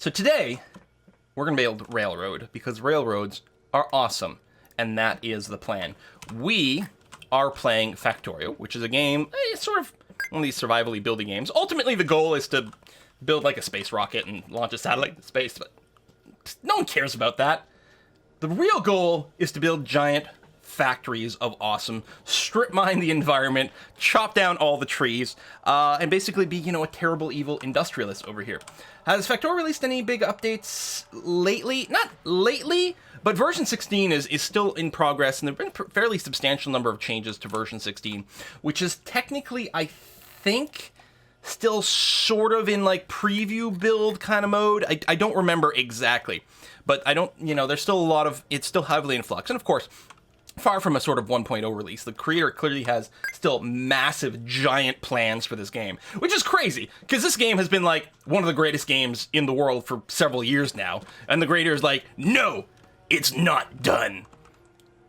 So today, we're going to build railroad, because railroads are awesome, and that is the plan. We are playing Factorio, which is a game, it's sort of one of these survivally building games. Ultimately, the goal is to build like a space rocket and launch a satellite into space, but no one cares about that. The real goal is to build giant factories of awesome, strip mine the environment, chop down all the trees, and basically be, a terrible, evil industrialist over here. Has Factorio released any big updates lately? Not lately, but version 16 is still in progress, and there have been a fairly substantial number of changes to version 16, which is technically, I think, still sort of in like preview build kind of mode. I don't remember exactly, but I don't, there's still a lot of, it's still heavily in flux. And of course, far from a sort of 1.0 release, the creator clearly has still massive, giant plans for this game, which is crazy, because this game has been like one of the greatest games in the world for several years now, and the creator is like, no, it's not done.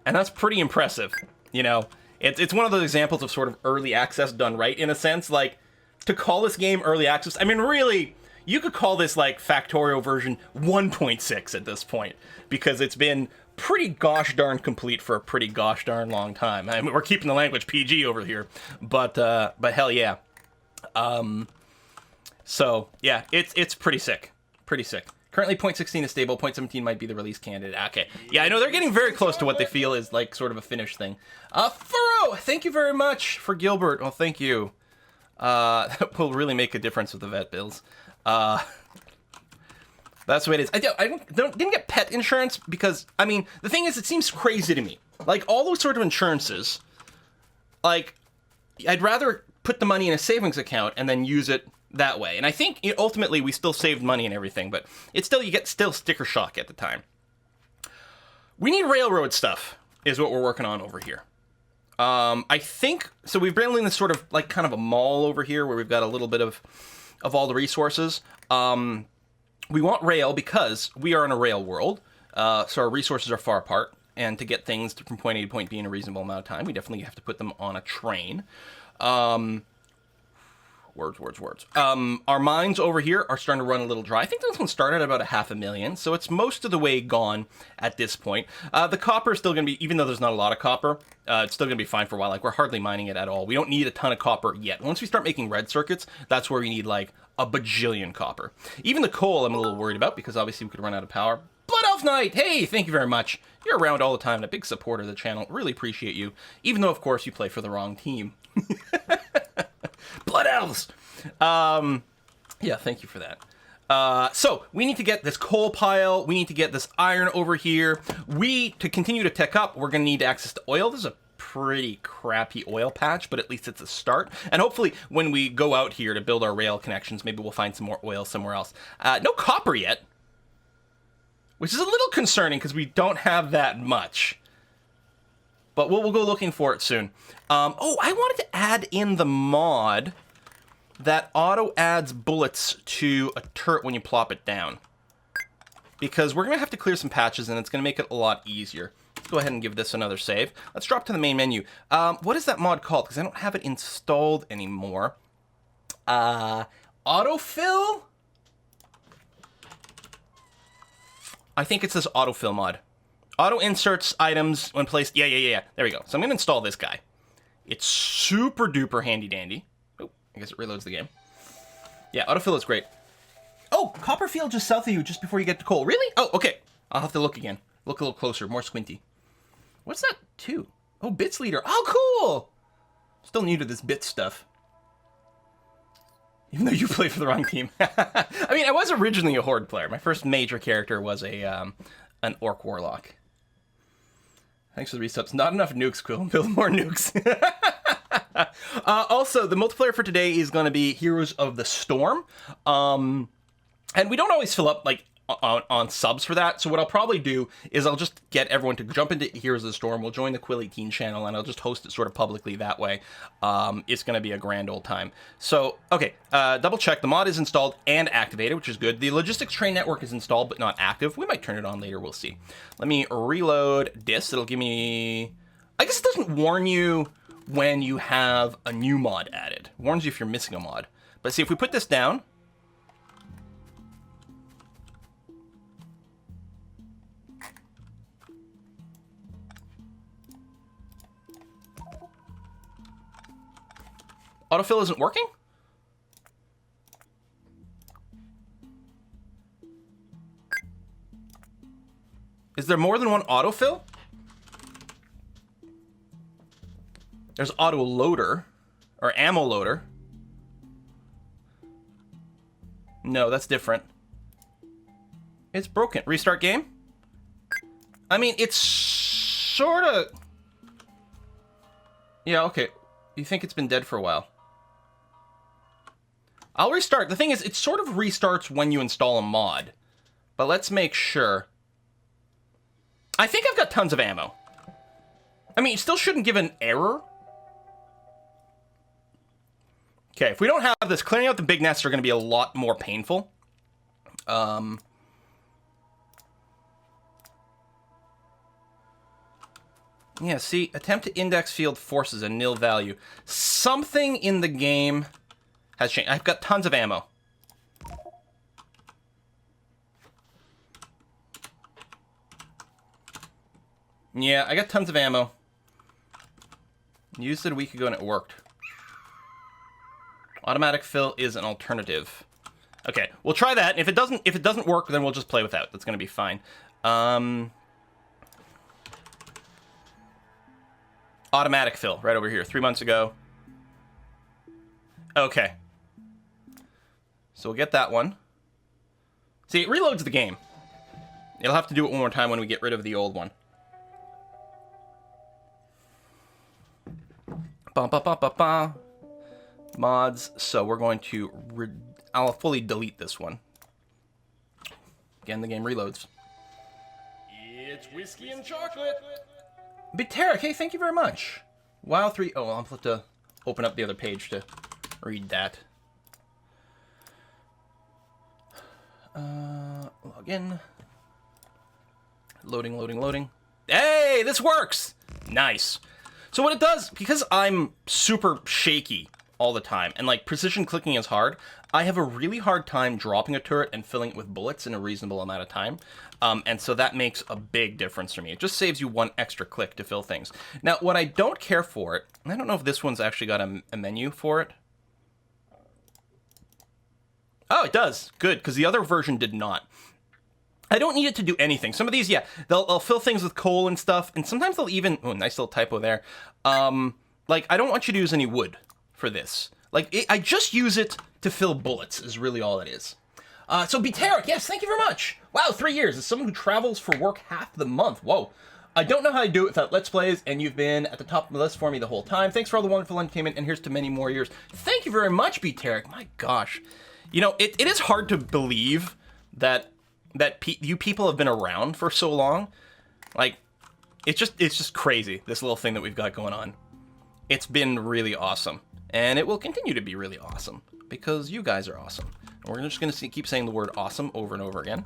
And that's pretty impressive, It's one of those examples of sort of early access done right, in a sense. Like, to call this game early access, I mean, really, you could call this like Factorio version 1.6 at this point, because it's been pretty gosh darn complete for a pretty gosh darn long time. I mean, we're keeping the language PG over here, but hell yeah. So yeah, it's pretty sick. Currently 0.16 is stable, 0.17 might be the release candidate. Okay, yeah, I know they're getting very close to what they feel is like sort of a finished thing. Furrow, thank you very much for Gilbert. Well, thank you. That will really make a difference with the vet bills. That's the way it is. I didn't get pet insurance because, I mean, the thing is, it seems crazy to me. Like, all those sort of insurances, like, I'd rather put the money in a savings account and then use it that way. And I think, ultimately, we still saved money and everything, but it's still, you get still sticker shock at the time. We need railroad stuff, is what we're working on over here. I think, so we've been building this sort of, like, kind of a mall over here where we've got a little bit of all the resources. We want rail because we are in a rail world, so our resources are far apart, and to get things from point A to point B in a reasonable amount of time, we definitely have to put them on a train. Words. Our mines over here are starting to run a little dry. I think this one started at about 500,000, so it's most of the way gone at this point. The copper is still going to be, even though there's not a lot of copper, it's still going to be fine for a while. Like, we're hardly mining it at all. We don't need a ton of copper yet. Once we start making red circuits, that's where we need, like, a bajillion copper. Even the coal I'm a little worried about, because obviously we could run out of power. Blood Elf Knight, hey, thank you very much. You're around all the time and a big supporter of the channel. Really appreciate you, even though, of course, you play for the wrong team. Blood Elves! Yeah, thank you for that. So, we need to get this coal pile, we need to get this iron over here. To continue to tech up, we're going to need access to oil. This is a pretty crappy oil patch, but at least it's a start. And hopefully, when we go out here to build our rail connections, maybe we'll find some more oil somewhere else. No copper yet, which is a little concerning, because we don't have that much. But we'll go looking for it soon. Oh, I wanted to add in the mod that auto adds bullets to a turret when you plop it down, because we're going to have to clear some patches, and it's going to make it a lot easier. Let's go ahead and give this another save. Let's drop to the main menu. What is that mod called? Because I don't have it installed anymore. Autofill? I think it's this autofill mod. Auto inserts items when placed. Yeah. There we go. So I'm going to install this guy. It's super duper handy dandy. Oh, I guess it reloads the game. Yeah, autofill is great. Oh, Copperfield just south of you just before you get to coal. Really? Oh, okay. I'll have to look again. Look a little closer, more squinty. What's that, too? Oh, Bits Leader. Oh, cool! Still new to this bit stuff. Even though you play for the wrong team. I mean, I was originally a Horde player. My first major character was an Orc Warlock. Thanks for the resubs. Not enough nukes, Quill. Build more nukes. Also, the multiplayer for today is going to be Heroes of the Storm. And we don't always fill up, like, on subs for that, so what I'll probably do is I'll just get everyone to jump into Heroes of the Storm. We'll join the Quill 18 channel, and I'll just host it sort of publicly that way. It's going to be a grand old time. So, okay, double check. The mod is installed and activated, which is good. The Logistics Train Network is installed, but not active. We might turn it on later. We'll see. Let me reload this. It'll give me... I guess it doesn't warn you when you have a new mod added. It warns you if you're missing a mod. But see, if we put this down... Autofill isn't working? Is there more than one autofill? There's auto loader or ammo loader. No, that's different. It's broken. Restart game? I mean, it's sort of... Yeah, okay. You think it's been dead for a while. I'll restart. The thing is, it sort of restarts when you install a mod. But let's make sure. I think I've got tons of ammo. I mean, it still shouldn't give an error. Okay, if we don't have this, clearing out the big nests are going to be a lot more painful. Yeah, see, attempt to index field forces a nil value. Something in the game has changed. I've got tons of ammo. Yeah, I got tons of ammo. Used it a week ago and it worked. Automatic fill is an alternative. Okay, we'll try that. If it doesn't work, then we'll just play without. That's gonna be fine. Automatic fill, right over here, 3 months ago. Okay. So we'll get that one. See, it reloads the game. It'll have to do it one more time when we get rid of the old one. Ba ba ba ba ba. Mods. So we're going to... I'll fully delete this one. Again, the game reloads. It's whiskey and chocolate. Biteric, hey, thank you very much. WoW 3... Oh, I'll have to open up the other page to read that. Log in. Loading, loading, loading. Hey, this works! Nice. So what it does, because I'm super shaky all the time, and like precision clicking is hard, I have a really hard time dropping a turret and filling it with bullets in a reasonable amount of time. And so that makes a big difference for me. It just saves you one extra click to fill things. Now, what I don't care for it, and I don't know if this one's actually got a menu for it. Oh, it does. Good, because the other version did not. I don't need it to do anything. Some of these, yeah, they'll fill things with coal and stuff, and sometimes they'll even... Oh, nice little typo there. Like, I don't want you to use any wood for this. Like, I just use it to fill bullets, is really all it is. So, Biteric, yes, thank you very much. Wow, 3 years. As someone who travels for work half the month. Whoa. I don't know how to do it without Let's Plays, and you've been at the top of the list for me the whole time. Thanks for all the wonderful entertainment, and here's to many more years. Thank you very much, Biteric. My gosh. You know, it is hard to believe that you people have been around for so long. Like, it's just crazy, this little thing that we've got going on. It's been really awesome. And it will continue to be really awesome, because you guys are awesome. And we're just going to keep saying the word awesome over and over again,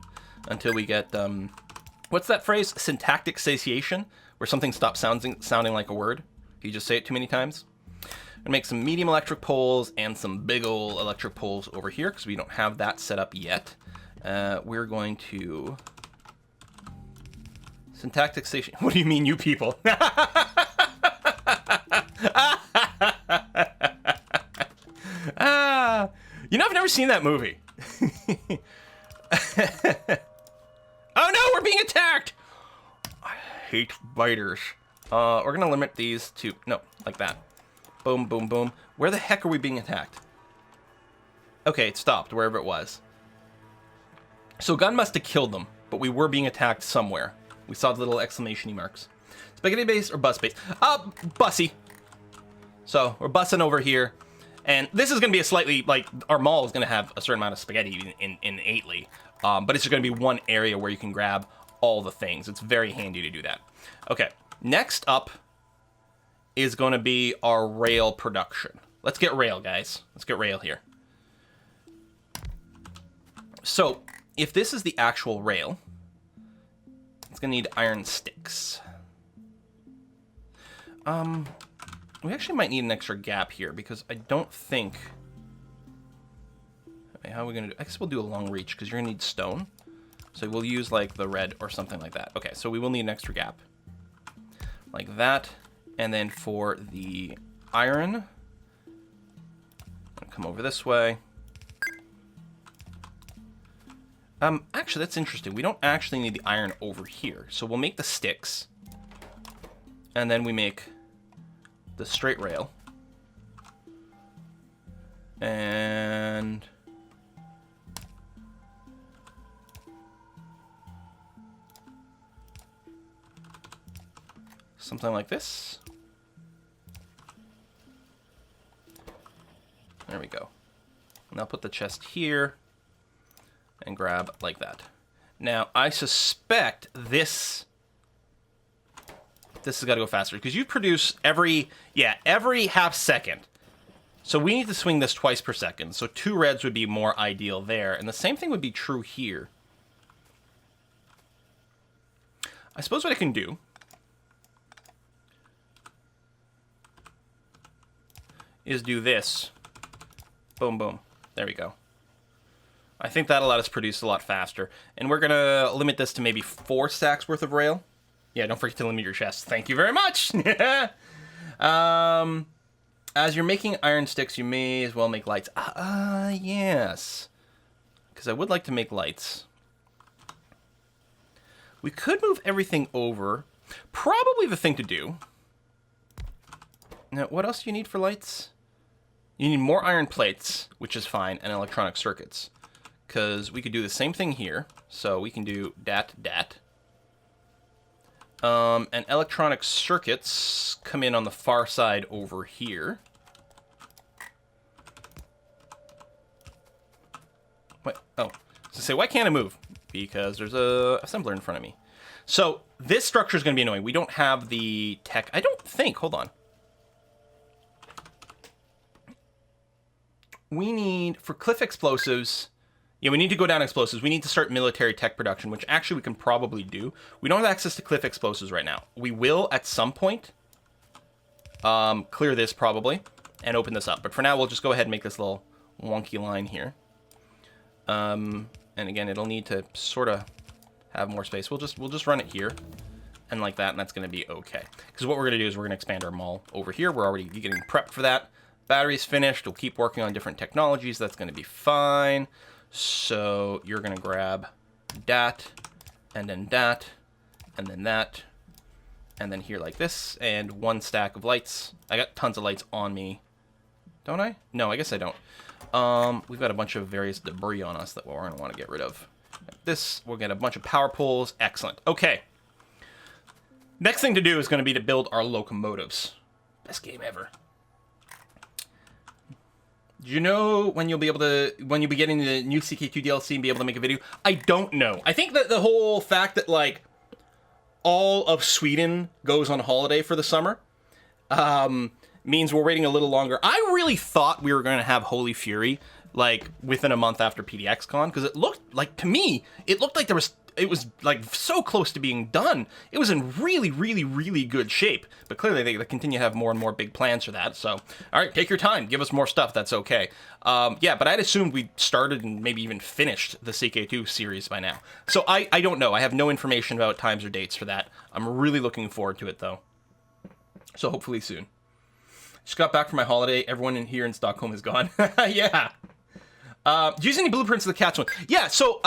until we get, what's that phrase? Syntactic satiation, where something stops sounding like a word. You just say it too many times. I'm gonna make some medium electric poles and some big ol' electric poles over here, because we don't have that set up yet. We're going to... Syntactic satiation. What do you mean, you people? You know, I've never seen that movie. Oh no, we're being attacked! I hate biters. We're gonna limit these to... No, like that. Boom, boom, boom. Where the heck are we being attacked? Okay, it stopped, wherever it was. So gun must have killed them, but we were being attacked somewhere. We saw the little exclamation marks. Spaghetti base or bus base? Bussy. So, we're bussing over here. And this is going to be a slightly, like, our mall is going to have a certain amount of spaghetti innately. But it's just going to be one area where you can grab all the things. It's very handy to do that. Okay, next up is going to be our rail production. Let's get rail, guys. Let's get rail here. So, if this is the actual rail, it's going to need iron sticks. We actually might need an extra gap here, because I don't think... Okay, how are we going to do... I guess we'll do a long reach, because you're going to need stone. So we'll use, like, the red or something like that. Okay, so we will need an extra gap. Like that. And then for the iron, Come over this way. Actually, that's interesting. We don't actually need the iron over here. So we'll make the sticks. And then we make the straight rail. And something like this. There we go. And I'll put the chest here and grab like that. Now, I suspect this has got to go faster because you produce every half second. So we need to swing this twice per second. So 2 reds would be more ideal there. And the same thing would be true here. I suppose what I can do is do this. Boom, boom. There we go. I think that'll let us produce a lot faster. And we're going to limit this to maybe 4 stacks worth of rail. Yeah, don't forget to limit your chests. Thank you very much! As you're making iron sticks, you may as well make lights. Yes. Because I would like to make lights. We could move everything over. Probably the thing to do. Now, what else do you need for lights? You need more iron plates, which is fine, and electronic circuits. Because we could do the same thing here. So we can do dat. And electronic circuits come in on the far side over here. What? Oh, so say, why can't I move? Because there's a assembler in front of me. So this structure is going to be annoying. We don't have the tech. I don't think. Hold on. We need, for cliff explosives, yeah, we need to go down explosives. We need to start military tech production, which actually we can probably do. We don't have access to cliff explosives right now. We will at some point clear this probably and open this up. But for now, we'll just go ahead and make this little wonky line here. And again, it'll need to sort of have more space. We'll just run it here and like that, and that's going to be okay. Because what we're going to do is we're going to expand our mall over here. We're already getting prepped for that. Battery's finished. We'll keep working on different technologies. That's going to be fine. So you're going to grab that, and then that, and then that, and then here like this, and 1 stack of lights. I got tons of lights on me. Don't I? No, I guess I don't. We've got a bunch of various debris on us that we're going to want to get rid of. Like this, we'll get a bunch of power poles. Excellent. Okay. Next thing to do is going to be to build our locomotives. Best game ever. Do you know when you'll be getting the new CK2 DLC and be able to make a video? I don't know. I think that the whole fact that, like, all of Sweden goes on holiday for the summer means we're waiting a little longer. I really thought we were going to have Holy Fury, like, within a month after PDXCon, because it looked like, to me, it looked like it was like so close to being done. It was in really, really, really good shape. But clearly they continue to have more and more big plans for that. So, all right, take your time. Give us more stuff. That's okay. Yeah, but I'd assumed we started and maybe even finished the CK2 series by now. So I don't know. I have no information about times or dates for that. I'm really looking forward to it, though. So hopefully soon. Just got back from my holiday. Everyone in here in Stockholm is gone. Yeah. Do you use any blueprints of the Cats one? Yeah, so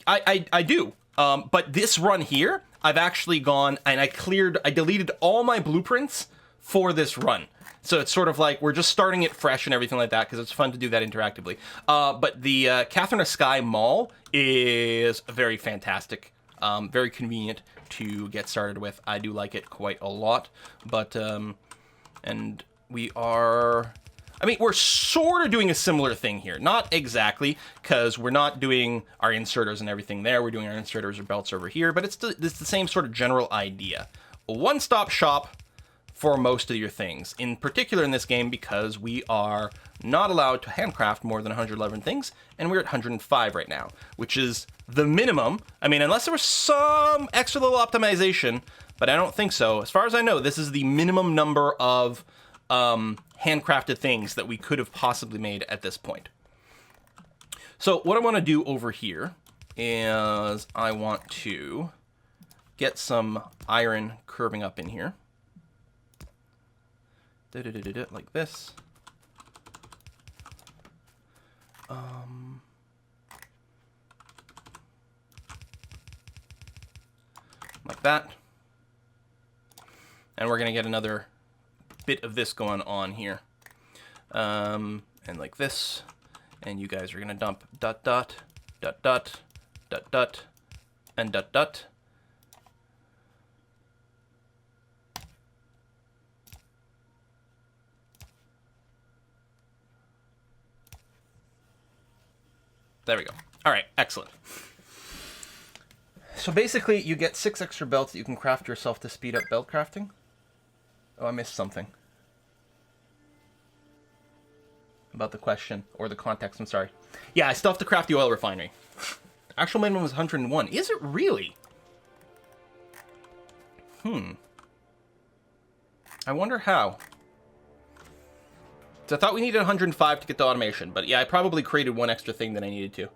I do. But this run here, I've actually gone and I deleted all my blueprints for this run. So it's sort of like we're just starting it fresh and everything like that because it's fun to do that interactively. But the Catherine of Sky Mall is very fantastic, very convenient to get started with. I do like it quite a lot. But, and we are... I mean, we're sort of doing a similar thing here. Not exactly, because we're not doing our inserters and everything there. We're doing our inserters or belts over here, but it's the same sort of general idea. A one-stop shop for most of your things. In particular in this game, because we are not allowed to handcraft more than 111 things, and we're at 105 right now, which is the minimum. I mean, unless there was some extra little optimization, but I don't think so. As far as I know, this is the minimum number of... handcrafted things that we could have possibly made at this point. So what I want to do over here is I want to get some iron curving up in here. Like this. Like that. And we're going to get another bit of this going on here. And like this. And you guys are going to dump dot, dot, dot, dot, dot, dot, and dot, dot. There we go. All right, excellent. So basically, you get 6 extra belts that you can craft yourself to speed up belt crafting. Oh, I missed something. About the question, or the context, I'm sorry. Yeah, I still have to craft the oil refinery. Actual minimum was 101. Is it really? I wonder how. So I thought we needed 105 to get the automation, but yeah, I probably created one extra thing that I needed to.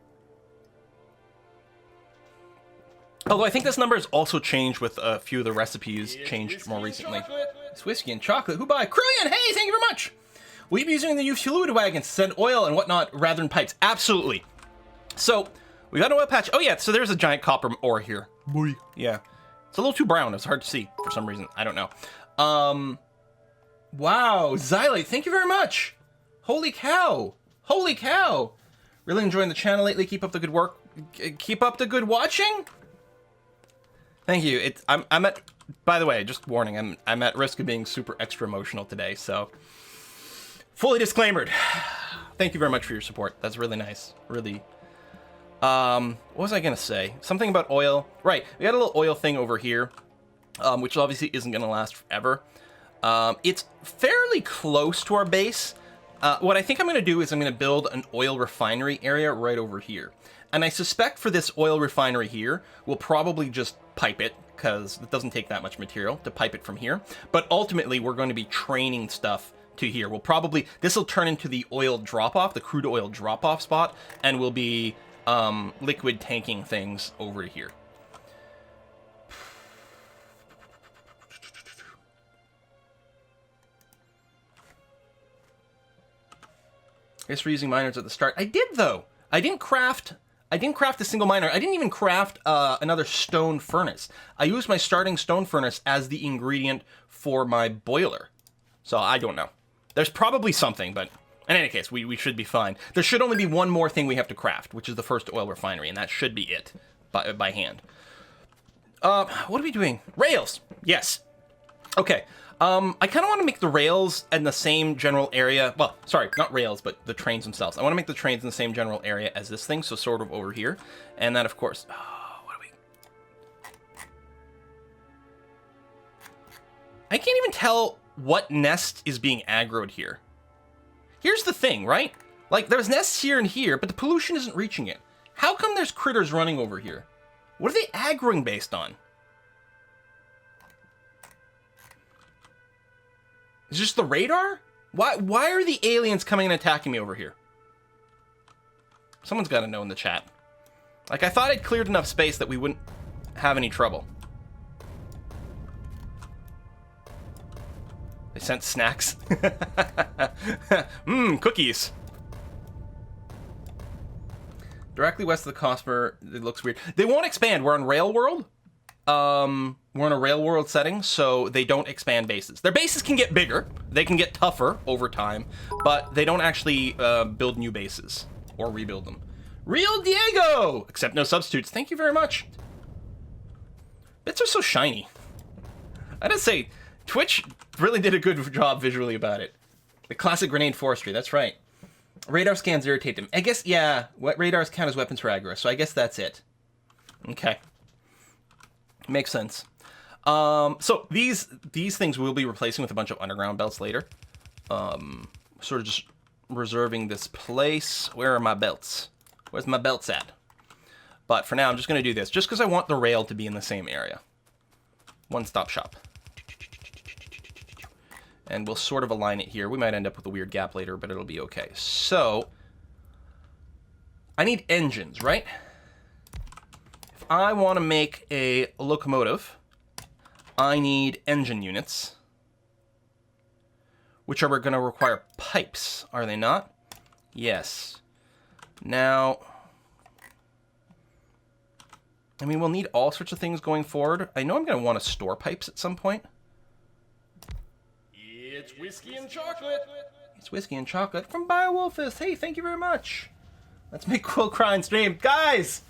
Although I think this number has also changed with a few of the recipes changed more recently. It's whiskey and chocolate. Who buy? Krillian, hey, thank you very much. Will you be using the new fluid wagons to send oil and whatnot rather than pipes? Absolutely. So, we got an oil patch. Oh yeah, so there's a giant copper ore here. Boy. Yeah. It's a little too brown. It's hard to see for some reason. I don't know. Wow, Xylite, thank you very much. Holy cow. Holy cow. Really enjoying the channel lately. Keep up the good work. Keep up the good watching. Thank you. I'm at, by the way, just warning, I'm at risk of being super extra emotional today, so fully disclaimered. Thank you very much for your support. That's really nice. Really. What was I gonna say? Something about oil. Right, we got a little oil thing over here, which obviously isn't gonna last forever. It's fairly close to our base. What I think I'm gonna do is I'm gonna build an oil refinery area right over here. And I suspect for this oil refinery here, we'll probably just pipe it, because it doesn't take that much material to pipe it from here. But ultimately, we're going to be training stuff to here. We'll probably, this will turn into the oil drop-off, the crude oil drop-off spot, and we'll be liquid tanking things over here. I guess we're using miners at the start. I did, though. I didn't craft a single miner. I didn't even craft another stone furnace. I used my starting stone furnace as the ingredient for my boiler. So I don't know. There's probably something, but in any case, we should be fine. There should only be one more thing we have to craft, which is the first oil refinery, and that should be it by hand. What are we doing? Rails! Yes. Okay. I kind of want to make the rails in the same general area. Well, sorry, not rails, but the trains themselves. I want to make the trains in the same general area as this thing, so sort of over here. And then, of course, what do we... I can't even tell what nest is being aggroed here. Here's the thing, right? Like, there's nests here and here, but the pollution isn't reaching it. How come there's critters running over here? What are they aggroing based on? Is this the radar? Why are the aliens coming and attacking me over here? Someone's got to know in the chat. Like, I thought I'd cleared enough space that we wouldn't have any trouble. They sent snacks. Cookies. Directly west of the Cosper, it looks weird. They won't expand. We're on Rail World. We're in a rail world setting, so they don't expand bases. Their bases can get bigger, they can get tougher over time, but they don't actually build new bases or rebuild them. Real Diego! Except no substitutes. Thank you very much. Bits are so shiny. I gotta say, Twitch really did a good job visually about it. The classic grenade forestry, that's right. Radar scans irritate them. I guess, yeah, what radars count as weapons for aggro, so I guess that's it. Okay. Makes sense. So these things we'll be replacing with a bunch of underground belts later. Sort of just reserving this place. Where are my belts? Where's my belts at? But for now, I'm just going to do this, just because I want the rail to be in the same area. One-stop shop. And we'll sort of align it here. We might end up with a weird gap later, but it'll be okay. So, I need engines, right? If I want to make a locomotive, I need engine units, which are going to require pipes, are they not? Yes. Now, I mean, we'll need all sorts of things going forward. I know I'm going to want to store pipes at some point. It's whiskey and chocolate. It's whiskey and chocolate from Biowolfus. Hey, thank you very much. Let's make Quill cry and stream, guys.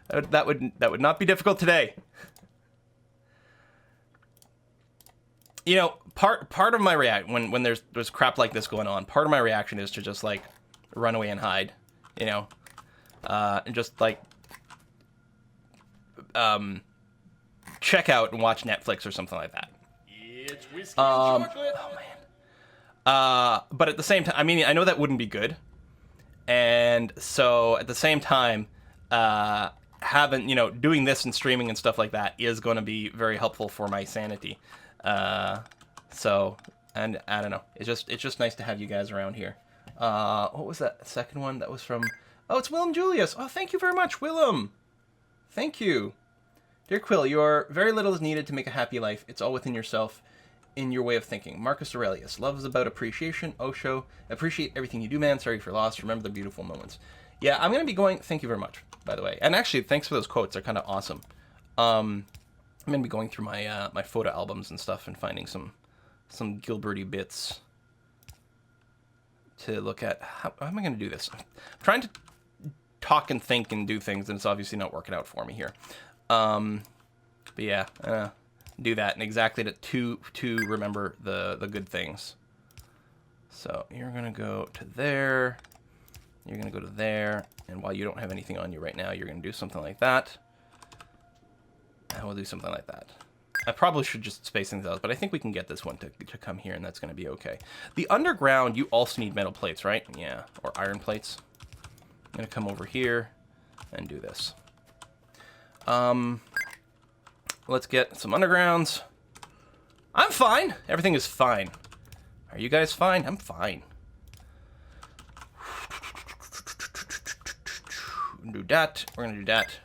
that would not be difficult today. You know, part of my reaction when there's crap like this going on, part of my reaction is to just like run away and hide, you know, and just like check out and watch Netflix or something like that. It's whiskey and chocolate. Oh man. But at the same time, I mean, I know that wouldn't be good, and so at the same time, doing this and streaming and stuff like that is going to be very helpful for my sanity. So, and I don't know, it's just nice to have you guys around here. What was that second one? That was from, oh, it's Willem Julius. Oh, thank you very much, Willem. Thank you. Dear Quill, your very little is needed to make a happy life. It's all within yourself, in your way of thinking. Marcus Aurelius. Love is about appreciation. Osho. Appreciate everything you do, man. Sorry for loss. Remember the beautiful moments. Yeah, I'm going to be going, thank you very much, by the way. And actually, thanks for those quotes. They're kind of awesome. I'm going to be going through my my photo albums and stuff and finding some Gilberty bits to look at. How am I going to do this? I'm trying to talk and think and do things, and it's obviously not working out for me here. But yeah, do that, and exactly to remember the good things. So you're going to go to there. You're going to go to there. And while you don't have anything on you right now, you're going to do something like that. And we'll do something like that. I probably should just space things out, but I think we can get this one to come here, and that's going to be okay. The underground, you also need metal plates, right? Yeah, or iron plates. I'm going to come over here and do this. Let's get some undergrounds. I'm fine. Everything is fine. Are you guys fine? I'm fine. Do that. We're gonna do that.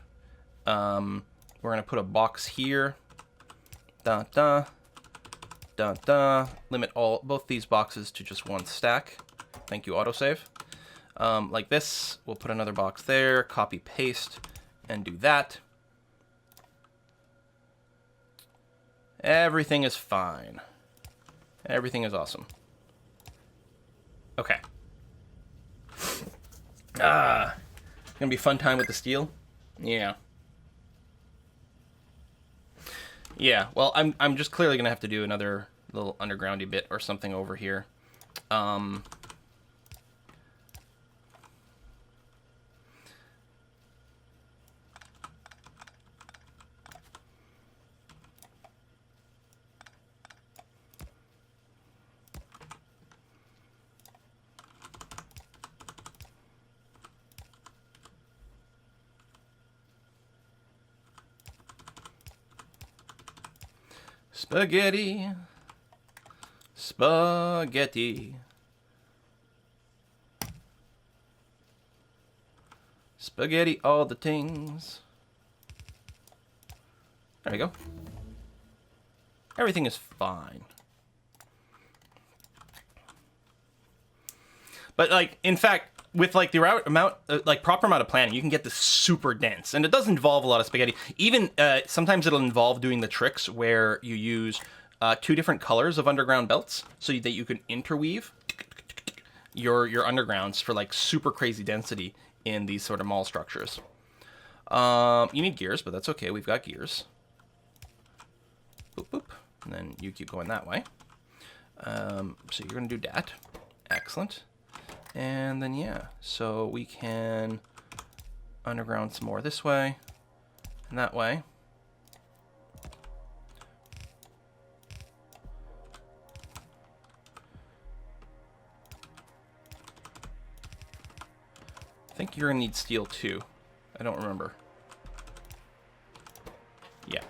We're gonna put a box here. Da da. Da da. Limit both these boxes to just one stack. Thank you, autosave. Like this. We'll put another box there. Copy, paste, and do that. Everything is fine. Everything is awesome. Okay. Gonna be a fun time with the steel. Yeah. Yeah. Well, I'm just clearly gonna have to do another little undergroundy bit or something over here. Spaghetti. Spaghetti. Spaghetti, all the things. There we go. Everything is fine. But, like, in fact, with, like, the right amount, proper amount of planning, you can get this super dense. And it does involve a lot of spaghetti. Even, sometimes it'll involve doing the tricks where you use 2 different colors of underground belts so that you can interweave your undergrounds for, like, super crazy density in these sort of mall structures. You need gears, but that's okay. We've got gears. Boop, boop. And then you keep going that way. So you're going to do that. Excellent. And then, yeah, so we can underground some more this way and that way. I think you're going to need steel too. I don't remember. Yeah.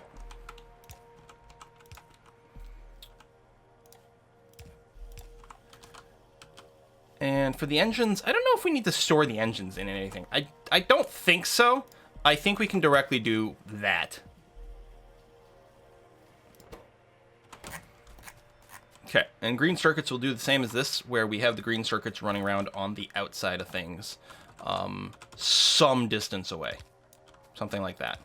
And for the engines, I don't know if we need to store the engines in anything. I don't think so. I think we can directly do that. Okay, and green circuits will do the same as this, where we have the green circuits running around on the outside of things, some distance away. Something like that.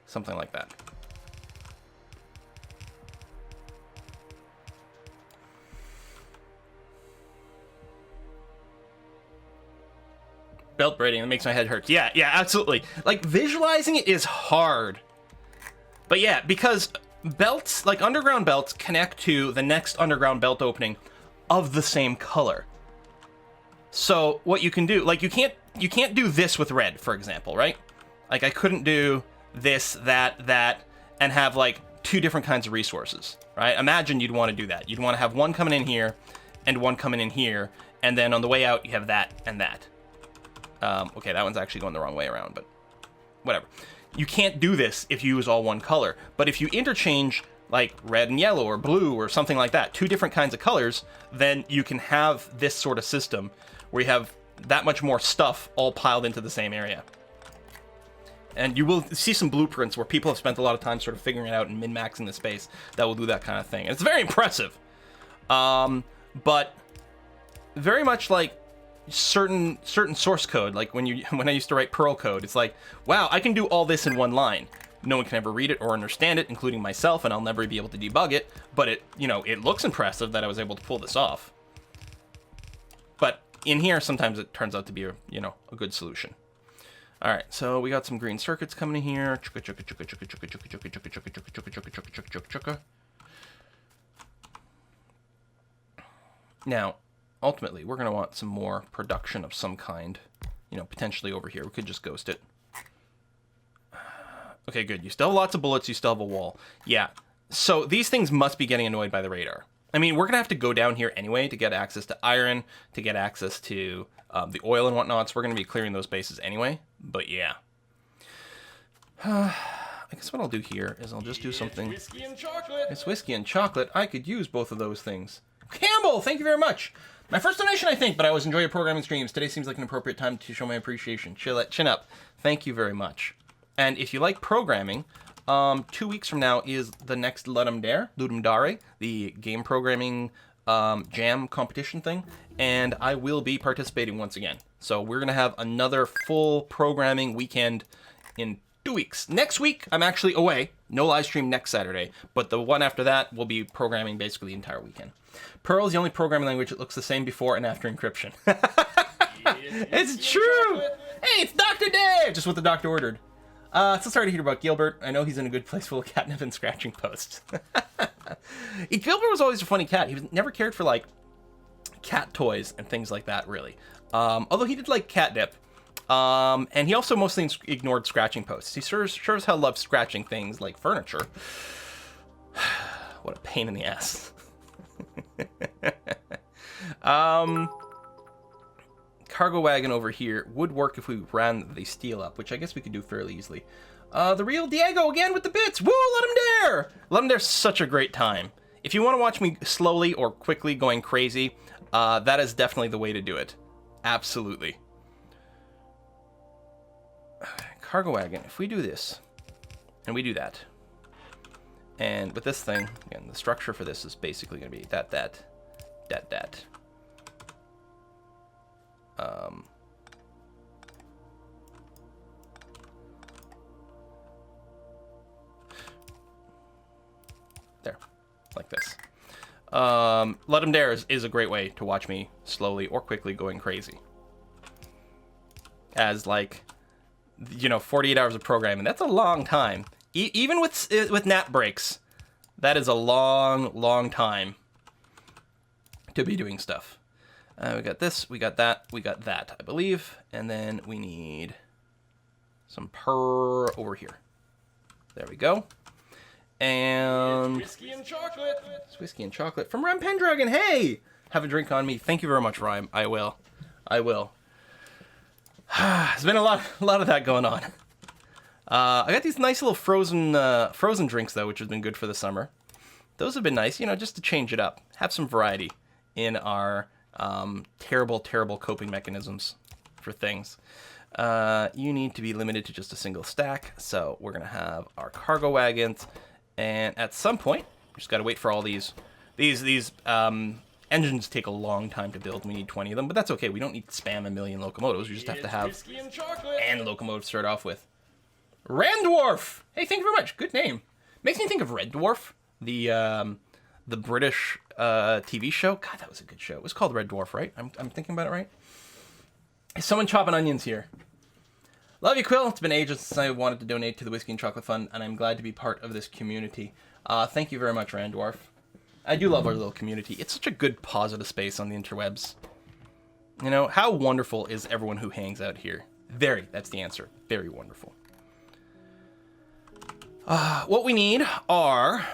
Something like that. Belt braiding, that makes my head hurt. Yeah, absolutely. Like, visualizing it is hard. But yeah, because belts, like underground belts, connect to the next underground belt opening of the same color. So what you can do, like, you can't do this with red, for example, right? Like, I couldn't do this, that, and have, like, two different kinds of resources, right? Imagine you'd want to do that. You'd want to have one coming in here and one coming in here, and then on the way out, you have that and that. Okay, that one's actually going the wrong way around, but whatever. You can't do this if you use all one color, but if you interchange like red and yellow or blue or something like that, two different kinds of colors, then you can have this sort of system where you have that much more stuff all piled into the same area. And you will see some blueprints where people have spent a lot of time sort of figuring it out and min-maxing the space that will do that kind of thing. And it's very impressive. But very much like certain source code, like when I used to write Perl code, it's like, wow, I can do all this in one line. No one can ever read it or understand it, including myself, and I'll never be able to debug it, but it looks impressive that I was able to pull this off. But in here, sometimes it turns out to be a good solution. All right, so we got some green circuits coming in here. Now, ultimately, we're going to want some more production of some kind, potentially over here. We could just ghost it. Okay, good. You still have lots of bullets. You still have a wall. Yeah. So these things must be getting annoyed by the radar. I mean, we're going to have to go down here anyway to get access to iron, to get access to the oil and whatnot. So we're going to be clearing those bases anyway. But yeah. I guess what I'll do here is I'll just do something. It's whiskey and chocolate. It's whiskey and chocolate. I could use both of those things. Campbell, thank you very much. My first donation, I think, but I always enjoy your programming streams. Today seems like an appropriate time to show my appreciation. Chin up. Thank you very much. And if you like programming, 2 weeks from now is the next Ludum Dare, the game programming jam competition thing, and I will be participating once again. So we're going to have another full programming weekend in 2 weeks. Next week, I'm actually away. No live stream next Saturday, but the one after that will be programming basically the entire weekend. Perl is the only programming language that looks the same before and after encryption. It's true! Hey, it's Dr. Dave! Just what the doctor ordered. So sorry to hear about Gilbert. I know he's in a good place full of catnip and scratching posts. Gilbert was always a funny cat. He never cared for, like, cat toys and things like that, really. Although he did like catnip. And he also mostly ignored scratching posts. He sure as hell loved scratching things like furniture. What a pain in the ass. Cargo wagon over here would work if we ran the steel up, which I guess we could do fairly easily. The real Diego again with the bits. Woo, let him dare! Let him dare's such a great time. If you want to watch me slowly or quickly going crazy, that is definitely the way to do it. Absolutely. Cargo wagon, if we do this, and we do that, and with this thing, again, the structure for this is basically going to be that. There, like this. Let 'em Dare is a great way to watch me slowly or quickly going crazy. As like, 48 hours of programming, that's a long time. Even with nap breaks, that is a long time to be doing stuff. We got this, we got that, I believe. And then we need some over here. There we go. And It's whiskey and chocolate. it's whiskey and chocolate from Rhyme Pendragon. Hey! Have a drink on me. Thank you very much, Rhyme. I will. There's been a lot of that going on. I got these nice little frozen drinks, though, which has been good for the summer. Those have been nice, just to change it up. Have some variety in our terrible coping mechanisms for things. You need to be limited to just a single stack. So we're going to have our cargo wagons. And at some point, we just got to wait for all these engines take a long time to build. We need 20 of them, but that's okay. We don't need to spam a million locomotives. We just have to have Whiskey and chocolate. and locomotives to start off with. Randorf! Hey, thank you very much. Good name. Makes me think of Red Dwarf, the British TV show. God, that was a good show. It was called Red Dwarf, right? I'm thinking about it right? Is someone chopping onions here? Love you, Quill. It's been ages since I wanted to donate to the Whiskey and Chocolate Fund, and I'm glad to be part of this community. Thank you very much, Randorf. I do love our little community. It's such a good, positive space on the interwebs. You know, how wonderful is everyone who hangs out here? Very, that's the answer. Very wonderful. What we need are...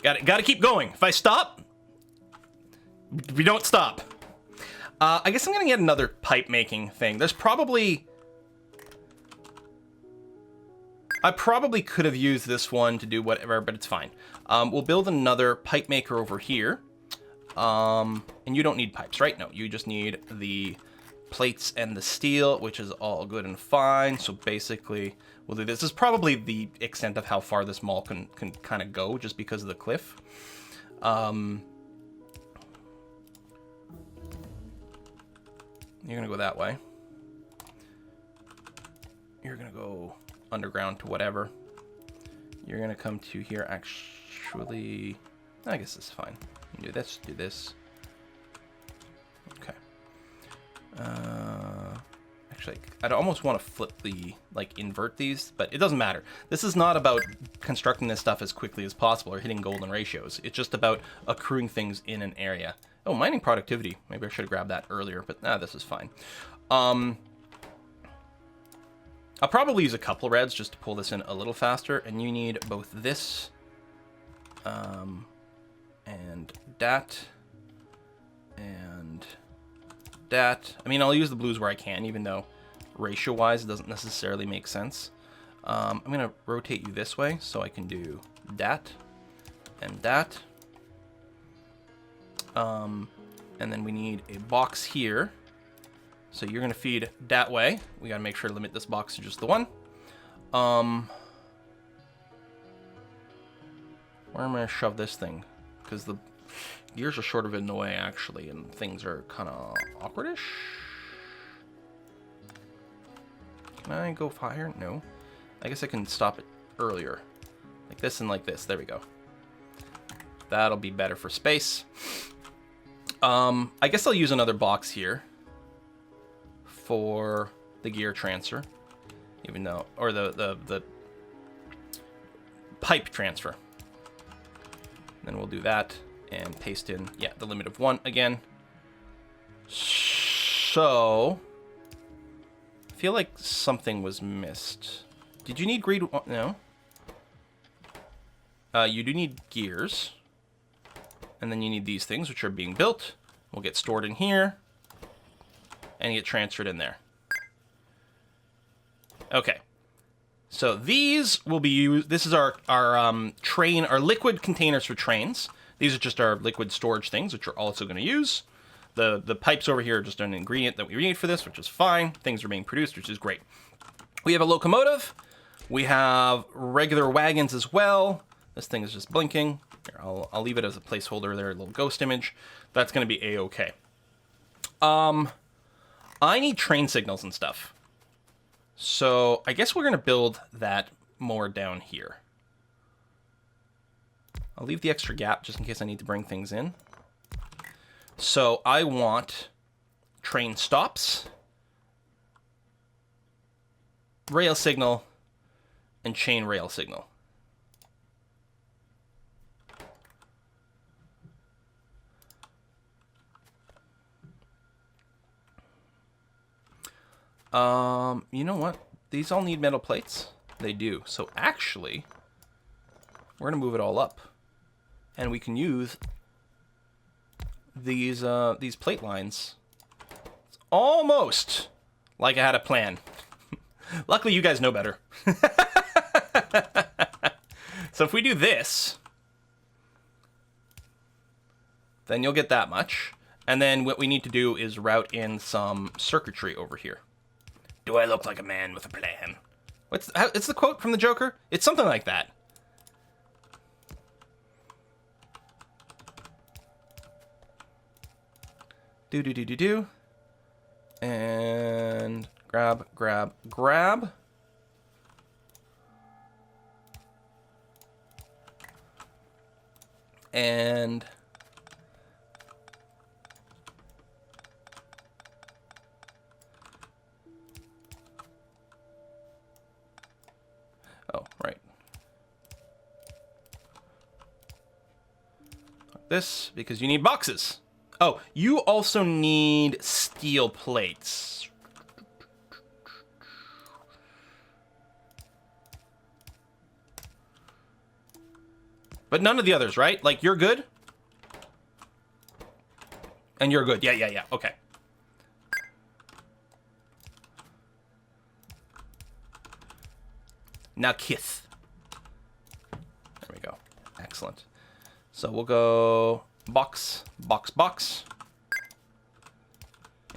Gotta keep going. If I stop, we don't stop. I guess I'm gonna get another pipe making thing. There's probably... I probably could have used this one to do whatever, but it's fine. We'll build another pipe maker over here. And you don't need pipes, right? No, you just need the plates and the steel, which is all good and fine. So basically, we'll do this. This is probably the extent of how far this mall can kind of go, just because of the cliff. You're gonna go that way. You're gonna go underground to whatever. You're gonna come to here. Actually, I guess this is fine. You do this, do this. Okay. Actually, I'd almost want to flip the, like, invert these, but it doesn't matter. This is not about constructing this stuff as quickly as possible or hitting golden ratios. It's just about accruing things in an area. Oh, mining productivity. Maybe I should have grabbed that earlier, but this is fine. I'll probably use a couple reds just to pull this in a little faster, and you need both this and that and that. I mean, I'll use the blues where I can, even though ratio-wise it doesn't necessarily make sense. I'm going to rotate you this way so I can do that and that. And then we need a box here. So you're going to feed that way. We got to make sure to limit this box to just the one. Where am I going to shove this thing? Because the gears are sort of in the way, actually, and things are kind of awkwardish. Can I go higher? No. I guess I can stop it earlier. Like this and like this. There we go. That'll be better for space. I guess I'll use another box here for the gear transfer, even though, or the pipe transfer. Then we'll do that and paste in, yeah, the limit of 1 again. So, I feel like something was missed. Did you need greed? No. You do need gears. And then you need these things, which are being built. Will get stored in here. And get transferred in there. Okay. So these will be used. This is our train, our liquid containers for trains. These are just our liquid storage things, which we're also going to use. The pipes over here are just an ingredient that we need for this, which is fine. Things are being produced, which is great. We have a locomotive. We have regular wagons as well. This thing is just blinking. Here, I'll leave it as a placeholder there, a little ghost image. That's going to be a-okay. I need train signals and stuff. So I guess we're going to build that more down here. I'll leave the extra gap just in case I need to bring things in. So I want train stops, rail signal, and chain rail signal. You know what? These all need metal plates. They do. So actually, we're gonna move it all up, and we can use these plate lines. It's almost like I had a plan. Luckily, you guys know better. So if we do this, then you'll get that much. And then what we need to do is route in some circuitry over here. Do I look like a man with a plan? It's the quote from the Joker? It's something like that. Do. And grab. And oh, right. Like this, because you need boxes. Oh, you also need steel plates. But none of the others, right? Like, you're good? And you're good. Yeah. Okay. Now kiss. There we go. Excellent. So we'll go box.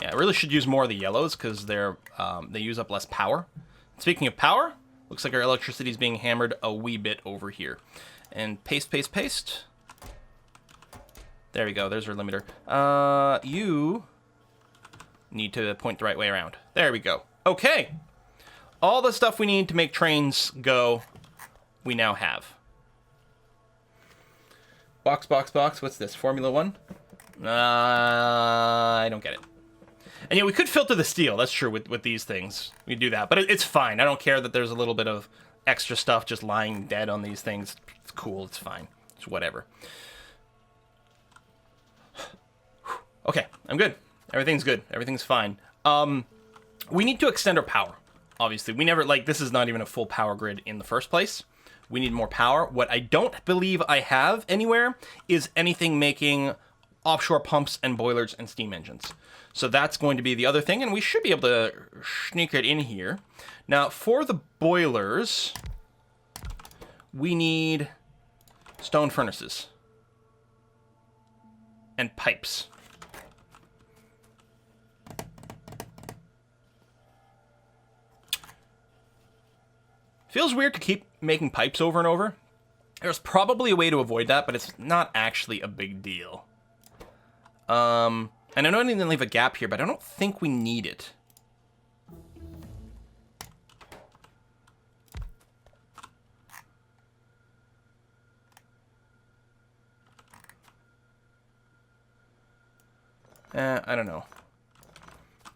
Yeah, I really should use more of the yellows because they use up less power. Speaking of power, looks like our electricity is being hammered a wee bit over here. And paste. There we go. There's our limiter. You need to point the right way around. There we go. Okay. All the stuff we need to make trains go, we now have. Box. What's this? Formula 1? I don't get it. And yeah, we could filter the steel. That's true with these things. We do that. But it's fine. I don't care that there's a little bit of extra stuff just lying dead on these things. It's cool. It's fine. It's whatever. Okay, I'm good. Everything's good. Everything's fine. We need to extend our power. Obviously, we never, like, this is not even a full power grid in the first place. We need more power. What I don't believe I have anywhere is anything making offshore pumps and boilers and steam engines. So that's going to be the other thing, and we should be able to sneak it in here. Now, for the boilers, we need stone furnaces and pipes. Feels weird to keep making pipes over and over. There's probably a way to avoid that, but it's not actually a big deal. And I know I need to leave a gap here, but I don't think we need it. I don't know.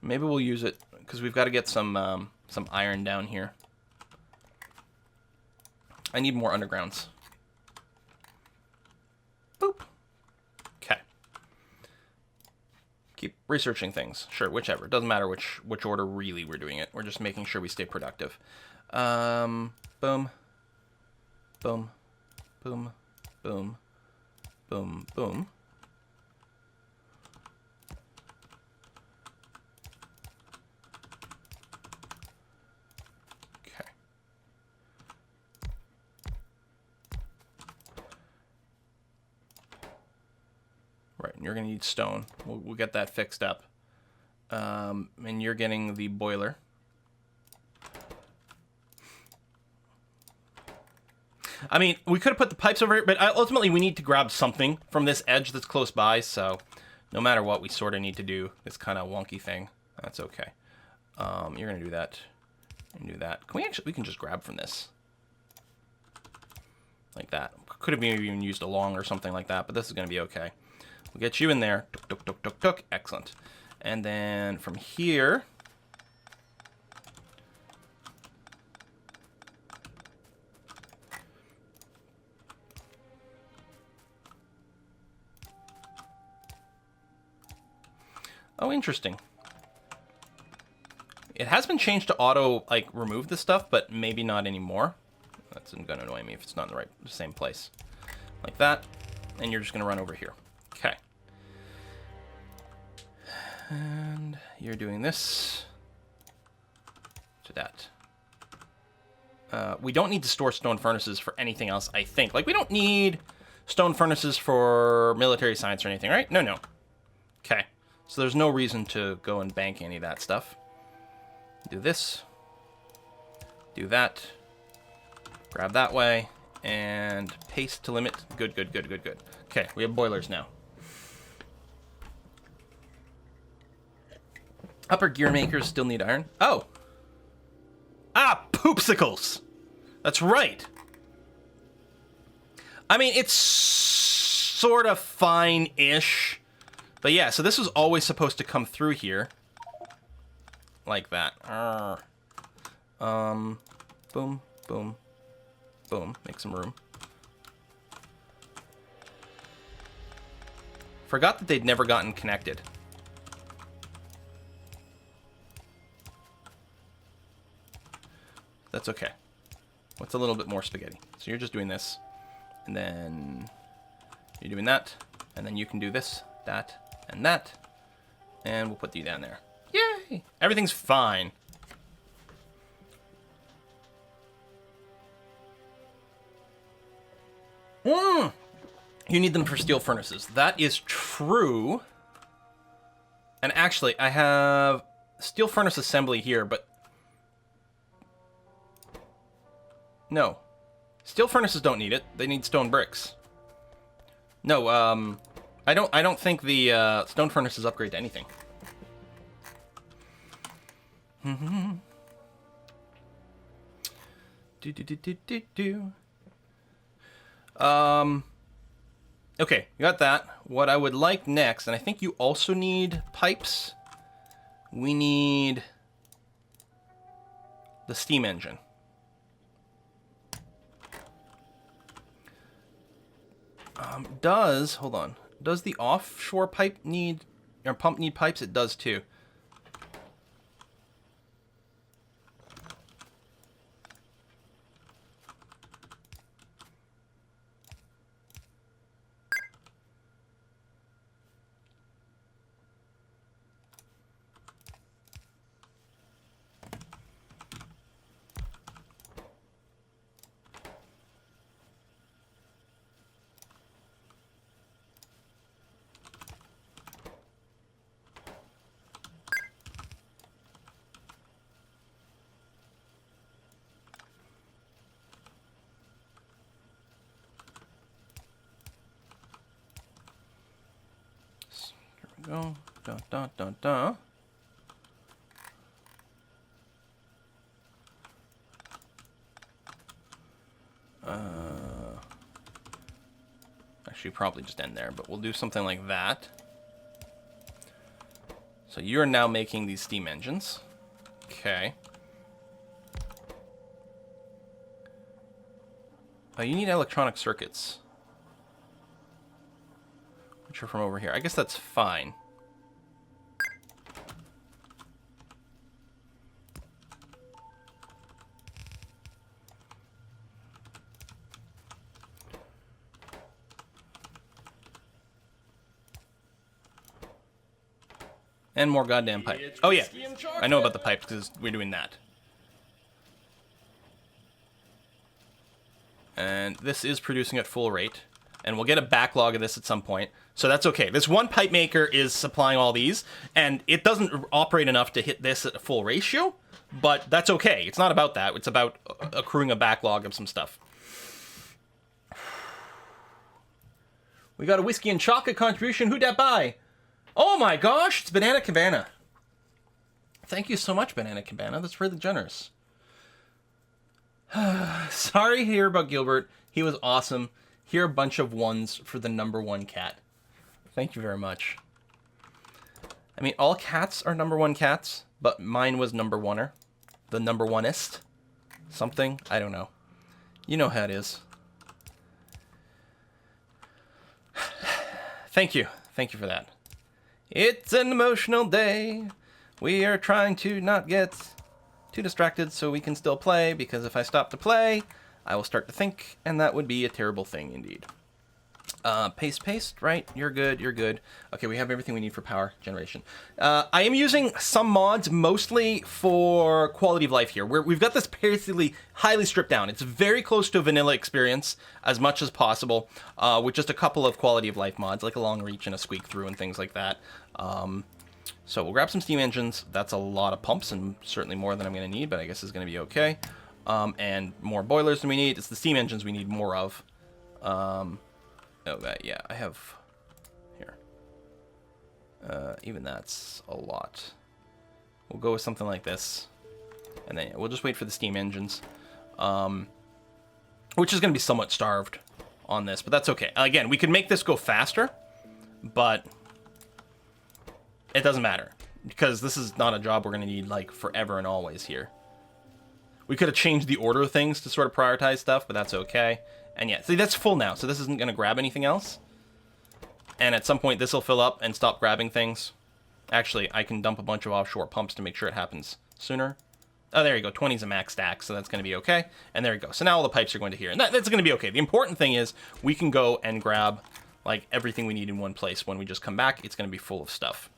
Maybe we'll use it because we've got to get some iron down here. I need more undergrounds. Boop. Okay. Keep researching things. Sure, whichever. Doesn't matter which order really we're doing it. We're just making sure we stay productive. Boom. Boom. Boom. Boom. Boom. Boom. Right, and you're going to need stone. We'll get that fixed up. And you're getting the boiler. I mean, we could have put the pipes over here, but ultimately we need to grab something from this edge that's close by, so no matter what, we sort of need to do this kind of wonky thing. That's okay. You're going to do that. And do that. We can just grab from this. Like that. Could have maybe even used a long or something like that, but this is going to be okay. We'll get you in there. Tuk. Excellent. And then from here... Oh, interesting. It has been changed to auto, like, remove this stuff, but maybe not anymore. That's going to annoy me if it's not in the same place. Like that. And you're just going to run over here. Okay. And you're doing this to that. We don't need to store stone furnaces for anything else, I think. Like, we don't need stone furnaces for military science or anything, right? No. Okay. So there's no reason to go and bank any of that stuff. Do this. Do that. Grab that way. And paste to limit. Good, good, good, good, good. Okay, we have boilers now. Upper gear makers still need iron. Oh! Ah, poopsicles! That's right! I mean, it's sort of fine-ish. But yeah, so this was always supposed to come through here. Like that. Boom, boom, boom. Make some room. Forgot that they'd never gotten connected. That's okay. What's a little bit more spaghetti? So you're just doing this, and then you're doing that, and then you can do this, that, and that, and we'll put you down there. Yay! Everything's fine. You need them for steel furnaces. That is true. And actually, I have steel furnace assembly here, but no. Steel furnaces don't need it. They need stone bricks. No, I don't think the stone furnaces upgrade to anything. Okay, you got that. What I would like next, and I think you also need pipes. We need the steam engine. Hold on. Does the offshore pipe need, or pump need pipes? It does too. Go. Dun, dun, dun, dun. Actually, probably just end there, but we'll do something like that. So you're now making these steam engines. Okay. You need electronic circuits. Which are from over here. I guess that's fine. And more goddamn pipe. Oh yeah, I know about the pipes because we're doing that. And this is producing at full rate. And we'll get a backlog of this at some point. So that's okay. This one pipe maker is supplying all these, and it doesn't operate enough to hit this at a full ratio, but that's okay. It's not about that. It's about accruing a backlog of some stuff. We got a whiskey and chocolate contribution. Who'd that buy? Oh my gosh, it's Banana Cabana. Thank you so much, Banana Cabana. That's really generous. Sorry to hear about Gilbert. He was awesome. Here are a bunch of ones for the #1 cat. Thank you very much. I mean, all cats are #1 cats, but mine was #1er. The #1est. Something. I don't know. You know how it is. Thank you. Thank you for that. It's an emotional day. We are trying to not get too distracted so we can still play, because if I stop to play, I will start to think, and that would be a terrible thing indeed. Paste, right? You're good, you're good. Okay, we have everything we need for power generation. I am using some mods, mostly for quality of life here. We've got this basically highly stripped down. It's very close to a vanilla experience, as much as possible, with just a couple of quality of life mods, like a long reach and a squeak through and things like that. So we'll grab some steam engines. That's a lot of pumps, and certainly more than I'm going to need, but I guess it's going to be okay. And more boilers than we need. It's the steam engines we need more of. Yeah, I have here. Even that's a lot. We'll go with something like this, and then we'll just wait for the steam engines, which is going to be somewhat starved on this, but that's okay. Again, we can make this go faster, but it doesn't matter because this is not a job we're going to need like forever and always here. We could have changed the order of things to sort of prioritize stuff, but that's okay. And yeah, see, that's full now, so this isn't going to grab anything else. And at some point, this will fill up and stop grabbing things. Actually, I can dump a bunch of offshore pumps to make sure it happens sooner. Oh, there you go. 20 is a max stack, so that's going to be okay. And there you go. So now all the pipes are going to here. And that's going to be okay. The important thing is we can go and grab like everything we need in one place. When we just come back, it's going to be full of stuff.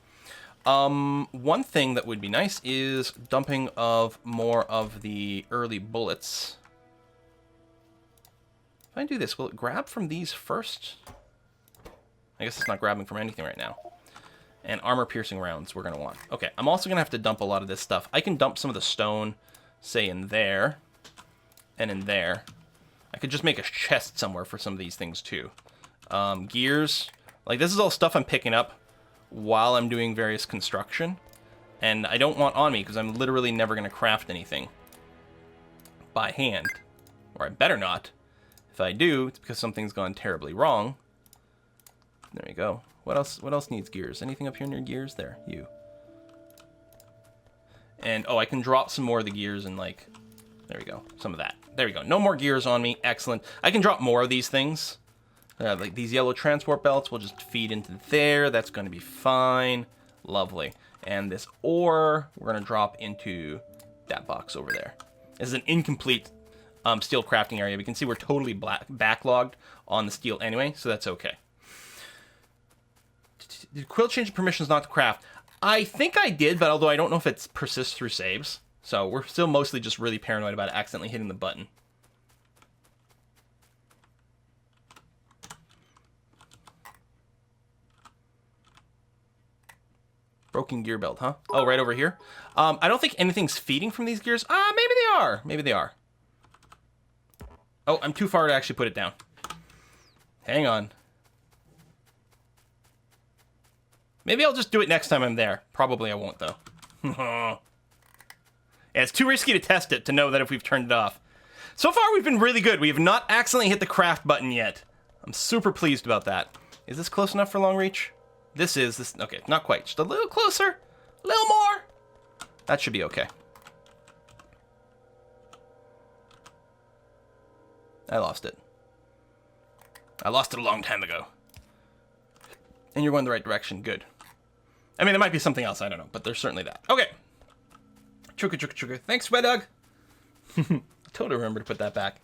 One thing that would be nice is dumping of more of the early bullets. If I do this, will it grab from these first? I guess it's not grabbing from anything right now. And armor-piercing rounds we're going to want. Okay, I'm also going to have to dump a lot of this stuff. I can dump some of the stone, say, in there. And in there. I could just make a chest somewhere for some of these things, too. Gears. Like, this is all stuff I'm picking up while I'm doing various construction. And I don't want on me, because I'm literally never going to craft anything by hand. Or I better not. If I do, it's because something's gone terribly wrong. There we go. What else needs gears? Anything up here near gears? There, you. And, oh, I can drop some more of the gears and, like, there we go. Some of that. There we go. No more gears on me. Excellent. I can drop more of these things. Like these yellow transport belts will just feed into there. That's going to be fine. Lovely. And this ore, we're going to drop into that box over there. This is an incomplete steel crafting area. We can see we're totally backlogged on the steel anyway, so that's okay. Did Quill change the permissions not to craft? I think I did, but although I don't know if it persists through saves. So we're still mostly just really paranoid about accidentally hitting the button. Broken gear belt, huh? Oh, right over here. I don't think anything's feeding from these gears. Maybe they are. Maybe they are. Oh, I'm too far to actually put it down. Hang on. Maybe I'll just do it next time I'm there. Probably I won't, though. Yeah, it's too risky to test it to know that if we've turned it off. So far, we've been really good. We have not accidentally hit the craft button yet. I'm super pleased about that. Is this close enough for long reach? This is. Okay, not quite. Just a little closer. A little more. That should be okay. I lost it. I lost it a long time ago. And you're going the right direction. Good. I mean, there might be something else. I don't know. But there's certainly that. Okay. Chugga. Thanks, Red Dog. I totally remember to put that back.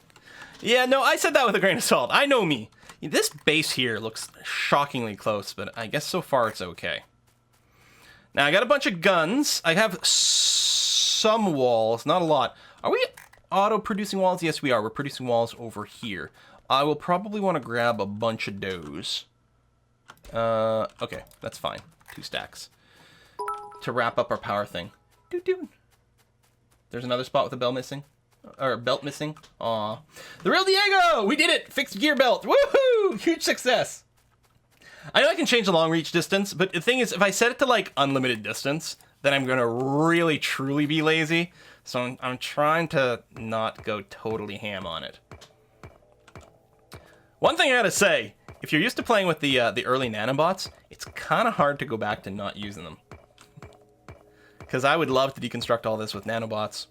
Yeah, no, I said that with a grain of salt. I know me. This base here looks shockingly close, but I guess so far it's okay. Now, I got a bunch of guns. I have some walls. Not a lot. Are we auto-producing walls? Yes, we are. We're producing walls over here. I will probably want to grab a bunch of those. Okay, that's fine. 2 stacks. To wrap up our power thing. Doo-doo. There's another spot with a belt missing. Or belt missing. Aw. The real Diego! We did it! Fixed gear belt. Woohoo! Huge success. I know I can change the long reach distance, but the thing is, if I set it to like unlimited distance, then I'm gonna really truly be lazy. So I'm trying to not go totally ham on it. One thing I gotta say, if you're used to playing with the early nanobots, it's kind of hard to go back to not using them. Because I would love to deconstruct all this with nanobots.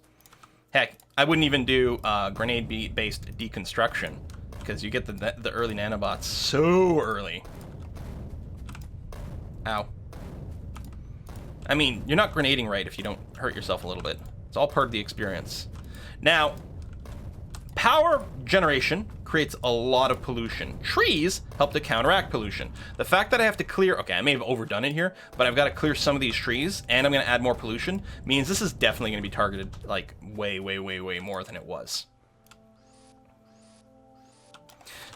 Heck, I wouldn't even do grenade-based deconstruction, because you get the early nanobots so early. Ow. I mean, you're not grenading right if you don't hurt yourself a little bit. It's all part of the experience. Now, power generation creates a lot of pollution. Trees help to counteract pollution. The fact that I have to clear, okay, I may have overdone it here, but I've got to clear some of these trees and I'm going to add more pollution, means this is definitely going to be targeted like way more than it was.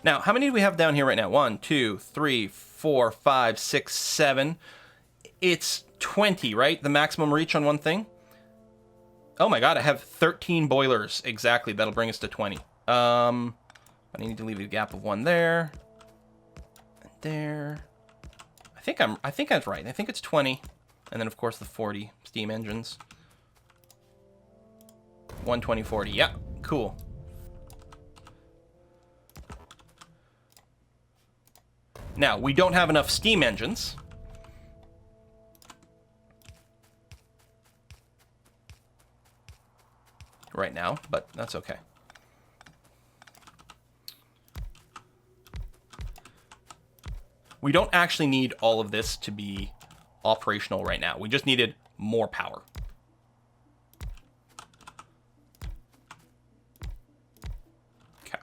Now, how many do we have down here right now? 1, 2, 3, 4, 5, 6, 7. It's 20, right? The maximum reach on one thing. Oh my god, I have 13 boilers. Exactly, that'll bring us to 20. I need to leave a gap of 1 there. And there. I think that's right. I think it's 20. And then of course the 40 steam engines. 120, 40. Yeah, cool. Now, we don't have enough steam engines. Right now, but that's okay. We don't actually need all of this to be operational right now. We just needed more power. Okay.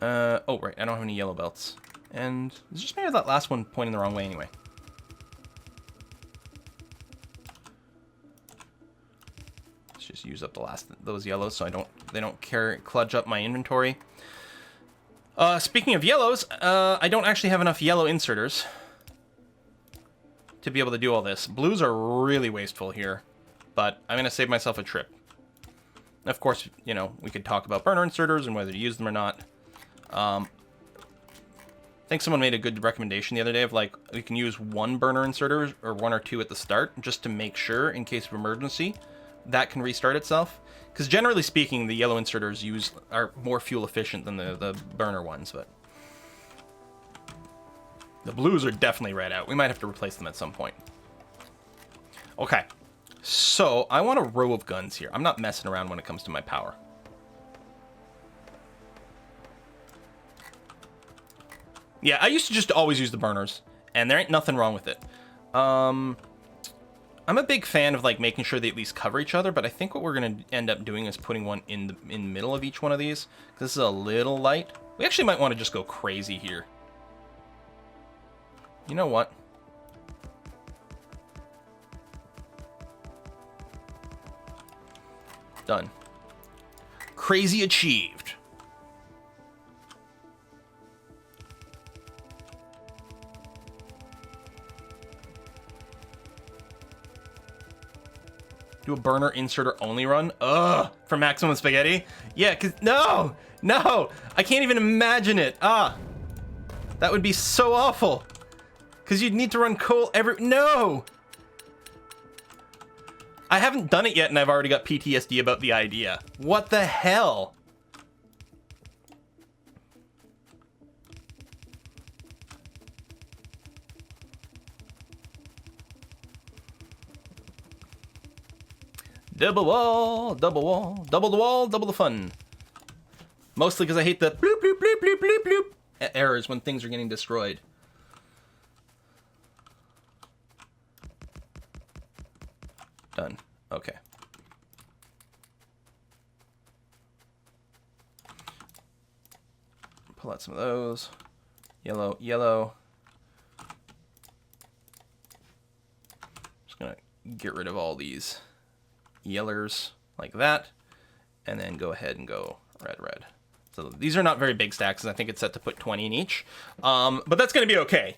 Oh, right. I don't have any yellow belts. And it's just maybe that last one pointing the wrong way anyway. Let's just use up the last those yellows so they don't cludge up my inventory. Speaking of yellows, I don't actually have enough yellow inserters to be able to do all this. Blues are really wasteful here, but I'm going to save myself a trip. Of course, you know, we could talk about burner inserters and whether to use them or not. I think someone made a good recommendation the other day of like, we can use 1 burner inserter or 1 or 2 at the start just to make sure in case of emergency that can restart itself. Because generally speaking, the yellow inserters are more fuel efficient than the burner ones, but the blues are definitely red out. We might have to replace them at some point. Okay, so I want a row of guns here. I'm not messing around when it comes to my power. Yeah, I used to just always use the burners, and there ain't nothing wrong with it. I'm a big fan of like making sure they at least cover each other, but I think what we're going to end up doing is putting one in the middle of each one of these. This is a little light. We actually might want to just go crazy here. You know what? Done. Crazy achieved. Do a burner inserter only run? Ugh, for maximum spaghetti? Yeah, cause no, I can't even imagine it. That would be so awful. Cause you'd need to run coal no. I haven't done it yet and I've already got PTSD about the idea. What the hell? Double wall, double wall, double the wall, double the fun. Mostly because I hate the bloop, bloop, bloop, bloop, bloop, bloop errors when things are getting destroyed. Done. Okay. Pull out some of those. Yellow, yellow. Just gonna get rid of all these yellers like that, and then go ahead and go red, red. So these are not very big stacks, and I think it's set to put 20 in each. But that's going to be okay.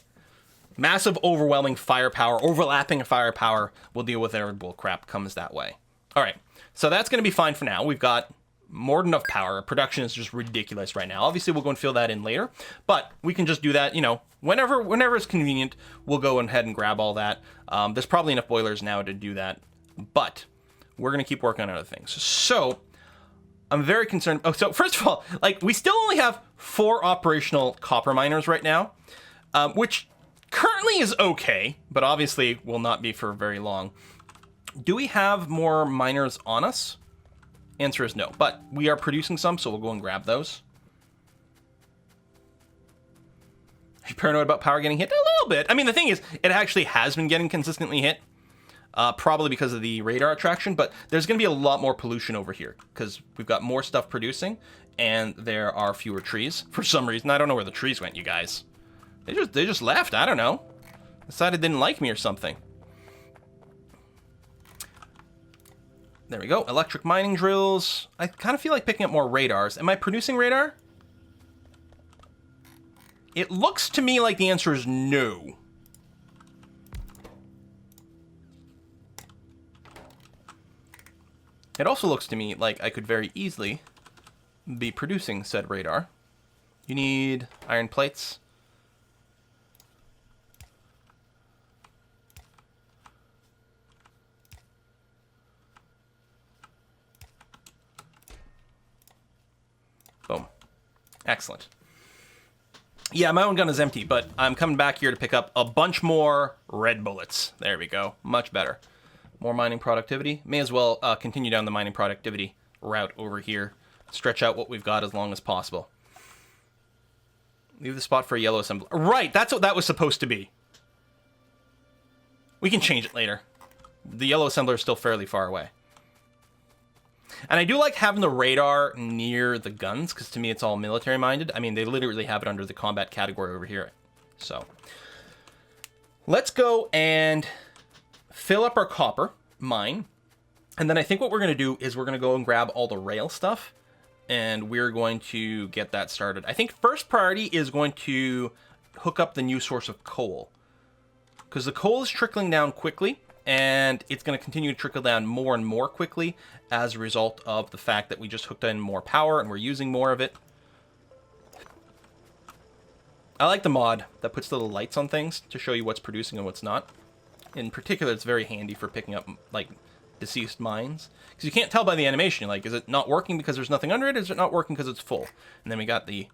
Massive, overwhelming firepower, overlapping firepower. We'll deal with whatever bull crap comes that way. All right, so that's going to be fine for now. We've got more than enough power. Our production is just ridiculous right now. Obviously, we'll go and fill that in later, but we can just do that, you know, whenever it's convenient. We'll go ahead and grab all that. There's probably enough boilers now to do that, but we're going to keep working on other things. So I'm very concerned. Oh, so first of all, like we still only have 4 operational copper miners right now, which currently is okay, but obviously will not be for very long. Do we have more miners on us? Answer is no, but we are producing some, so we'll go and grab those. Are you paranoid about power getting hit? A little bit. I mean, the thing is, it actually has been getting consistently hit. probably because of the radar attraction, but there's going to be a lot more pollution over here because we've got more stuff producing and there are fewer trees. For some reason, I don't know where the trees went, you guys. They just left, I don't know. Decided they didn't like me or something. There we go, electric mining drills. I kind of feel like picking up more radars. Am I producing radar? It looks to me like the answer is no. It also looks to me like I could very easily be producing said radar. You need iron plates. Boom. Excellent. Yeah, my own gun is empty, but I'm coming back here to pick up a bunch more red bullets. There we go. Much better. More mining productivity. May as well continue down the mining productivity route over here. Stretch out what we've got as long as possible. Leave the spot for a yellow assembler. Right, that's what that was supposed to be. We can change it later. The yellow assembler is still fairly far away. And I do like having the radar near the guns, because to me it's all military-minded. I mean, they literally have it under the combat category over here. So, let's go and fill up our copper mine. And then I think what we're going to do is we're going to go and grab all the rail stuff, and we're going to get that started. I think first priority is going to hook up the new source of coal, because the coal is trickling down quickly. And it's going to continue to trickle down more and more quickly as a result of the fact that we just hooked in more power and we're using more of it. I like the mod that puts little lights on things to show you what's producing and what's not. In particular, it's very handy for picking up, like, deceased mines. Because you can't tell by the animation, like, is it not working because there's nothing under it? Is it not working because it's full? And then we got the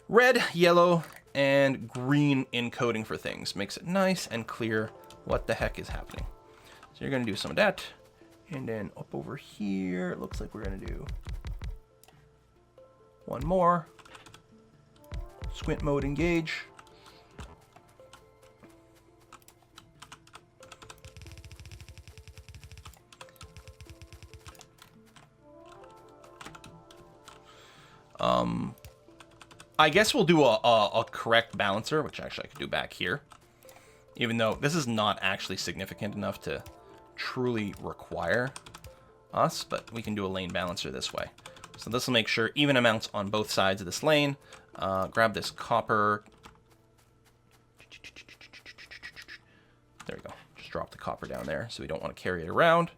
red, yellow, and green encoding for things. Makes it nice and clear what the heck is happening. So you're going to do some of that. And then up over here, it looks like we're going to do one more. Squint mode engage. I guess we'll do a correct balancer, which actually I could do back here. Even though this is not actually significant enough to truly require us, but we can do a lane balancer this way. So this will make sure even amounts on both sides of this lane. Grab this copper. There we go. Just drop the copper down there so we don't want to carry it around.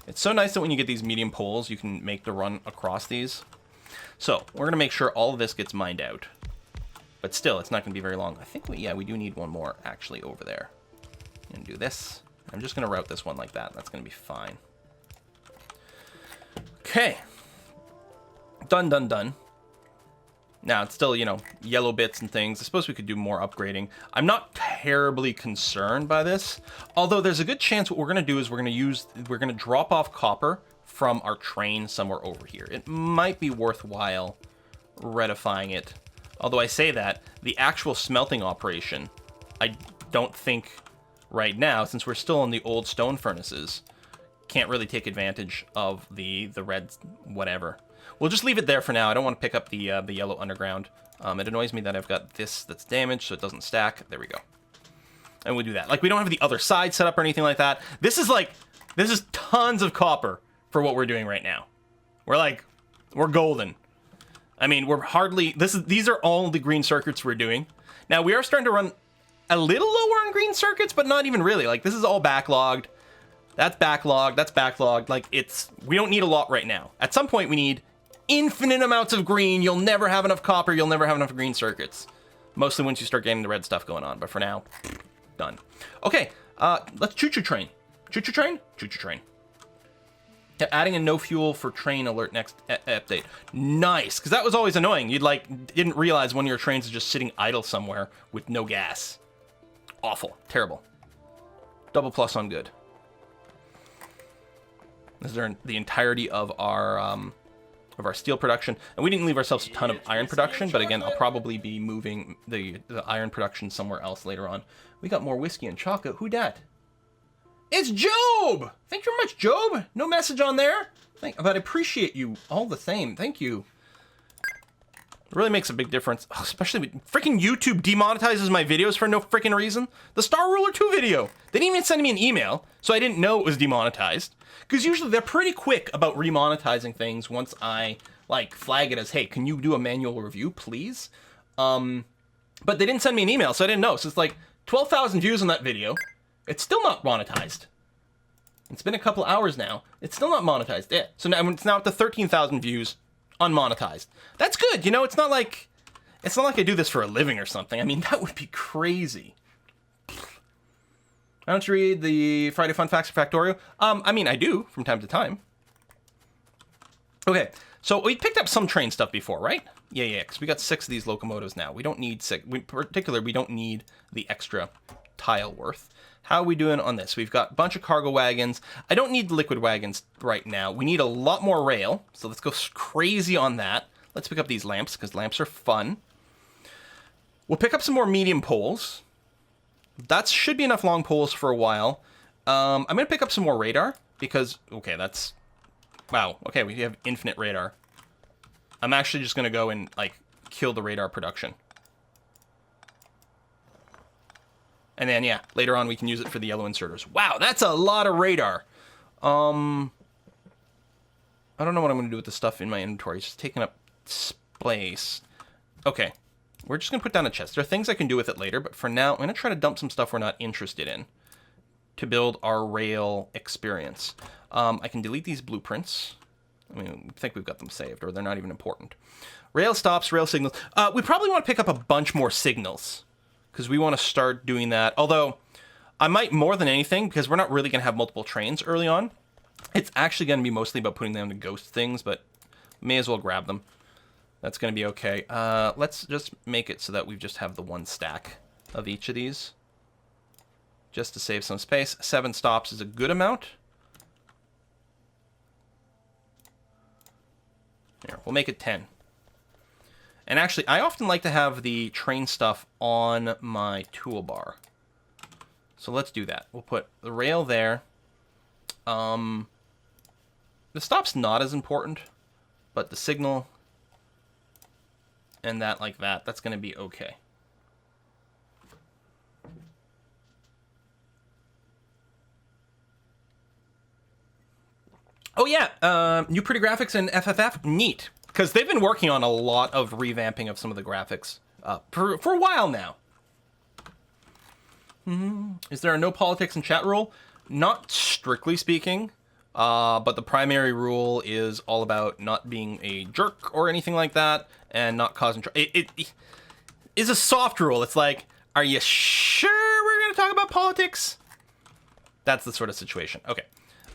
It's so nice that when you get these medium poles, you can make the run across these. So, we're going to make sure all of this gets mined out. But still, it's not going to be very long. I think we do need one more actually over there. I'm going to do this. I'm just going to route this one like that. That's going to be fine. Okay. Done, done, done. Now, it's still, you know, yellow bits and things. I suppose we could do more upgrading. I'm not terribly concerned by this. Although, there's a good chance what we're going to do is we're going to drop off copper from our train somewhere over here. It might be worthwhile redifying it. Although I say that, the actual smelting operation, I don't think right now, since we're still in the old stone furnaces, can't really take advantage of the red whatever. We'll just leave it there for now. I don't want to pick up the yellow underground. It annoys me that I've got this that's damaged, so it doesn't stack. There we go. And we'll do that. Like, we don't have the other side set up or anything like that. This is tons of copper for what we're doing right now. We're golden. I mean, we're hardly... These are all the green circuits we're doing. Now, we are starting to run a little lower on green circuits, but not even really. Like, this is all backlogged. That's backlogged. That's backlogged. Like, we don't need a lot right now. At some point, we need infinite amounts of green. You'll never have enough copper. You'll never have enough green circuits. Mostly once you start getting the red stuff going on. But for now, done. Okay, let's choo-choo train. Choo-choo train? Choo-choo train. Yeah, adding a no fuel for train alert next update. Nice, because that was always annoying. You'd didn't realize one of your trains is just sitting idle somewhere with no gas. Awful, terrible. Double plus on good. This is the entirety of our of our steel production. And we didn't leave ourselves a ton of iron production, but again, I'll probably be moving the iron production somewhere else later on. We got more whiskey and chocolate. Who dat? It's Job! Thank you very much, Job. No message on there. But I appreciate you all the same. Thank you. It really makes a big difference. Oh, especially when freaking YouTube demonetizes my videos for no freaking reason. The Star Ruler 2 video. They didn't even send me an email, so I didn't know it was demonetized. Because usually they're pretty quick about remonetizing things once I, like, flag it as, hey, can you do a manual review, please? But they didn't send me an email, so I didn't know. So it's like 12,000 views on that video. It's still not monetized. It's been a couple hours now. It's still not monetized. Yeah. So now it's now up to 13,000 views, unmonetized. That's good. You know, it's not like I do this for a living or something. I mean, that would be crazy. Why don't you read the Friday Fun Facts for Factorio? I mean, I do from time to time. Okay, so we picked up some train stuff before, right? Yeah, because we got 6 of these locomotives now. We don't need 6. In particular, we don't need the extra tile worth. How are we doing on this? We've got a bunch of cargo wagons. I don't need liquid wagons right now. We need a lot more rail, so let's go crazy on that. Let's pick up these lamps, because lamps are fun. We'll pick up some more medium poles. That should be enough long poles for a while. I'm going to pick up some more radar, because, okay, that's... Wow, okay, we have infinite radar. I'm actually just going to go and, like, kill the radar production. And then, yeah, later on we can use it for the yellow inserters. Wow, that's a lot of radar. I don't know what I'm going to do with the stuff in my inventory. It's just taking up space. Okay, we're just going to put down a chest. There are things I can do with it later, but for now, I'm going to try to dump some stuff we're not interested in to build our rail experience. I can delete these blueprints. I mean, I think we've got them saved, or they're not even important. Rail stops, rail signals. We probably want to pick up a bunch more signals, because we want to start doing that. Although, I might more than anything, because we're not really going to have multiple trains early on. It's actually going to be mostly about putting them to ghost things, but may as well grab them. That's going to be okay. Let's just make it so that we just have the one stack of each of these, just to save some space. 7 stops is a good amount. Here, we'll make it 10. And actually, I often like to have the train stuff on my toolbar. So let's do that. We'll put the rail there. The stop's not as important, but the signal and that like that, that's going to be okay. Oh yeah, new pretty graphics in FFF, neat. Because they've been working on a lot of revamping of some of the graphics for a while now. Is there a no politics in chat rule? Not strictly speaking, but the primary rule is all about not being a jerk or anything like that, and not causing trouble. It is a soft rule. It's like, are you sure we're going to talk about politics? That's the sort of situation. Okay.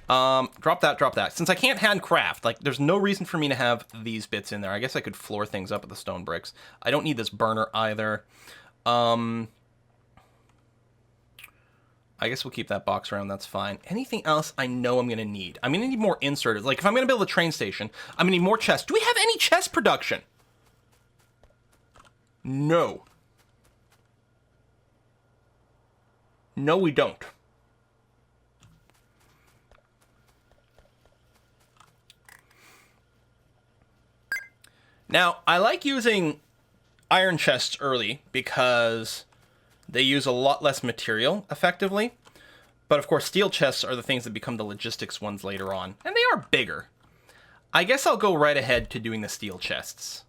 Drop that. Since I can't handcraft, like, there's no reason for me to have these bits in there. I guess I could floor things up with the stone bricks. I don't need this burner either. I guess we'll keep that box around, that's fine. Anything else I know I'm gonna need? I'm gonna need more inserters. Like, if I'm gonna build a train station, I'm gonna need more chests. Do we have any chest production? No. No, we don't. Now, I like using iron chests early because they use a lot less material effectively. But of course, steel chests are the things that become the logistics ones later on. And they are bigger. I guess I'll go right ahead to doing the steel chests.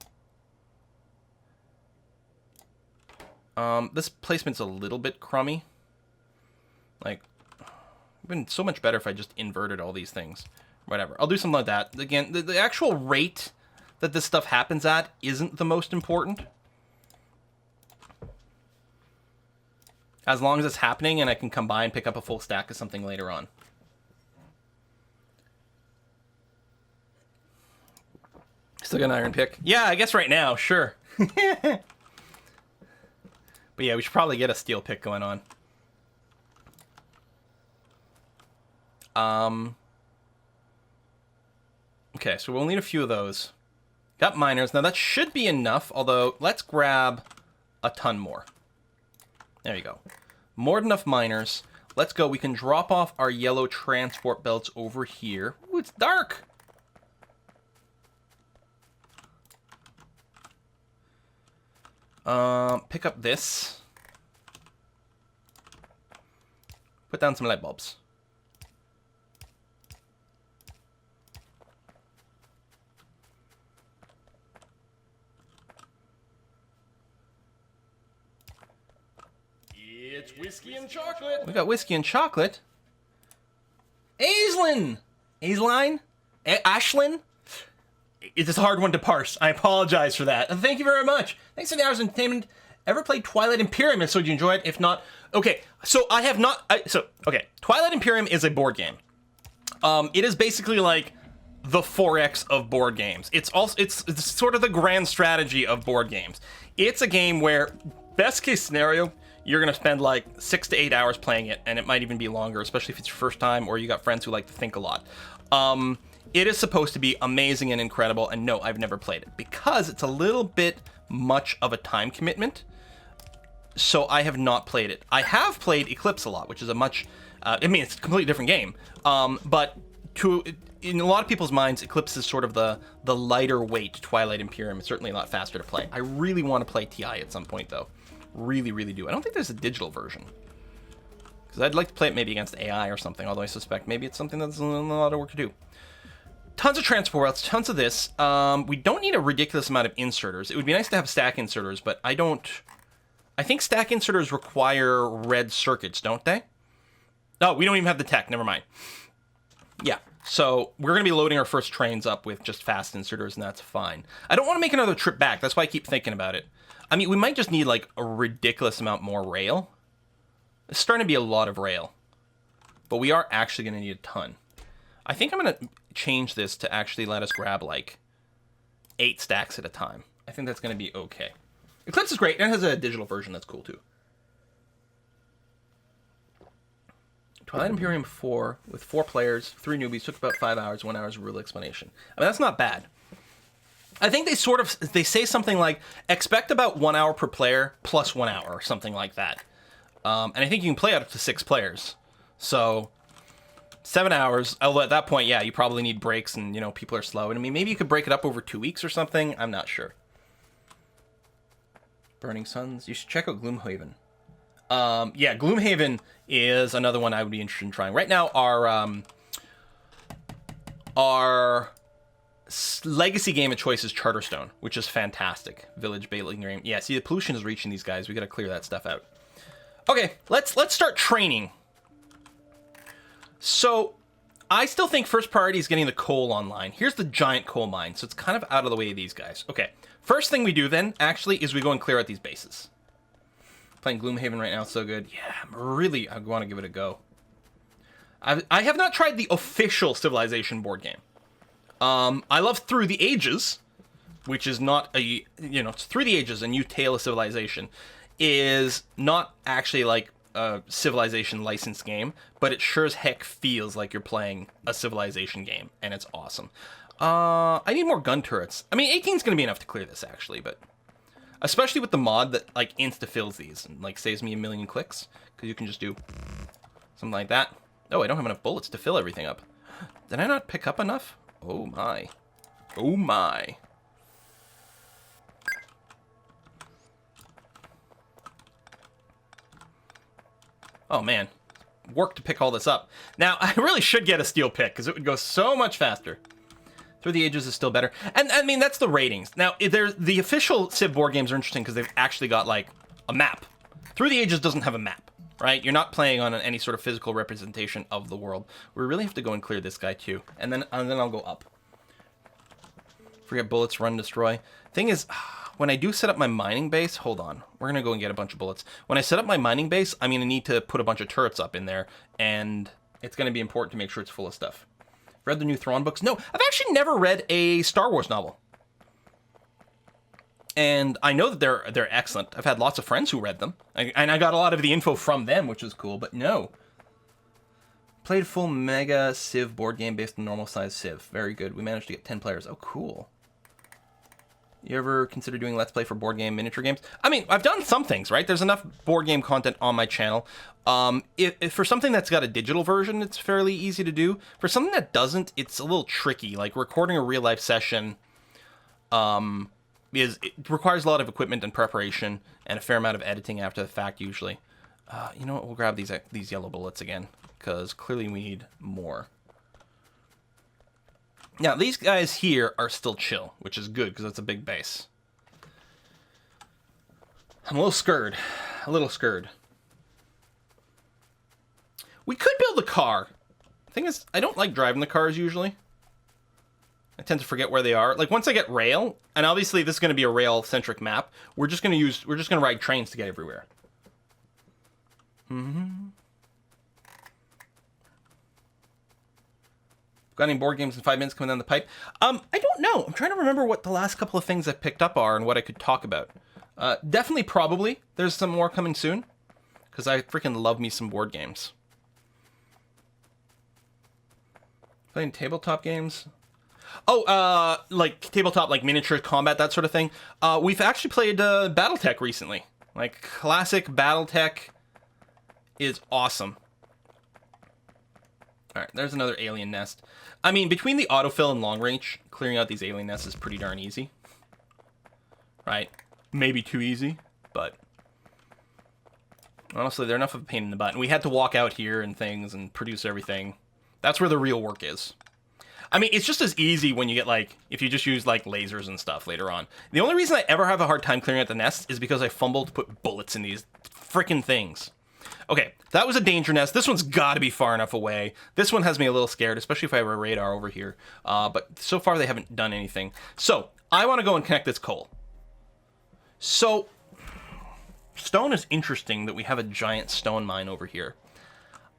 This placement's a little bit crummy. Like, it would have been so much better if I just inverted all these things. Whatever. I'll do something like that. Again, the actual rate that this stuff happens at isn't the most important. As long as it's happening and I can come by and pick up a full stack of something later on. Still got an iron pick? Yeah, I guess right now, sure. But yeah, we should probably get a steel pick going on. Okay, so we'll need a few of those. Got miners. Now that should be enough, although let's grab a ton more. There you go. More than enough miners. Let's go. We can drop off our yellow transport belts over here. Ooh, it's dark. Pick up this. Put down some light bulbs. It's whiskey and chocolate. We got whiskey and chocolate. Aislinn! Aisline? Ashlyn? It's a hard one to parse. I apologize for that. Thank you very much. Thanks for the hours of entertainment. Ever played Twilight Imperium? So did you enjoy it? If not, okay. So I have not. Okay. Twilight Imperium is a board game. It is basically like the 4X of board games. It's sort of the grand strategy of board games. It's a game where, best case scenario, you're gonna spend like 6 to 8 hours playing it, and it might even be longer, especially if it's your first time or you got friends who like to think a lot. It is supposed to be amazing and incredible, and no, I've never played it because it's a little bit much of a time commitment. So I have not played it. I have played Eclipse a lot, which is a much, it's a completely different game. But in a lot of people's minds, Eclipse is sort of the lighter weight Twilight Imperium. It's certainly a lot faster to play. I really want to play TI at some point, though. Really, really do. I don't think there's a digital version. Because I'd like to play it maybe against AI or something, although I suspect maybe it's something that's a lot of work to do. Tons of transport routes, tons of this. We don't need a ridiculous amount of inserters. It would be nice to have stack inserters, but I don't... I think stack inserters require red circuits, don't they? Oh, we don't even have the tech. Never mind. Yeah, so we're going to be loading our first trains up with just fast inserters, and that's fine. I don't want to make another trip back. That's why I keep thinking about it. I mean, we might just need, like, a ridiculous amount more rail. It's starting to be a lot of rail. But we are actually going to need a ton. I think I'm going to change this to actually let us grab, like, 8 stacks at a time. I think that's going to be okay. Eclipse is great, and it has a digital version that's cool, too. Twilight Imperium 4, with 4 players, 3 newbies, took about 5 hours, 1 hour's rule explanation. I mean, that's not bad. I think they say something like, expect about 1 hour per player, plus 1 hour, or something like that. And I think you can play up to 6 players. So, 7 hours, although at that point, yeah, you probably need breaks, and, you know, people are slow. And I mean, maybe you could break it up over 2 weeks or something, I'm not sure. Burning Suns. You should check out Gloomhaven. Yeah, Gloomhaven is another one I would be interested in trying. Right now, our legacy game of choice is Charterstone, which is fantastic. Village Battling Game. Yeah, see, the pollution is reaching these guys. We got to clear that stuff out. Okay, let's start training. So, I still think first priority is getting the coal online. Here's the giant coal mine, so it's kind of out of the way of these guys. Okay, first thing we do then, actually, is we go and clear out these bases. Playing Gloomhaven right now, it's so good. Yeah, I want to give it a go. I have not tried the official Civilization board game. I love Through the Ages, which is not it's Through the Ages, a new tale of civilization, is not actually like a Civilization licensed game, but it sure as heck feels like you're playing a Civilization game, and it's awesome. I need more gun turrets. I mean, 18 is going to be enough to clear this, actually, but especially with the mod that like insta-fills these and like saves me a million clicks, because you can just do something like that. Oh, I don't have enough bullets to fill everything up. Did I not pick up enough? Oh my. Oh my. Oh man. Work to pick all this up. Now, I really should get a steel pick, because it would go so much faster. Through the Ages is still better. And I mean, that's the ratings. Now, the official Civ board games are interesting because they've actually got like a map. Through the Ages doesn't have a map, right? You're not playing on any sort of physical representation of the world. We really have to go and clear this guy too. And then I'll go up. Forget bullets, run, destroy. Thing is, when I do set up my mining base, hold on. We're going to go and get a bunch of bullets. When I set up my mining base, I'm going to need to put a bunch of turrets up in there. And it's going to be important to make sure it's full of stuff. Read the new Thrawn books? No, I've actually never read a Star Wars novel. And I know that they're excellent. I've had lots of friends who read them. And I got a lot of the info from them, which was cool, but no. Played a full Mega Civ board game based on normal size Civ. Very good. We managed to get 10 players. Oh, cool. You ever consider doing Let's Play for board game miniature games? I mean, I've done some things, right? There's enough board game content on my channel. If for something that's got a digital version, it's fairly easy to do. For something that doesn't, it's a little tricky. Like recording a real life session it requires a lot of equipment and preparation and a fair amount of editing after the fact usually. You know what? We'll grab these yellow bullets again because clearly we need more. Now, these guys here are still chill, which is good, because it's a big base. I'm a little scared. We could build a car. The thing is, I don't like driving the cars, usually. I tend to forget where they are. Like, once I get rail, and obviously this is going to be a rail-centric map, we're just going to ride trains to get everywhere. Got any board games in 5 minutes coming down the pipe? I don't know. I'm trying to remember what the last couple of things I've picked up are and what I could talk about. Definitely, probably. There's some more coming soon. Because I freaking love me some board games. Playing tabletop games? Oh, like tabletop, like miniature combat, that sort of thing. We've actually played Battletech recently. Like, classic Battletech is awesome. Alright, there's another alien nest. I mean, between the autofill and long range, clearing out these alien nests is pretty darn easy. Right? Maybe too easy, but honestly, they're enough of a pain in the butt. And we had to walk out here and things and produce everything. That's where the real work is. I mean, it's just as easy when you get, like, if you just use, like, lasers and stuff later on. The only reason I ever have a hard time clearing out the nests is because I fumbled to put bullets in these frickin' things. Okay, that was a danger nest. This one's got to be far enough away. This one has me a little scared, especially if I have a radar over here. But so far, they haven't done anything. So, I want to go and connect this coal. So, stone is interesting that we have a giant stone mine over here.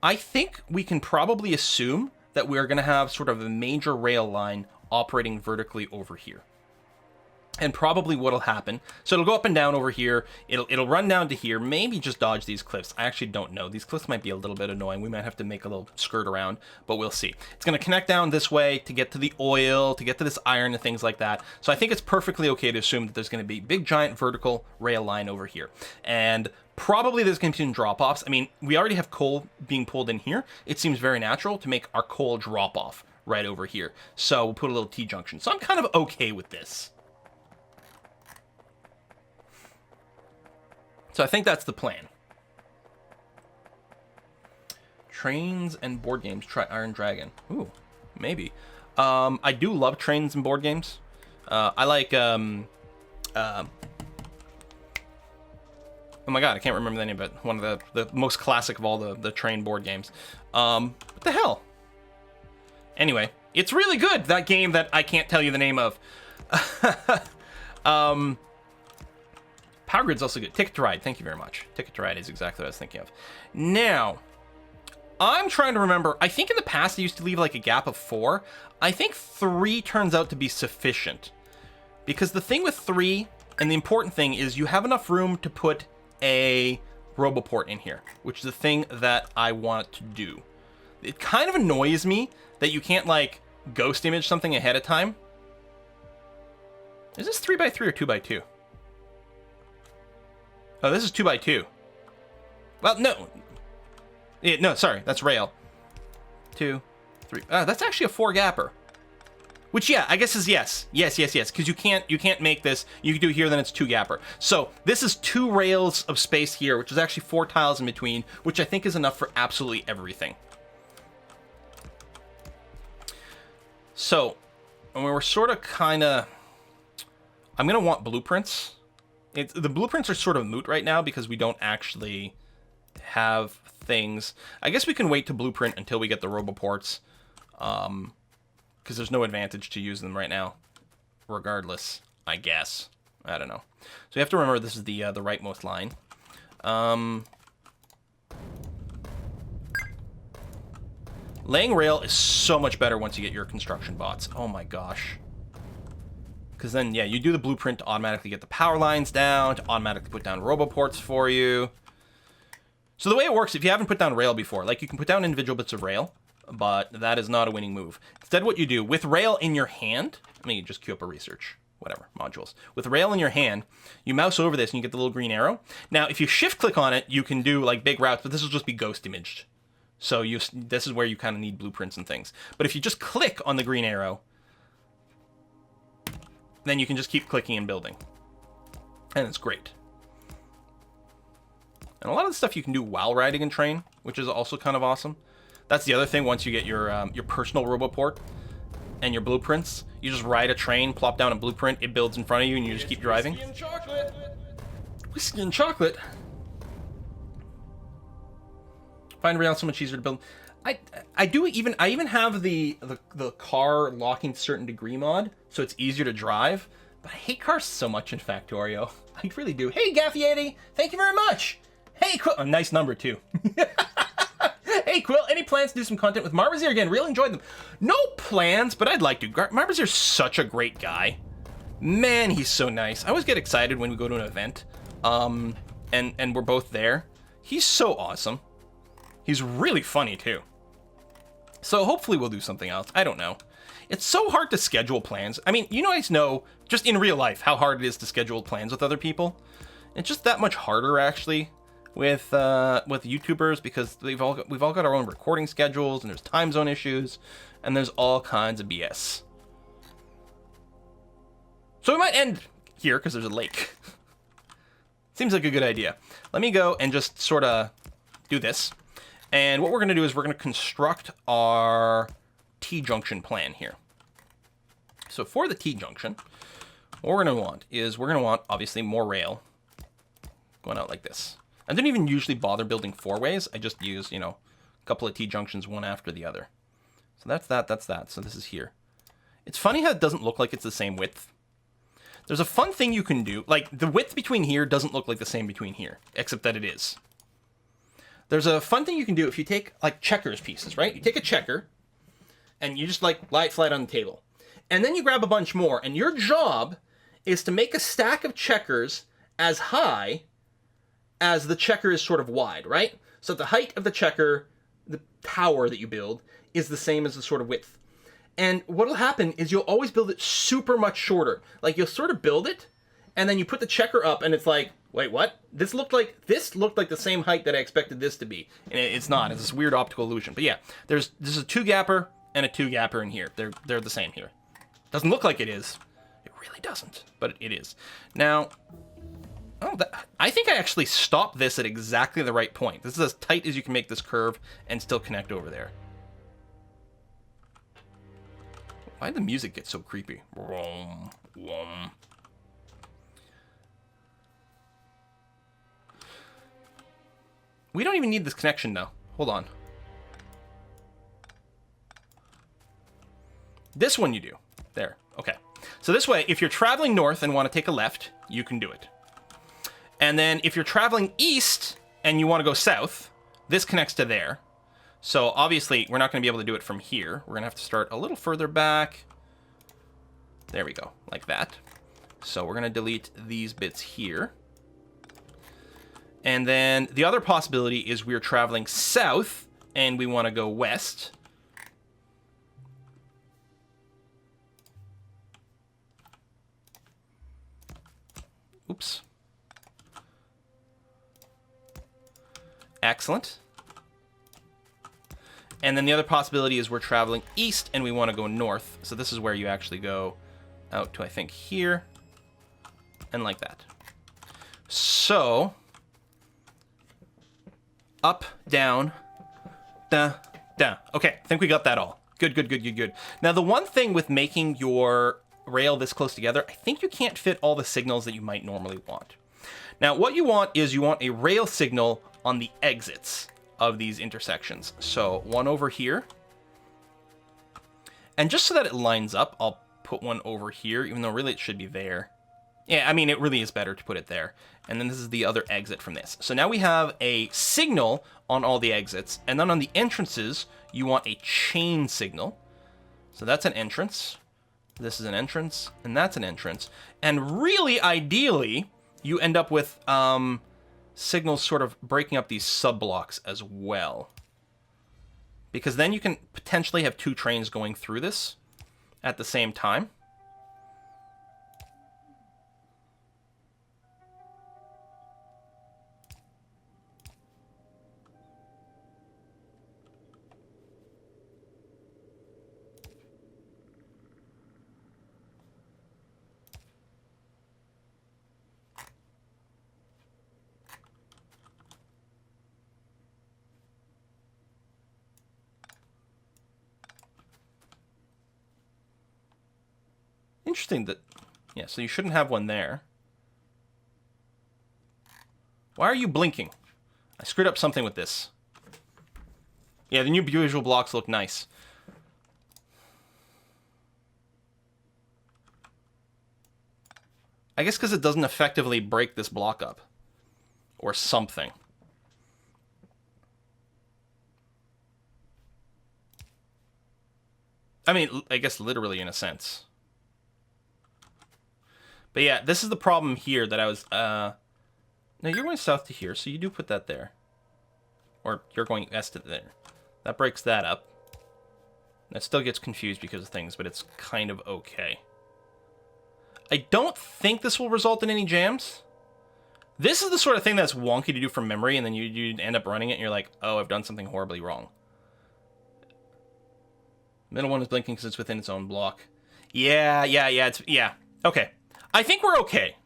I think we can probably assume that we're going to have sort of a major rail line operating vertically over here. And probably what'll happen, so it'll go up and down over here, it'll run down to here, maybe just dodge these cliffs. I actually don't know. These cliffs might be a little bit annoying. We might have to make a little skirt around, but we'll see. It's going to connect down this way to get to the oil, to get to this iron and things like that. So I think it's perfectly okay to assume that there's going to be a big giant vertical rail line over here. And probably there's going to be some drop-offs. I mean, we already have coal being pulled in here. It seems very natural to make our coal drop off right over here. So we'll put a little T-junction. So I'm kind of okay with this. So I think that's the plan. Trains and board games. Try Iron Dragon. Ooh, maybe. I do love trains and board games. I like... oh my god, I can't remember the name, but one of the most classic of all the train board games. What the hell? Anyway, it's really good, that game that I can't tell you the name of. Power Grid's also good. Ticket to Ride, thank you very much. Ticket to Ride is exactly what I was thinking of. Now, I'm trying to remember. I think in the past I used to leave like a gap of 4. I think 3 turns out to be sufficient. Because the thing with 3, and the important thing is you have enough room to put a Roboport in here, which is the thing that I want to do. It kind of annoys me that you can't like ghost image something ahead of time. Is this 3x3 or 2x2? Oh, this is 2x2. Well, no. No, sorry, that's rail. 2, 3. That's actually a 4-gapper. Which, yeah, I guess is yes. Yes. Because you can't make this. You can do here, then it's 2-gapper. So this is 2 rails of space here, which is actually 4 tiles in between, which I think is enough for absolutely everything. So, and we were sort of kind of... I'm going to want blueprints. The blueprints are sort of moot right now because we don't actually have things. I guess we can wait to blueprint until we get the Roboports. Because there's no advantage to use them right now. Regardless, I guess. I don't know. So you have to remember this is the rightmost line. Laying rail is so much better once you get your construction bots. Oh my gosh. Because then, yeah, you do the blueprint to automatically get the power lines down, to automatically put down Roboports for you. So the way it works, if you haven't put down rail before, like you can put down individual bits of rail, but that is not a winning move. Instead, what you do, with rail in your hand, let me just queue up a research. whatever, modules. With rail in your hand, you mouse over this and you get the little green arrow. Now, if you shift click on it, you can do like big routes, but this will just be ghost imaged. So this is where you kind of need blueprints and things. But if you just click on the green arrow, then you can just keep clicking and building. And it's great. And a lot of the stuff you can do while riding in train, which is also kind of awesome. That's the other thing. Once you get your personal roboport and your blueprints, you just ride a train, plop down a blueprint, it builds in front of you, and you just keep driving. Whiskey and chocolate. Whiskey and chocolate. Find rail so much easier to build. I even have the car locking to a certain degree mod, so it's easier to drive. But I hate cars so much in Factorio. I really do. Hey, Gaffy80, thank you very much. Hey, Quill, a nice number too. Hey, Quill, any plans to do some content with Marbazier again? Really enjoyed them. No plans, but I'd like to. Marbazier's such a great guy. Man, he's so nice. I always get excited when we go to an event, and we're both there. He's so awesome. He's really funny too. So hopefully we'll do something else. I don't know. It's so hard to schedule plans. I mean, you guys know, just in real life, how hard it is to schedule plans with other people. It's just that much harder, actually, with YouTubers, because we've all got our own recording schedules, and there's time zone issues, and there's all kinds of BS. So we might end here, because there's a lake. Seems like a good idea. Let me go and just sort of do this. And what we're going to do is we're going to construct our t-junction plan here. So for the t-junction, what we're going to want is obviously more rail going out like this. I don't even usually bother building four ways. I just use, a couple of t-junctions one after the other. So that's that. So this is here. It's funny how it doesn't look like it's the same width. There's a fun thing you can do. Like, the width between here doesn't look like the same between here, except that it is. There's a fun thing you can do if you take, like, checkers pieces, right? You take a checker, and you just, like, lie it flat on the table. And then you grab a bunch more, and your job is to make a stack of checkers as high as the checker is sort of wide, right? So the height of the checker, the tower that you build, is the same as the sort of width. And what'll happen is you'll always build it super much shorter. Like, you'll sort of build it, and then you put the checker up, and it's like, wait, what? This looked like the same height that I expected this to be. And it's not. It's this weird optical illusion. But yeah, there's a 2-gapper and a 2-gapper in here. They're the same here. Doesn't look like it is. It really doesn't, but it is. Now, I think I actually stopped this at exactly the right point. This is as tight as you can make this curve and still connect over there. Why did the music get so creepy? Whoom, whoom. We don't even need this connection now. Hold on. This one you do. There. Okay. So this way, if you're traveling north and want to take a left, you can do it. And then if you're traveling east and you want to go south, this connects to there. So obviously, we're not going to be able to do it from here. We're going to have to start a little further back. There we go. Like that. So we're going to delete these bits here. And then the other possibility is we're traveling south and we want to go west. Oops. Excellent. And then the other possibility is we're traveling east and we want to go north. So this is where you actually go out to, I think, here. And like that. So up, down, down. Okay, I think we got that all. Good. Now, the one thing with making your rail this close together, I think you can't fit all the signals that you might normally want. Now, what you want is you want a rail signal on the exits of these intersections. So one over here. And just so that it lines up, I'll put one over here, even though really it should be there. Yeah, I mean, it really is better to put it there. And then this is the other exit from this. So now we have a signal on all the exits. And then on the entrances, you want a chain signal. So that's an entrance. This is an entrance. And that's an entrance. And really, ideally, you end up with signals sort of breaking up these sub-blocks as well. Because then you can potentially have two trains going through this at the same time. interesting that... Yeah, so you shouldn't have one there. Why are you blinking? I screwed up something with this. Yeah, the new visual blocks look nice. I guess because it doesn't effectively break this block up. Or something. I mean, I guess literally in a sense. But yeah, this is the problem here that I was... No, you're going south to here, so you do put that there. Or you're going west to there. That breaks that up. That still gets confused because of things, but it's kind of okay. I don't think this will result in any jams. This is the sort of thing that's wonky to do from memory, and then you end up running it, and you're like, oh, I've done something horribly wrong. Middle one is blinking because it's within its own block. Yeah, okay. I think we're okay.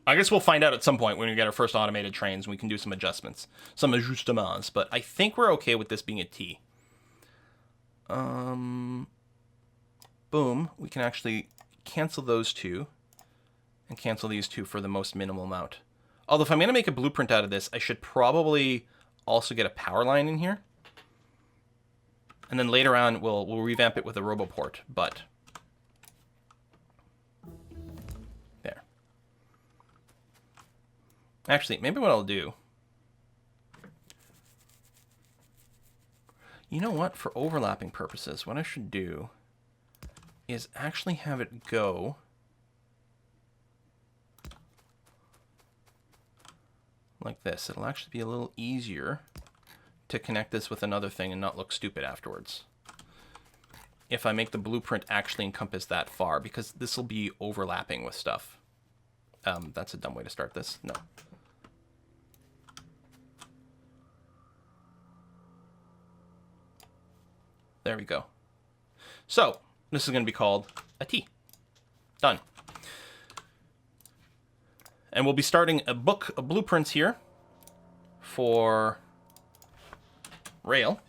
I guess we'll find out at some point when we get our first automated trains, and we can do some adjustments. Some ajustements, but I think we're okay with this being a T. Boom. We can actually cancel those two and cancel these two for the most minimal amount. Although if I'm going to make a blueprint out of this, I should probably also get a power line in here. And then later on, we'll revamp it with a roboport, but... There. Actually, maybe what I'll do... You know what? For overlapping purposes, what I should do is actually have it go like this. It'll actually be a little easier to connect this with another thing and not look stupid afterwards. If I make the blueprint actually encompass that far, because this will be overlapping with stuff. That's a dumb way to start this. No. There we go. So, this is going to be called a T. Done. And we'll be starting a book of blueprints here for rail.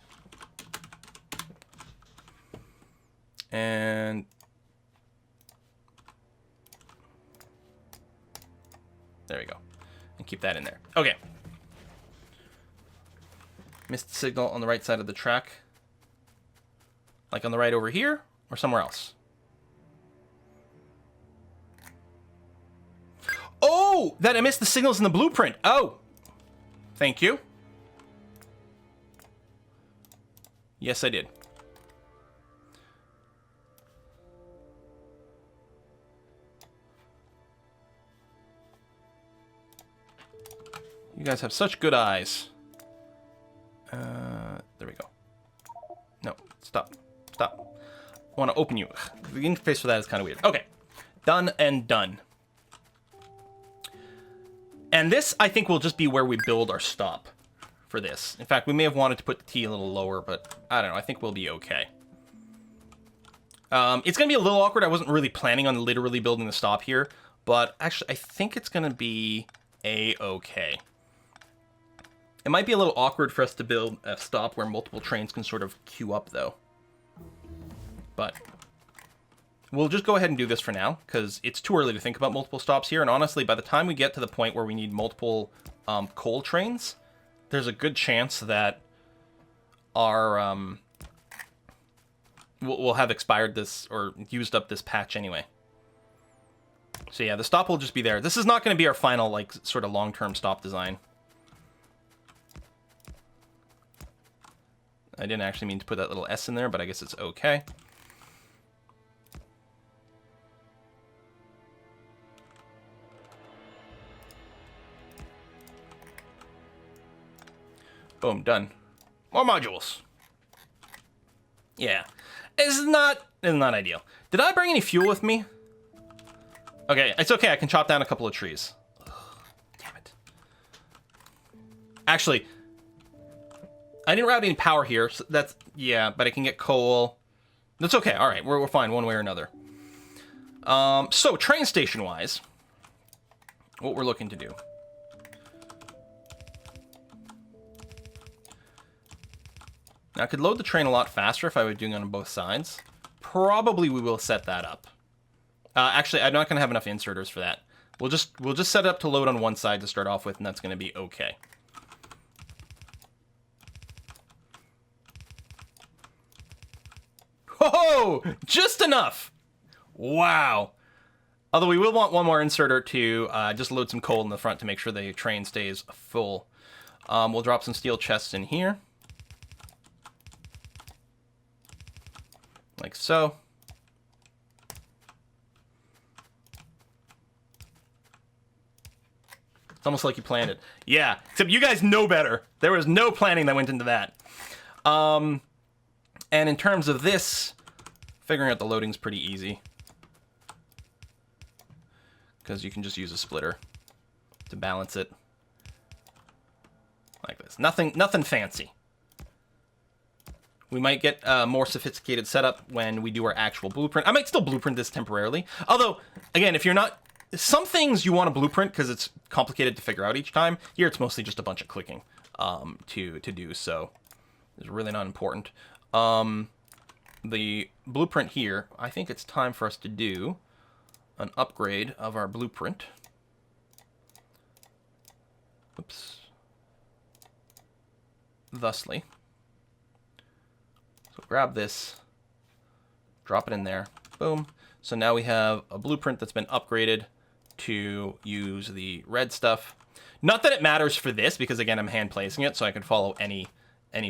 And there we go. And keep that in there. Okay. Missed the signal on the right side of the track. Like on the right over here, or somewhere else? Oh! That I missed the signals in the blueprint. Oh! Thank you. Yes, I did. You guys have such good eyes. There we go. No, stop. Stop. I want to open you. The interface for that is kind of weird. Okay. Done and done. And this, I think, will just be where we build our stop for this. In fact, we may have wanted to put the T a little lower, but I don't know. I think we'll be okay. It's going to be a little awkward. I wasn't really planning on literally building the stop here, but actually, I think it's going to be A-okay. It might be a little awkward for us to build a stop where multiple trains can sort of queue up, though. But we'll just go ahead and do this for now, because it's too early to think about multiple stops here. And honestly, by the time we get to the point where we need multiple coal trains, there's a good chance that our we'll have expired this or used up this patch anyway. So yeah, the stop will just be there. This is not going to be our final, like, sort of long-term stop design. I didn't actually mean to put that little S in there, but I guess it's okay. Boom, done. More modules. Yeah. It's not ideal. Did I bring any fuel with me? Okay, it's okay. I can chop down a couple of trees. Ugh, damn it. Actually, I didn't route any power here, so that's... Yeah, but I can get coal. That's okay. All right, we're fine one way or another. So, train station-wise, what we're looking to do. Now, I could load the train a lot faster if I were doing it on both sides. Probably we will set that up. Actually, I'm not going to have enough inserters for that. We'll just set it up to load on one side to start off with, and that's going to be okay. Oh, just enough. Wow. Although we will want one more inserter to just load some coal in the front to make sure the train stays full. We'll drop some steel chests in here. Like so. It's almost like you planned it. Yeah, except you guys know better. There was no planning that went into that. And in terms of this, figuring out the loading's pretty easy. Because you can just use a splitter to balance it. Like this. Nothing fancy. We might get a more sophisticated setup when we do our actual blueprint. I might still blueprint this temporarily. Although, again, if you're not... Some things you want to blueprint because it's complicated to figure out each time. Here it's mostly just a bunch of clicking to do, so it's really not important. The blueprint here, I think it's time for us to do an upgrade of our blueprint. Oops. Thusly. So grab this, drop it in there, boom. So now we have a blueprint that's been upgraded to use the red stuff. Not that it matters for this, because again, I'm hand placing it, so I can follow any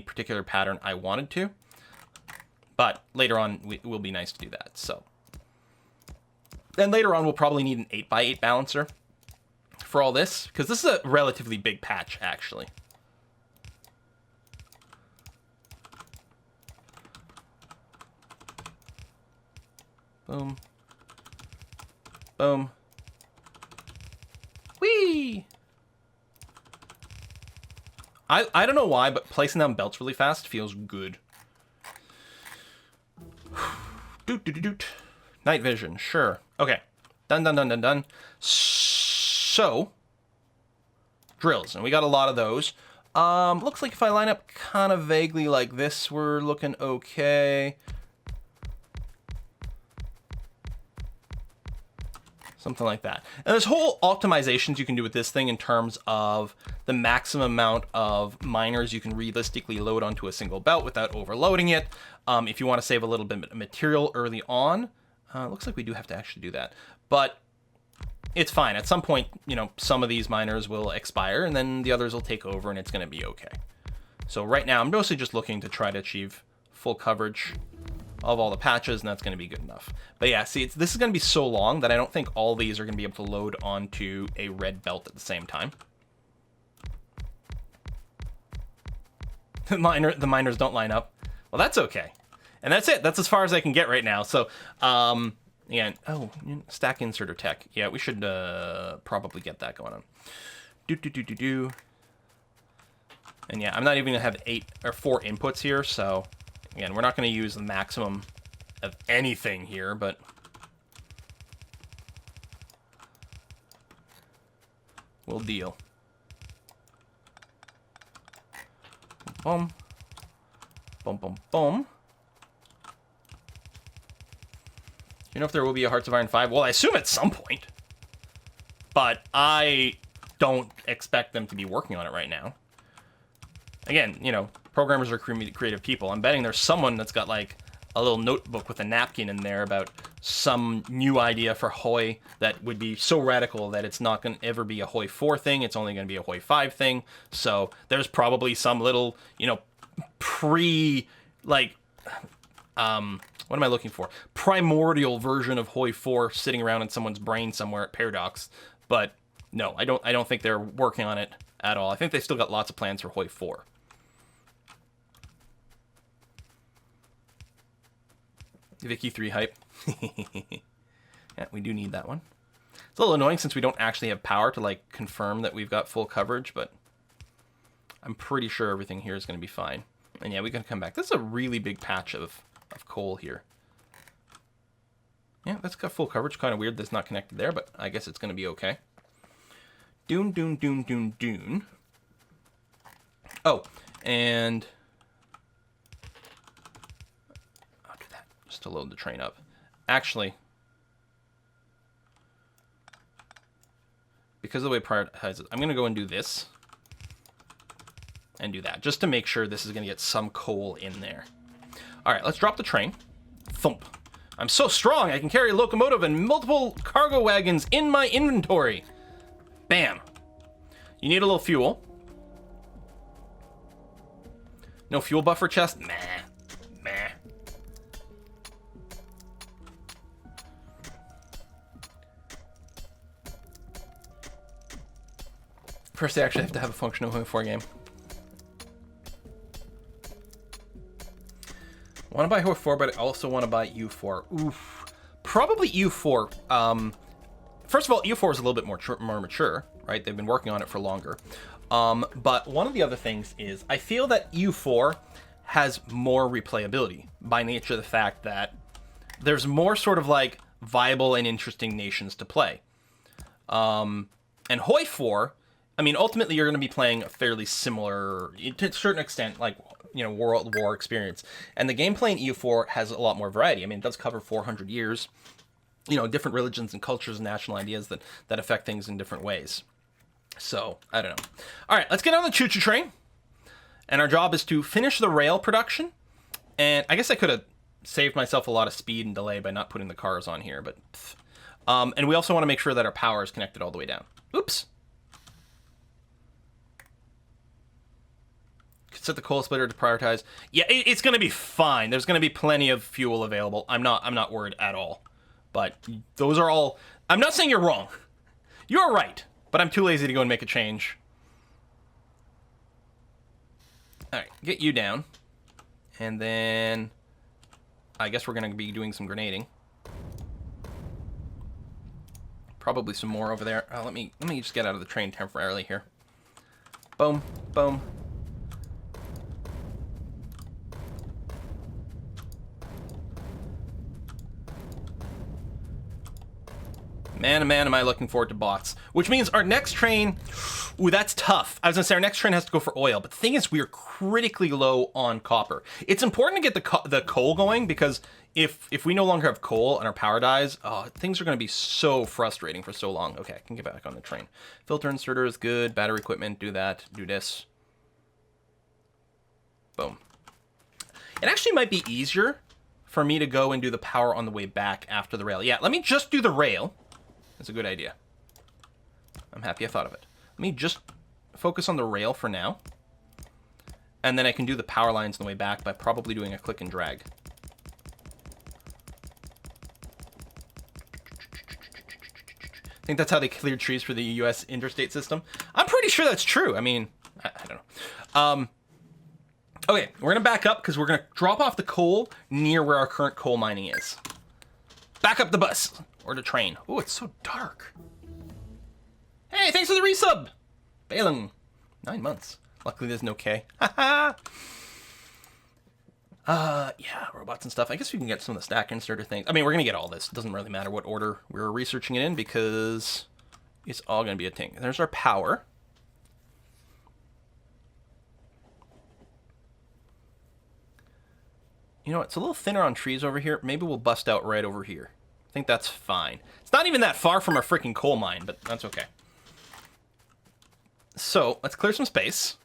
particular pattern I wanted to. But later on, it will be nice to do that. So, then later on, we'll probably need an 8x8 balancer for all this, because this is a relatively big patch, actually. Boom. Boom. Whee! I don't know why, but placing down belts really fast feels good. Doot, doot, doot, doot. Night vision, sure. Okay. Done. So, drills, and we got a lot of those. Looks like if I line up kind of vaguely like this, we're looking okay. Something like that. And there's whole optimizations you can do with this thing in terms of the maximum amount of miners you can realistically load onto a single belt without overloading it. If you want to save a little bit of material early on, looks like we do have to actually do that. But it's fine. At some point, you know, some of these miners will expire and then the others will take over and it's going to be okay. So right now, I'm mostly just looking to try to achieve full coverage of all the patches, and that's going to be good enough. But yeah, see, this is going to be so long that I don't think all these are going to be able to load onto a red belt at the same time. The miners don't line up. Well, that's okay. And that's it. That's as far as I can get right now. So, again, oh, stack inserter tech. Yeah, we should probably get that going on. Do. And yeah, I'm not even going to have 4 inputs here, so... Again, we're not going to use the maximum of anything here, but... we'll deal. Boom. Boom, boom, boom. You know if there will be a Hearts of Iron 5? Well, I assume at some point. But I don't expect them to be working on it right now. Again, you know, programmers are creative people. I'm betting there's someone that's got, like, a little notebook with a napkin in there about some new idea for Hoi that would be so radical that it's not going to ever be a Hoi 4 thing. It's only going to be a Hoi 5 thing. So there's probably some little, you know, what am I looking for? Primordial version of Hoi 4 sitting around in someone's brain somewhere at Paradox. But no, I don't think they're working on it at all. I think they still got lots of plans for Hoi 4. Vicky 3 hype. Yeah, we do need that one. It's a little annoying since we don't actually have power to, like, confirm that we've got full coverage, but I'm pretty sure everything here is going to be fine. And yeah, we can come back. This is a really big patch of coal here. Yeah, that's got full coverage. Kind of weird that's not connected there, but I guess it's going to be okay. Doon. Oh, and... I'll do that just to load the train up. Actually, because of the way it prioritizes, I'm going to go and do this. And do that, just to make sure this is going to get some coal in there. All right, let's drop the train. Thump. I'm so strong, I can carry a locomotive and multiple cargo wagons in my inventory. Bam. You need a little fuel. No fuel buffer chest? Meh. Meh. First, I actually have to have a functional Home 4 game. I want to buy Home 4, but I also want to buy U4. Oof. Probably U4. First of all, U4 is a little bit more mature, right? They've been working on it for longer. But one of the other things is I feel that U4 has more replayability by nature of the fact that there's more sort of like viable and interesting nations to play. And Hoi 4, I mean, ultimately you're going to be playing a fairly similar, to a certain extent, like, you know, World War experience. And the gameplay in EU4 has a lot more variety. I mean, it does cover 400 years, you know, different religions and cultures and national ideas that affect things in different ways. So, I don't know. All right, let's get on the choo-choo train. And our job is to finish the rail production. And I guess I could have saved myself a lot of speed and delay by not putting the cars on here, but... and we also want to make sure that our power is connected all the way down. Oops. Set the coal splitter to prioritize. Yeah, it's going to be fine. There's going to be plenty of fuel available. I'm not worried at all. But those are all... I'm not saying you're wrong. You're right. But I'm too lazy to go and make a change. Alright, get you down. And then... I guess we're going to be doing some grenading. Probably some more over there. Let me just get out of the train temporarily here. Boom. Boom. Man, oh man, am I looking forward to bots. Which means our next train... Ooh, that's tough. I was going to say our next train has to go for oil. But the thing is, we are critically low on copper. It's important to get the coal going, because if we no longer have coal and our power dies, things are going to be so frustrating for so long. Okay, I can get back on the train. Filter inserter is good. Battery equipment, do that. Do this. Boom. It actually might be easier for me to go and do the power on the way back after the rail. Yeah, let me just do the rail. That's a good idea. I'm happy I thought of it. Let me just focus on the rail for now. And then I can do the power lines on the way back by probably doing a click and drag. I think that's how they cleared trees for the US interstate system. I'm pretty sure that's true. I mean, I don't know. Okay, we're going to back up because we're going to drop off the coal near where our current coal mining is. Back up the bus. Or the train. Oh, it's so dark. Hey, thanks for the resub. Balin. 9 months. Luckily there's no K. Haha. Yeah, robots and stuff. I guess we can get some of the stack inserter things. I mean, we're going to get all this. It doesn't really matter what order we're researching it in, because it's all going to be a thing. There's our power. You know, it's a little thinner on trees over here. Maybe we'll bust out right over here. I think that's fine. It's not even that far from our freaking coal mine, but that's okay. So, let's clear some space.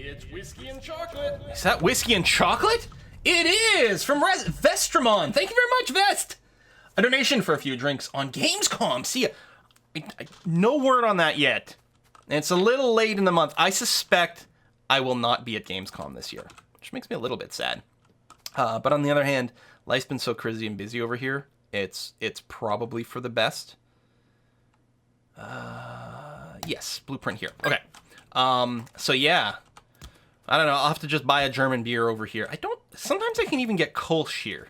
It's whiskey and chocolate. Is that whiskey and chocolate? It is! From Vestramon. Thank you very much, Vest! A donation for a few drinks on Gamescom. See ya. No word on that yet. And it's a little late in the month. I suspect I will not be at Gamescom this year, which makes me a little bit sad. But on the other hand, life's been so crazy and busy over here. It's probably for the best. Yes, blueprint here. Okay. So yeah. I don't know. I'll have to just buy a German beer over here. Sometimes I can even get Kolsch here.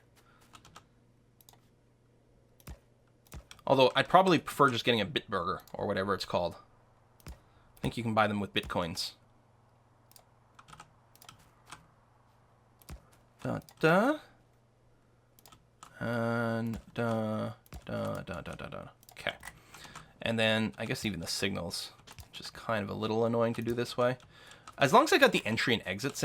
Although I'd probably prefer just getting a Bitburger or whatever it's called. I think you can buy them with Bitcoins. And okay. And then I guess even the signals, which is kind of a little annoying to do this way. As long as I got the entry and exit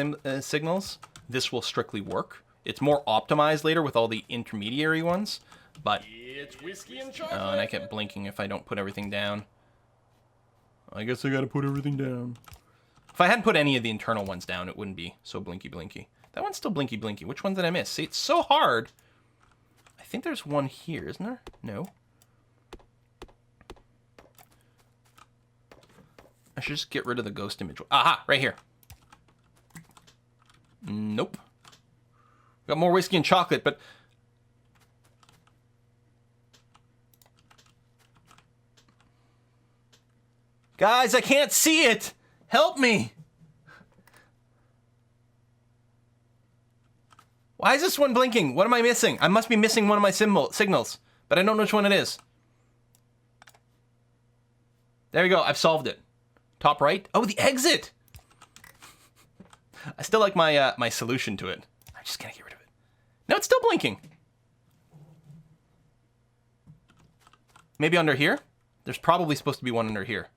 signals, this will strictly work. It's more optimized later with all the intermediary ones, but... It's whiskey and chocolate. and I kept blinking if I don't put everything down. I guess I gotta put everything down. If I hadn't put any of the internal ones down, it wouldn't be so blinky-blinky. That one's still blinky-blinky. Which one did I miss? See, it's so hard. I think there's one here, isn't there? No. I should just get rid of the ghost image. Aha! Right here. Nope. Got more whiskey and chocolate, but... Guys, I can't see it! Help me! Why is this one blinking? What am I missing? I must be missing one of my signals, but I don't know which one it is. There we go. I've solved it. Top right. Oh, the exit! I still like my my solution to it. I'm just gonna get rid of it. No, it's still blinking. Maybe under here? There's probably supposed to be one under here.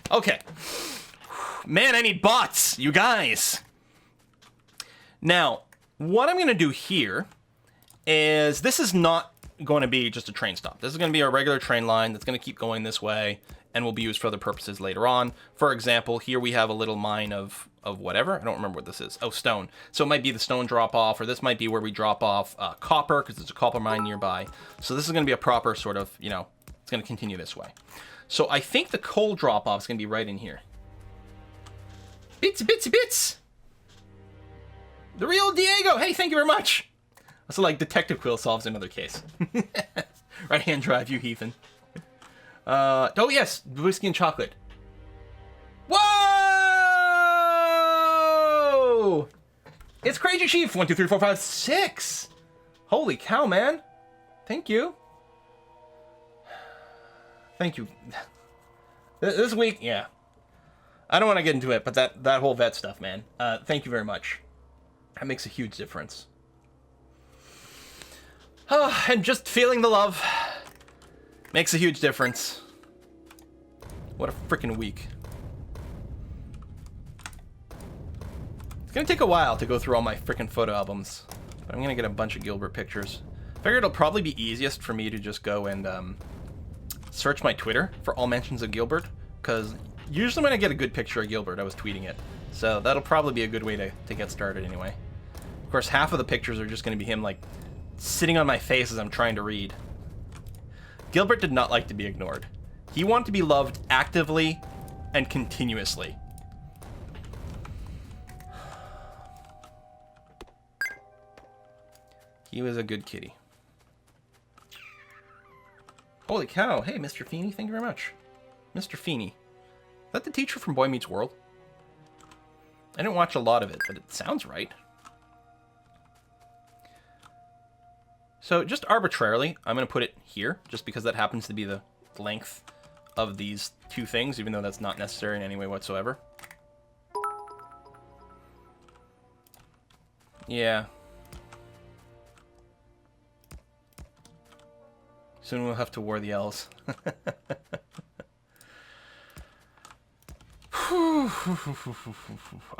Okay. Man, I need bots, you guys. Now, what I'm going to do here is this is not going to be just a train stop. This is going to be a regular train line that's going to keep going this way and will be used for other purposes later on. For example, here we have a little mine of whatever. I don't remember what this is. Oh, stone. So it might be the stone drop off, or this might be where we drop off copper because there's a copper mine nearby. So this is going to be a proper sort of, you know, it's going to continue this way. So I think the coal drop-off is going to be right in here. Bitsy, bitsy, bits! The real Diego! Hey, thank you very much! Also, like, Detective Quill solves another case. Right-hand drive, you heathen. Oh, yes! Whiskey and chocolate. Whoa! It's Crazy Chief! 1, 2, 3, 4, 5, 6! Holy cow, man! Thank you. Thank you. This week, yeah. I don't want to get into it, but that whole vet stuff, man. Thank you very much. That makes a huge difference. Oh, and just feeling the love makes a huge difference. What a freaking week. It's gonna take a while to go through all my freaking photo albums, but I'm gonna get a bunch of Gilbert pictures. Figured it'll probably be easiest for me to just go and search my Twitter for all mentions of Gilbert, because usually when I get a good picture of Gilbert, I was tweeting it. So that'll probably be a good way to get started anyway. Of course, half of the pictures are just going to be him, like, sitting on my face as I'm trying to read. Gilbert did not like to be ignored. He wanted to be loved actively and continuously. He was a good kitty. Holy cow. Hey, Mr. Feeney, thank you very much. Mr. Feeney. Is that the teacher from Boy Meets World? I didn't watch a lot of it, but it sounds right. So just arbitrarily, I'm going to put it here, just because that happens to be the length of these two things, even though that's not necessary in any way whatsoever. Yeah. Soon we'll have to war the L's.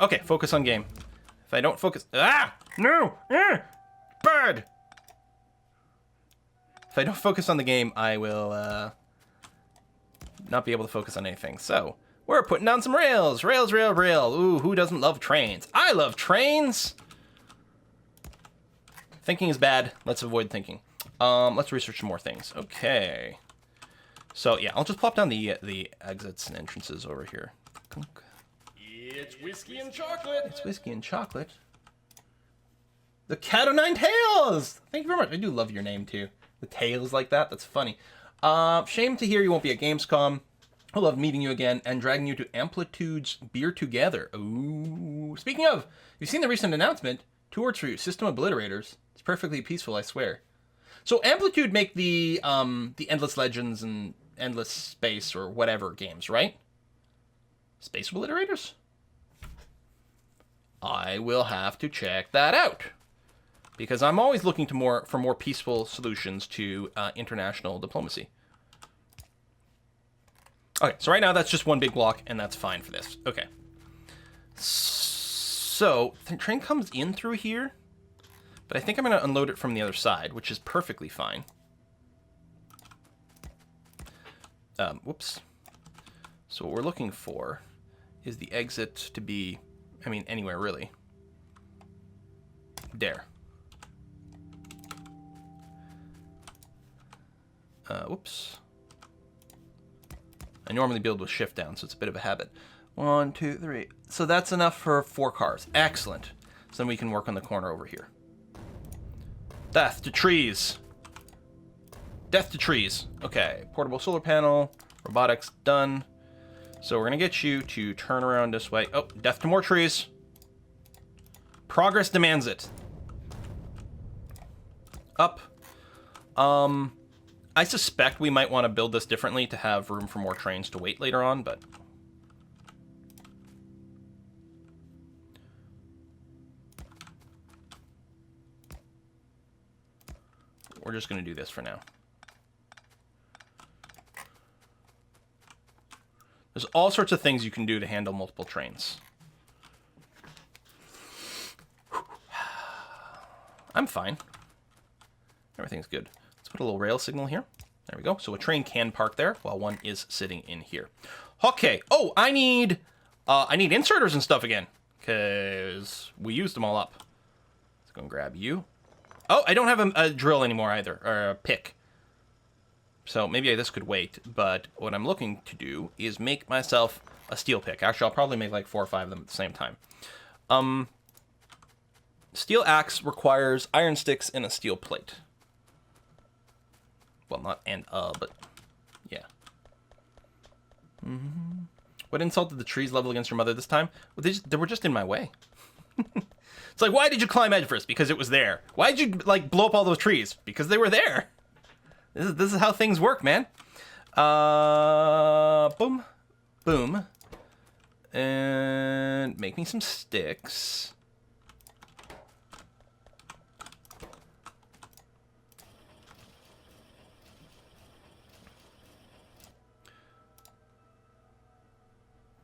Okay, focus on game. If I don't focus... Ah! No! Bird! If I don't focus on the game, I will not be able to focus on anything. So, we're putting down some rails. Rails, rail, rail. Ooh, who doesn't love trains? I love trains! Thinking is bad. Let's avoid thinking. Let's research some more things. Okay. So, yeah, I'll just plop down the exits and entrances over here. It's whiskey and chocolate. It's whiskey and chocolate. The Cat o' Nine Tails! Thank you very much. I do love your name, too. The tails like that. That's funny. Shame to hear you won't be at Gamescom. I love meeting you again and dragging you to Amplitude's Beer Together. Ooh. Speaking of, you've seen the recent announcement. 2 words for you. System Obliterators. It's perfectly peaceful, I swear. So Amplitude make the Endless Legends and Endless Space or whatever games, right? Space Obliterators? I will have to check that out. Because I'm always looking for more peaceful solutions to international diplomacy. Okay, so right now that's just one big block, and that's fine for this. Okay. So, the train comes in through here, but I think I'm going to unload it from the other side, which is perfectly fine. Whoops. So what we're looking for is the exit to be, I mean, anywhere really. There. Whoops. I normally build with shift down, so it's a bit of a habit. 1, 2, 3. So that's enough for 4 cars. Excellent. So then we can work on the corner over here. Death to trees. Death to trees. Okay, portable solar panel. Robotics done. So we're going to get you to turn around this way. Oh, death to more trees. Progress demands it. Up. I suspect we might want to build this differently to have room for more trains to wait later on, but... we're just going to do this for now. There's all sorts of things you can do to handle multiple trains. I'm fine. Everything's good. Let's put a little rail signal here. There we go. So a train can park there while one is sitting in here. Okay. Oh, I need inserters and stuff again because we used them all up. Let's go and grab you. Oh, I don't have a drill anymore either, or a pick. So maybe this could wait, but what I'm looking to do is make myself a steel pick. Actually, I'll probably make like 4 or 5 of them at the same time. Steel axe requires iron sticks and a steel plate. Well, not but yeah. What insult did the trees level against your mother this time? Well, they were just in my way. It's like, why did you climb Everest? Because it was there. Why did you, like, blow up all those trees? Because they were there. This is how things work, man. Boom. Boom. And make me some sticks.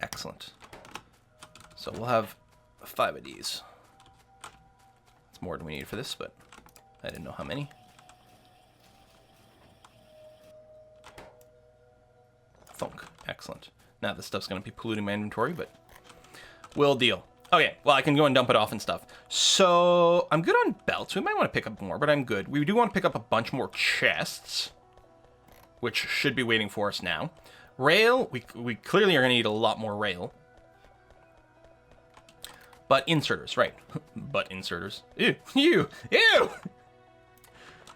Excellent. So we'll have 5 of these. It's more than we need for this, but I didn't know how many. Thunk. Excellent. Now this stuff's going to be polluting my inventory, but we'll deal. Okay, well, I can go and dump it off and stuff. So I'm good on belts. We might want to pick up more, but I'm good. We do want to pick up a bunch more chests, which should be waiting for us now. Rail, we clearly are going to need a lot more rail. But inserters, right. But inserters. Ew, ew, ew!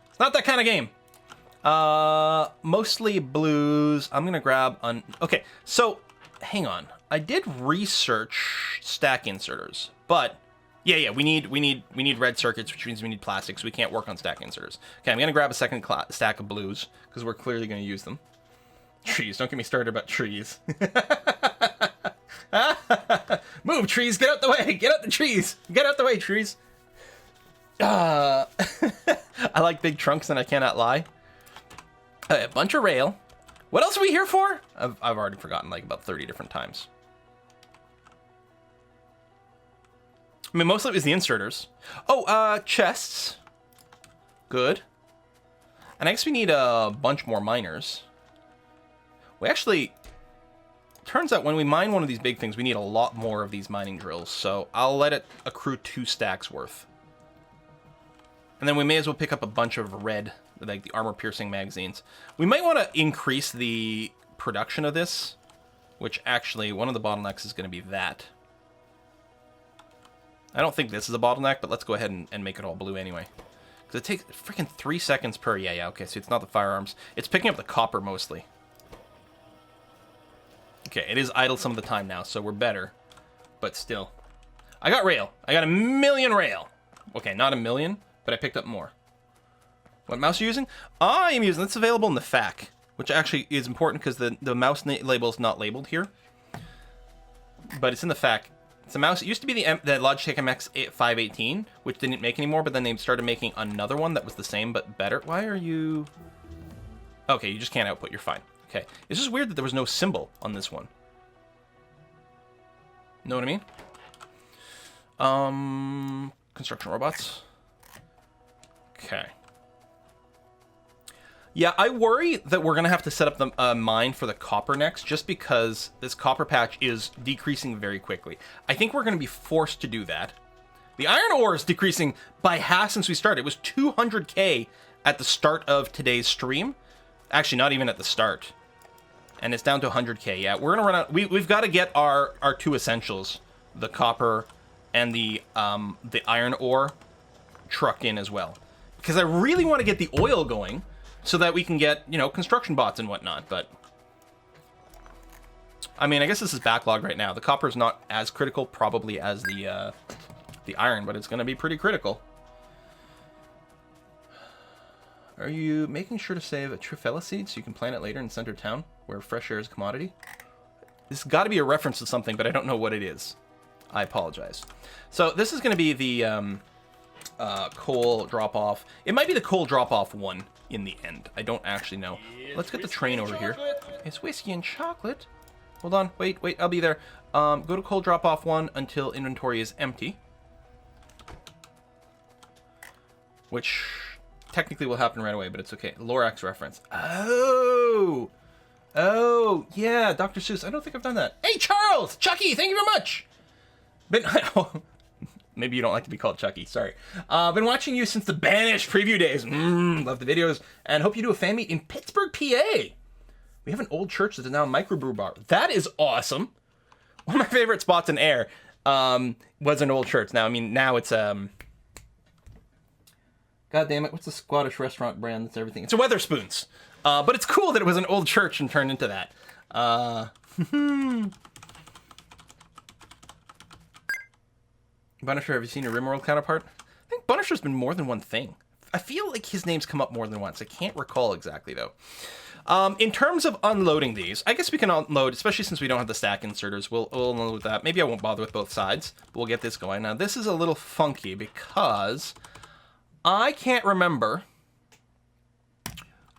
It's not that kind of game. Mostly blues. I'm going to grab... okay, so, hang on. I did research stack inserters, but... Yeah, we need red circuits, which means we need plastics. We can't work on stack inserters. Okay, I'm going to grab a second stack of blues, because we're clearly going to use them. Trees, don't get me started about trees. Move, trees, get out the way! Get out the trees! Get out the way, trees! I like big trunks and I cannot lie. A bunch of rail. What else are we here for? I've already forgotten like about 30 different times. I mean, mostly it was the inserters. Oh, chests. Good. And I guess we need a bunch more miners. We actually... turns out when we mine one of these big things, we need a lot more of these mining drills. So I'll let it accrue 2 stacks worth. And then we may as well pick up a bunch of red, like the armor-piercing magazines. We might want to increase the production of this, which actually, one of the bottlenecks is going to be that. I don't think this is a bottleneck, but let's go ahead and make it all blue anyway. Because it takes freaking 3 seconds per... Yeah, okay, so it's not the firearms. It's picking up the copper mostly. Okay, it is idle some of the time now, so we're better. But still. I got rail. I got 1,000,000 rail. Okay, not 1,000,000, but I picked up more. What mouse are you using? I am using... It's available in the FAQ, which actually is important because the mouse label is not labeled here. But it's in the FAQ It's a mouse. It used to be the Logitech MX518, which didn't make anymore, but then they started making another one that was the same but better. Why are you... Okay, you just can't output. You're fine. Okay. It's just weird that there was no symbol on this one. Know what I mean? Construction robots. Okay. Yeah, I worry that we're going to have to set up the mine for the copper next, just because this copper patch is decreasing very quickly. I think we're going to be forced to do that. The iron ore is decreasing by half since we started. It was 200k at the start of today's stream. Actually, not even at the start. And it's down to 100k. Yeah, we're going to run out. We've got to get our two essentials, the copper and the iron ore, trucked in as well. Because I really want to get the oil going, so that we can get, you know, construction bots and whatnot, but... I mean, I guess this is backlogged right now. The copper is not as critical, probably, as the iron, but it's going to be pretty critical. Are you making sure to save a trifella seed so you can plant it later in center town, where fresh air is a commodity? This has got to be a reference to something, but I don't know what it is. I apologize. So, this is going to be the coal drop-off. It might be the coal drop-off one in the end. I don't actually know. Let's get the train over here. It's whiskey and chocolate. Hold on. Wait. I'll be there. Go to coal drop-off one until inventory is empty. Which technically will happen right away, but it's okay. Lorax reference. Oh, yeah, Dr. Seuss. I don't think I've done that. Hey, Charles! Chucky, thank you very much! But... Maybe you don't like to be called Chucky. Sorry. Been watching you since the Banished preview days. Love the videos. And hope you do a fan meet in Pittsburgh, PA. We have an old church that is now a microbrew bar. That is awesome. One of my favorite spots in Ayr was an old church. Now, I mean, now it's... God damn it. What's the Scottish restaurant brand that's everything? It's a Weatherspoons. But it's cool that it was an old church and turned into that. Bunisher, have you seen your RimWorld counterpart? I think Bunisher's been more than one thing. I feel like his name's come up more than once. I can't recall exactly, though. In terms of unloading these, I guess we can unload, especially since we don't have the stack inserters. We'll unload that. Maybe I won't bother with both sides. We'll get this going. Now, this is a little funky because I can't remember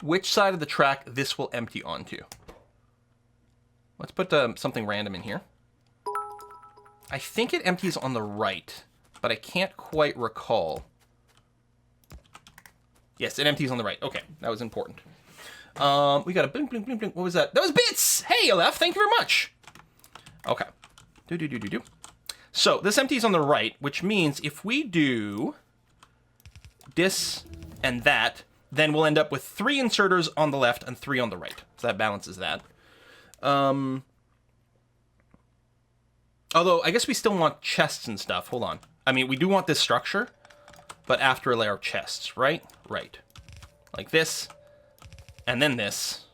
which side of the track this will empty onto. Let's put something random in here. I think it empties on the right, but I can't quite recall. Yes, it empties on the right. Okay, that was important. We got a blink, blink, blink, blink. What was that? That was Bits! Hey, Aleph, thank you very much. Okay. Do. So, this empties on the right, which means if we do this and that, then we'll end up with 3 inserters on the left and 3 on the right. So that balances that. Although, I guess we still want chests and stuff. Hold on. I mean, we do want this structure, but after a layer of chests, right? Right. Like this, and then this.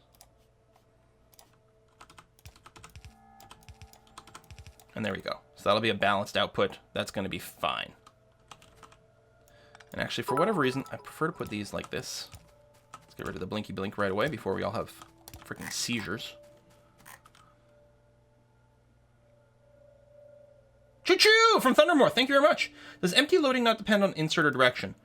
And there we go. So that'll be a balanced output. That's going to be fine. And actually, for whatever reason, I prefer to put these like this. Let's get rid of the blinky blink right away before we all have freaking seizures. Choo-choo! From Thundermore, thank you very much. Does empty loading not depend on inserter direction?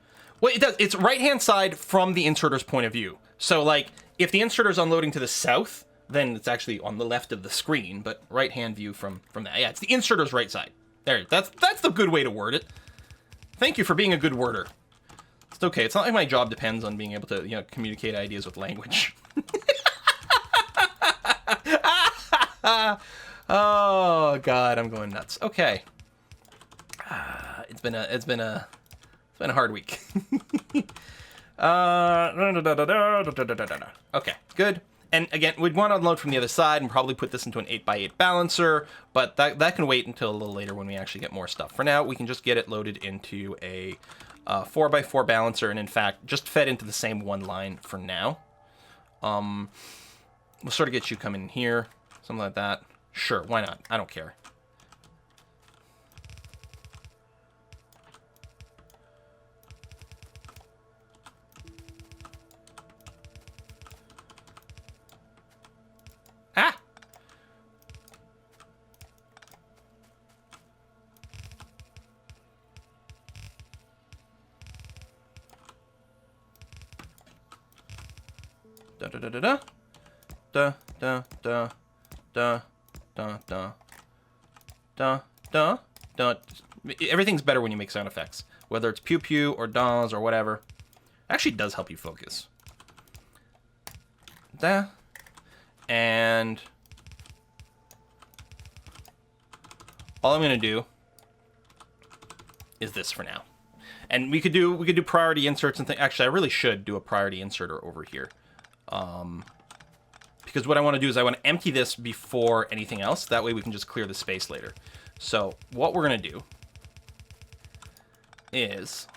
Well, it does. It's right-hand side from the inserter's point of view. So, like, if the inserter's unloading to the south, then it's actually on the left of the screen, but right-hand view from that. Yeah, it's the inserter's right side. There, that's the good way to word it. Thank you for being a good worder. It's okay. It's not like my job depends on being able to, you know, communicate ideas with language. Oh God, I'm going nuts. Okay. It's been a hard week. Okay, good. And again, we'd want to unload from the other side and probably put this into an 8x8 balancer, but that can wait until a little later when we actually get more stuff. For now, we can just get it loaded into a 4x4 balancer, and in fact, just fed into the same one line for now. We'll sort of get you coming in here, something like that. Sure, why not? I don't care. Ah! Da da da da da. Da da da da da da da da da. Everything's better when you make sound effects, whether it's pew pew or dahs or whatever. Actually, it does help you focus. Da. And all I'm gonna do is this for now. And we could do priority inserts and things. Actually, I really should do a priority inserter over here. Because what I want to do is I want to empty this before anything else. That way we can just clear the space later. So what we're going to do is...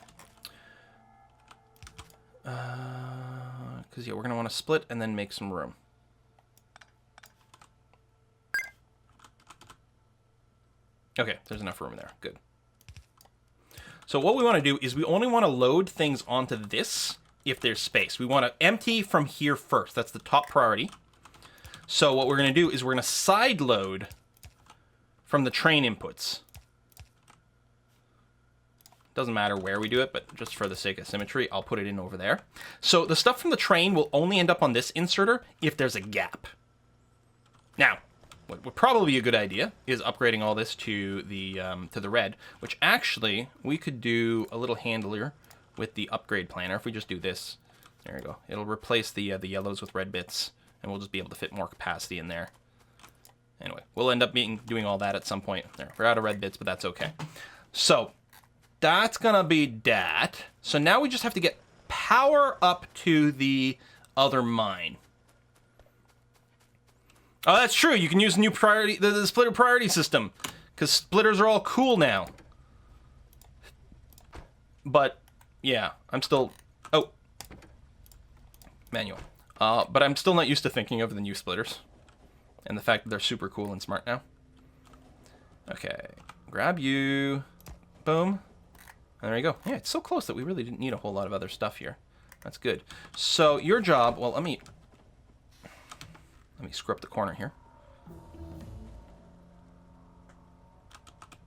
Because, yeah, we're going to want to split and then make some room. Okay, there's enough room in there. Good. So what we want to do is we only want to load things onto this if there's space. We want to empty from here first. That's the top priority. So what we're going to do is we're going to side load from the train inputs. Doesn't matter where we do it, but just for the sake of symmetry, I'll put it in over there. So the stuff from the train will only end up on this inserter if there's a gap. Now, what would probably be a good idea is upgrading all this to the red, which actually we could do a little handler with the upgrade planner. If we just do this, there we go. It'll replace the yellows with red bits, and we'll just be able to fit more capacity in there. Anyway, we'll end up doing all that at some point. There, we're out of red bits, but that's okay. So that's gonna be that. So now we just have to get power up to the other mine. Oh, that's true. You can use new priority, the splitter priority system, because splitters are all cool now. But yeah, I'm still manual. But I'm still not used to thinking of the new splitters, and the fact that they're super cool and smart now. Okay, grab you, boom, and there you go. Yeah, it's so close that we really didn't need a whole lot of other stuff here. That's good. So your job, well, let me screw up the corner here.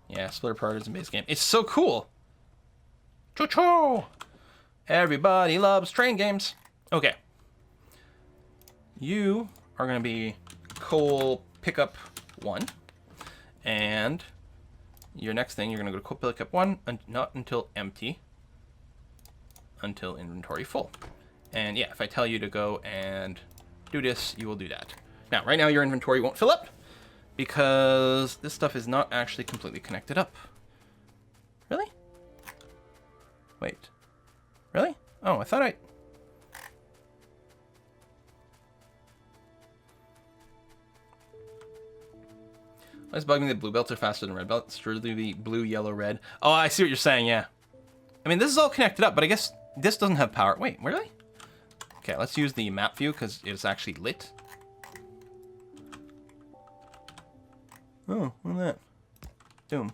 Yeah, splitter priorities in base game. It's so cool. Cho-cho! Everybody loves train games. Okay. You are going to be coal pickup 1. And your next thing, you're going to go to coal pickup 1, and not until empty. Until inventory full. And yeah, if I tell you to go and do this, you will do that. Now, right now your inventory won't fill up because this stuff is not actually completely connected up. Really? Wait. Really? Oh, I thought I... Why is bugging that blue belts are faster than red belts? Surely be blue, yellow, red. Oh, I see what you're saying, yeah. I mean, this is all connected up, but I guess this doesn't have power. Wait, really? Okay, let's use the map view because it's actually lit. Oh, look at that. Boom.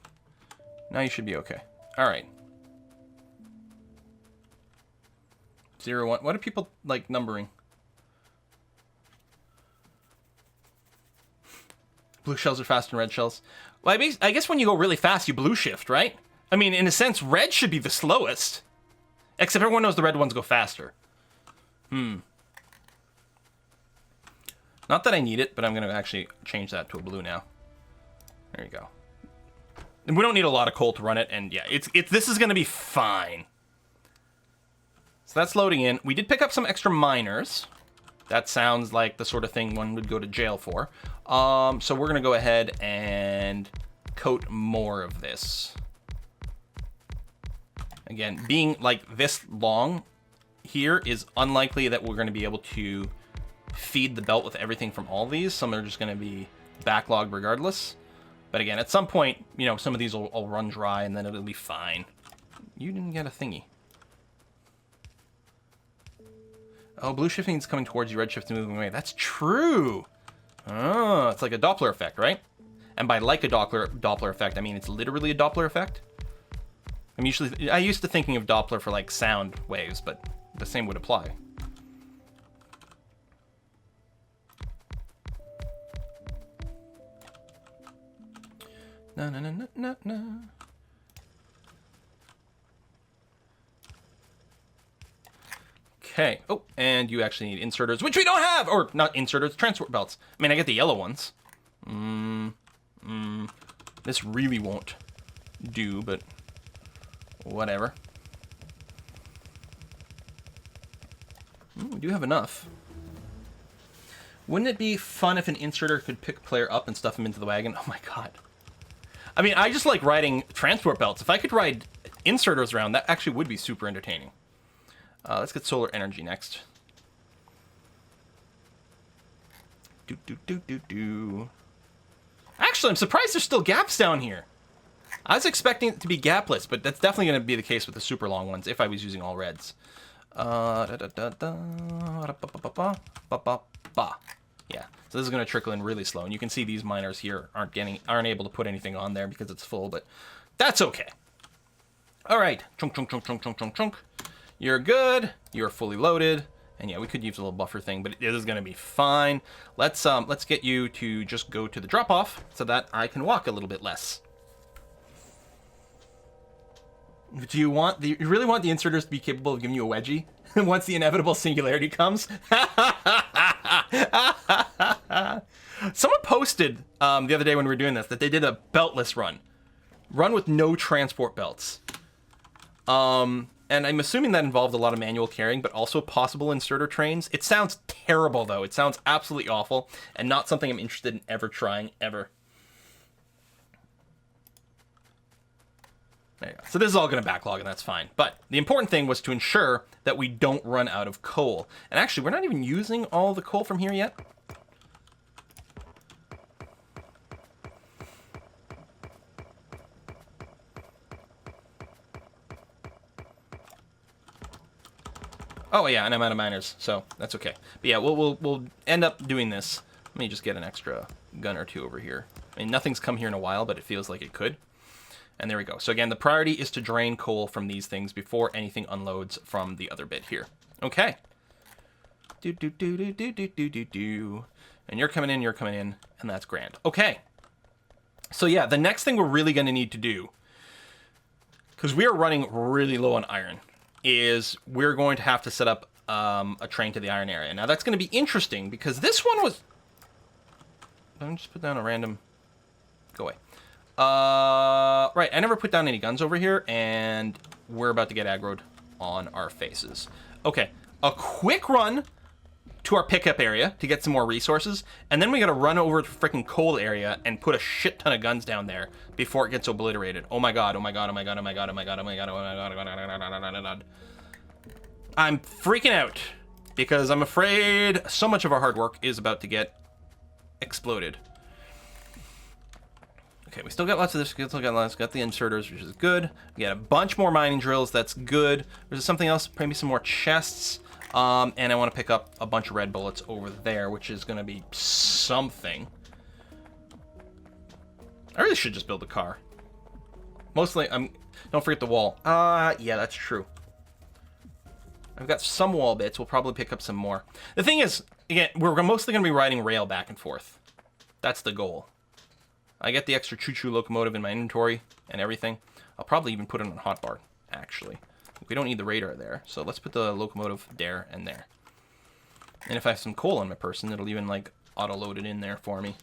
Now you should be okay. Alright. 0, 1. What are people like numbering? Blue shells are faster than red shells. Well, I guess when you go really fast, you blue shift, right? I mean, in a sense, red should be the slowest. Except everyone knows the red ones go faster. Not that I need it, but I'm going to actually change that to a blue now. There you go. And we don't need a lot of coal to run it, and yeah, this is going to be fine. So that's loading in. We did pick up some extra miners. That sounds like the sort of thing one would go to jail for. So we're going to go ahead and coat more of this. Again, being like this long here is unlikely that we're going to be able to feed the belt with everything from all these. Some are just going to be backlogged regardless. But again, at some point, you know, some of these will run dry and then it'll be fine. You didn't get a thingy. Oh, blue shifting is coming towards you, red shift is moving away. That's true. Oh, it's like a Doppler effect, right? And by like a Doppler effect, I mean it's literally a Doppler effect. I used to thinking of Doppler for like sound waves, but the same would apply. Na na na na na na. Okay. Oh, and you actually need inserters, which we don't have! Or, not inserters, transport belts. I mean, I get the yellow ones. This really won't do, but whatever. We do have enough. Wouldn't it be fun if an inserter could pick a player up and stuff him into the wagon? Oh my god. I mean, I just like riding transport belts. If I could ride inserters around, that actually would be super entertaining. Let's get solar energy next. Actually, I'm surprised there's still gaps down here. I was expecting it to be gapless, but that's definitely going to be the case with the super long ones if I was using all reds. Yeah, so this is going to trickle in really slow, and you can see these miners here aren't able to put anything on there because it's full, but that's okay. All right, chunk, chunk, chunk, chunk, chunk, chunk, chunk. You're good. You're fully loaded, and yeah, we could use a little buffer thing, but it is going to be fine. Let's get you to just go to the drop off so that I can walk a little bit less. Do you really want the inserters to be capable of giving you a wedgie once the inevitable singularity comes? Someone posted the other day when we were doing this that they did a beltless run with no transport belts. And I'm assuming that involved a lot of manual carrying, but also possible inserter trains. It sounds terrible, though. It sounds absolutely awful, and not something I'm interested in ever trying, ever. There you go. So this is all going to backlog, and that's fine. But the important thing was to ensure that we don't run out of coal. And actually, we're not even using all the coal from here yet. Oh yeah, and I'm out of miners, so that's okay. But yeah, we'll end up doing this. Let me just get an extra gun or two over here. I mean, nothing's come here in a while, but it feels like it could. And there we go. So again, the priority is to drain coal from these things before anything unloads from the other bit here. Okay. And you're coming in, and that's grand. Okay. So yeah, the next thing we're really going to need to do, because we are running really low on iron, is we're going to have to set up a train to the iron area. Now that's going to be interesting because this one was... Don't just put down a random... Go away. Right, I never put down any guns over here, and we're about to get aggroed on our faces. Okay, a quick run to our pickup area to get some more resources, and then we gotta run over to the freaking coal area and put a shit ton of guns down there before it gets obliterated. Oh my god, oh my god, oh my god, oh my god, oh my god, oh my god, oh my god, oh my god, oh my god. I'm freaking out because I'm afraid so much of our hard work is about to get exploded. Okay, we still got lots of this. We still got lots. Got the inserters, which is good. We got a bunch more mining drills. That's good. There's something else. Maybe some more chests. And I want to pick up a bunch of red bullets over there, which is going to be something. I really should just build a car. Mostly, don't forget the wall. Yeah, that's true. I've got some wall bits. We'll probably pick up some more. The thing is, again, we're mostly going to be riding rail back and forth. That's the goal. I get the extra choo-choo locomotive in my inventory and everything. I'll probably even put it on hotbar, actually. We don't need the radar there, so let's put the locomotive there and there. And if I have some coal on my person, it'll even, like, auto-load it in there for me.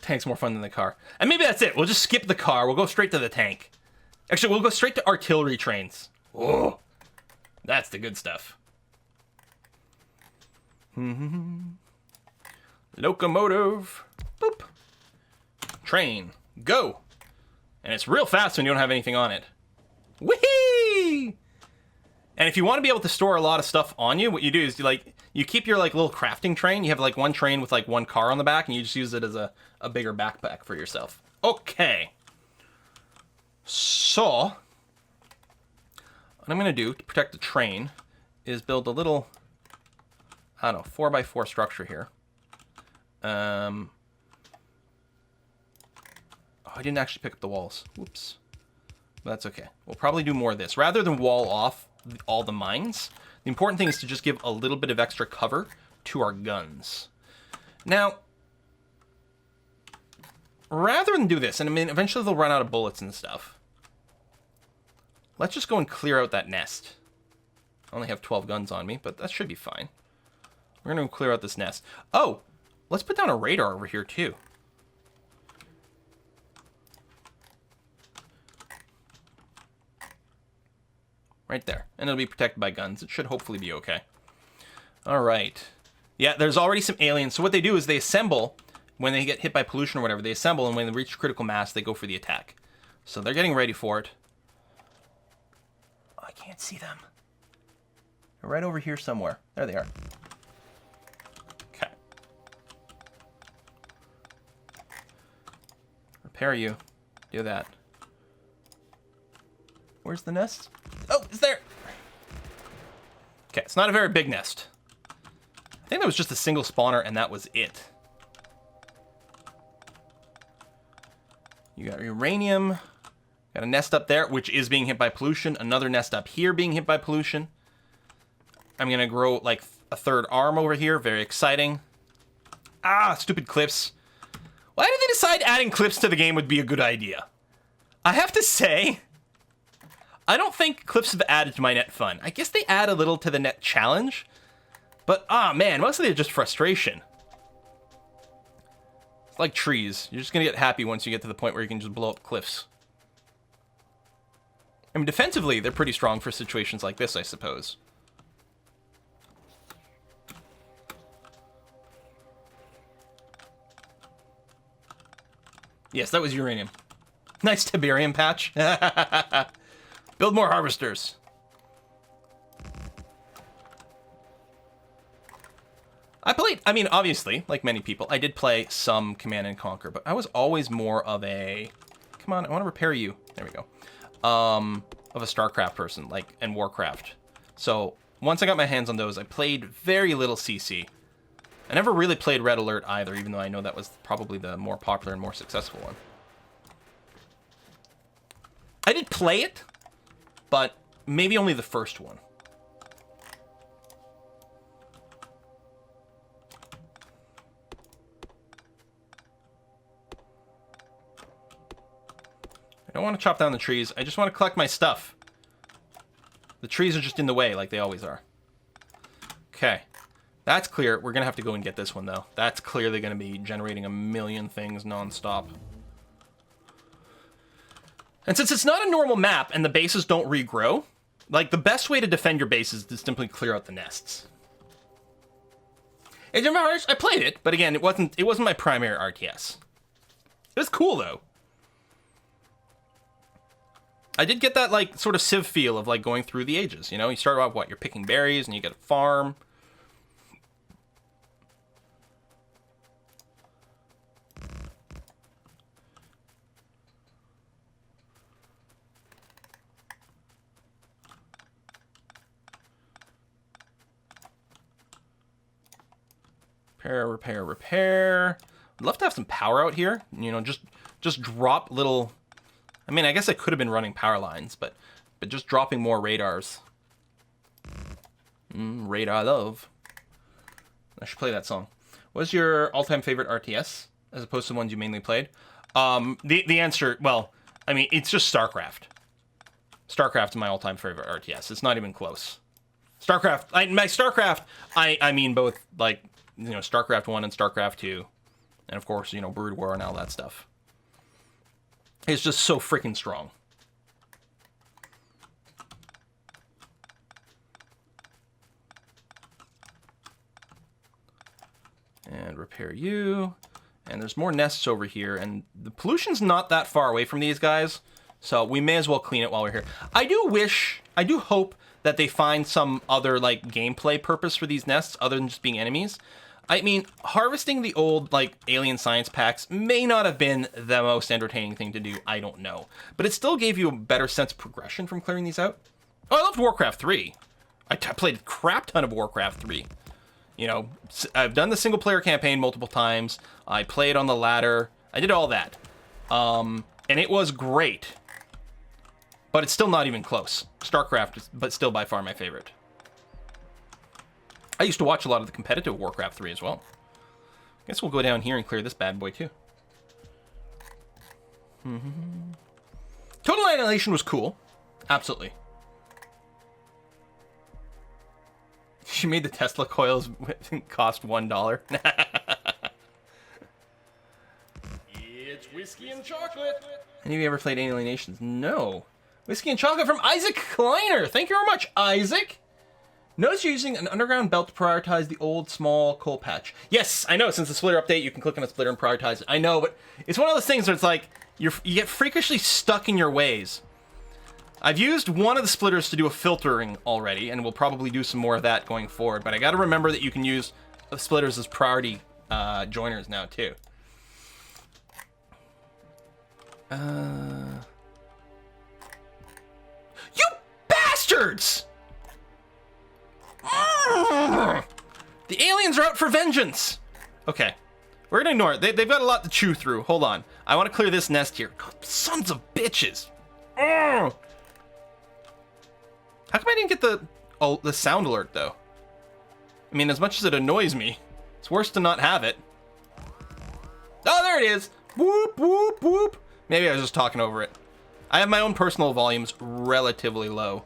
Tank's more fun than the car. And maybe that's it. We'll just skip the car. We'll go straight to the tank. Actually, we'll go straight to artillery trains. Oh, that's the good stuff. Locomotive. Boop. Train. Go. And it's real fast when you don't have anything on it. Whee! And if you want to be able to store a lot of stuff on you, what you do is you keep your little crafting train. You have one train with one car on the back, and you just use it as a bigger backpack for yourself. Okay. So, what I'm going to do to protect the train is build a little, I don't know, 4x4 structure here. Oh, I didn't actually pick up the walls. Whoops. But that's okay. We'll probably do more of this. Rather than wall off all the mines, the important thing is to just give a little bit of extra cover to our guns. Now, rather than do this, and I mean, eventually they'll run out of bullets and stuff. Let's just go and clear out that nest. I only have 12 guns on me, but that should be fine. We're going to clear out this nest. Oh, let's put down a radar over here, too. Right there. And it'll be protected by guns. It should hopefully be okay. All right. Yeah, there's already some aliens. So what they do is they assemble. When they get hit by pollution or whatever, they assemble. And when they reach critical mass, they go for the attack. So they're getting ready for it. Oh, I can't see them. They're right over here somewhere. There they are. Okay. Repair you. Do that. Where's the nest? Oh, it's there. Okay, it's not a very big nest. I think that was just a single spawner, and that was it. You got uranium. Got a nest up there, which is being hit by pollution. Another nest up here being hit by pollution. I'm going to grow, like, a third arm over here. Very exciting. Ah, stupid clips. Why did they decide adding clips to the game would be a good idea? I have to say, I don't think clips have added to my net fun. I guess they add a little to the net challenge. But, man, mostly they're just frustration. It's like trees. You're just going to get happy once you get to the point where you can just blow up cliffs. I mean, defensively, they're pretty strong for situations like this, I suppose. Yes, that was uranium. Nice Tiberium patch. Build more harvesters. I mean, obviously, like many people, I did play some Command & Conquer, but I was always more of a... Come on, I want to repair you. There we go. Of a StarCraft person, like, and Warcraft. So, once I got my hands on those, I played very little CC. I never really played Red Alert either, even though I know that was probably the more popular and more successful one. I did play it, but maybe only the first one. I don't want to chop down the trees. I just want to collect my stuff. The trees are just in the way, like they always are. Okay. That's clear. We're going to have to go and get this one, though. That's clearly going to be generating a million things nonstop. And since it's not a normal map and the bases don't regrow, like, the best way to defend your base is to simply clear out the nests. And I played it, but again, it wasn't my primary RTS. It was cool, though. I did get that, like, sort of Civ feel of, like, going through the ages, you know? You start off, what, you're picking berries, and you get a farm. Repair. I'd love to have some power out here, you know, just drop little... I mean, I guess I could have been running power lines, but just dropping more radars. Radar love. I should play that song. What's your all-time favorite RTS, as opposed to the ones you mainly played? The answer, well, I mean, it's just StarCraft. StarCraft is my all-time favorite RTS. It's not even close. StarCraft, I mean both, like, you know, StarCraft 1 and StarCraft 2. And, of course, you know, Brood War and all that stuff. It's just so freaking strong. And repair you. And there's more nests over here. And the pollution's not that far away from these guys. So we may as well clean it while we're here. I do hope that they find some other, like, gameplay purpose for these nests other than just being enemies. I mean, harvesting the old, like, alien science packs may not have been the most entertaining thing to do. I don't know. But it still gave you a better sense of progression from clearing these out. Oh, I loved Warcraft 3. I played a crap ton of Warcraft 3. You know, I've done the single-player campaign multiple times. I played on the ladder. I did all that. And it was great. But it's still not even close. StarCraft, but still by far my favorite. I used to watch a lot of the competitive Warcraft 3 as well. Guess we'll go down here and clear this bad boy too. Total Annihilation was cool. Absolutely. She made the Tesla coils cost $1. It's whiskey and chocolate. Any of you ever played Alienations? No. Whiskey and chocolate from Isaac Kleiner. Thank you very much, Isaac. Notice you're using an underground belt to prioritize the old small coal patch. Yes, I know. Since the splitter update, you can click on a splitter and prioritize it. I know, but it's one of those things where it's like you get freakishly stuck in your ways. I've used one of the splitters to do a filtering already, and we'll probably do some more of that going forward. But I got to remember that you can use splitters as priority joiners now too. You bastards! The aliens are out for vengeance. Okay, we're gonna ignore it. They've got a lot to chew through. Hold on, I want to clear this nest here. God, sons of bitches! How come I didn't get the sound alert though? I mean, as much as it annoys me, it's worse to not have it. Oh, there it is. Whoop whoop whoop. Maybe I was just talking over it. I have my own personal volumes relatively low.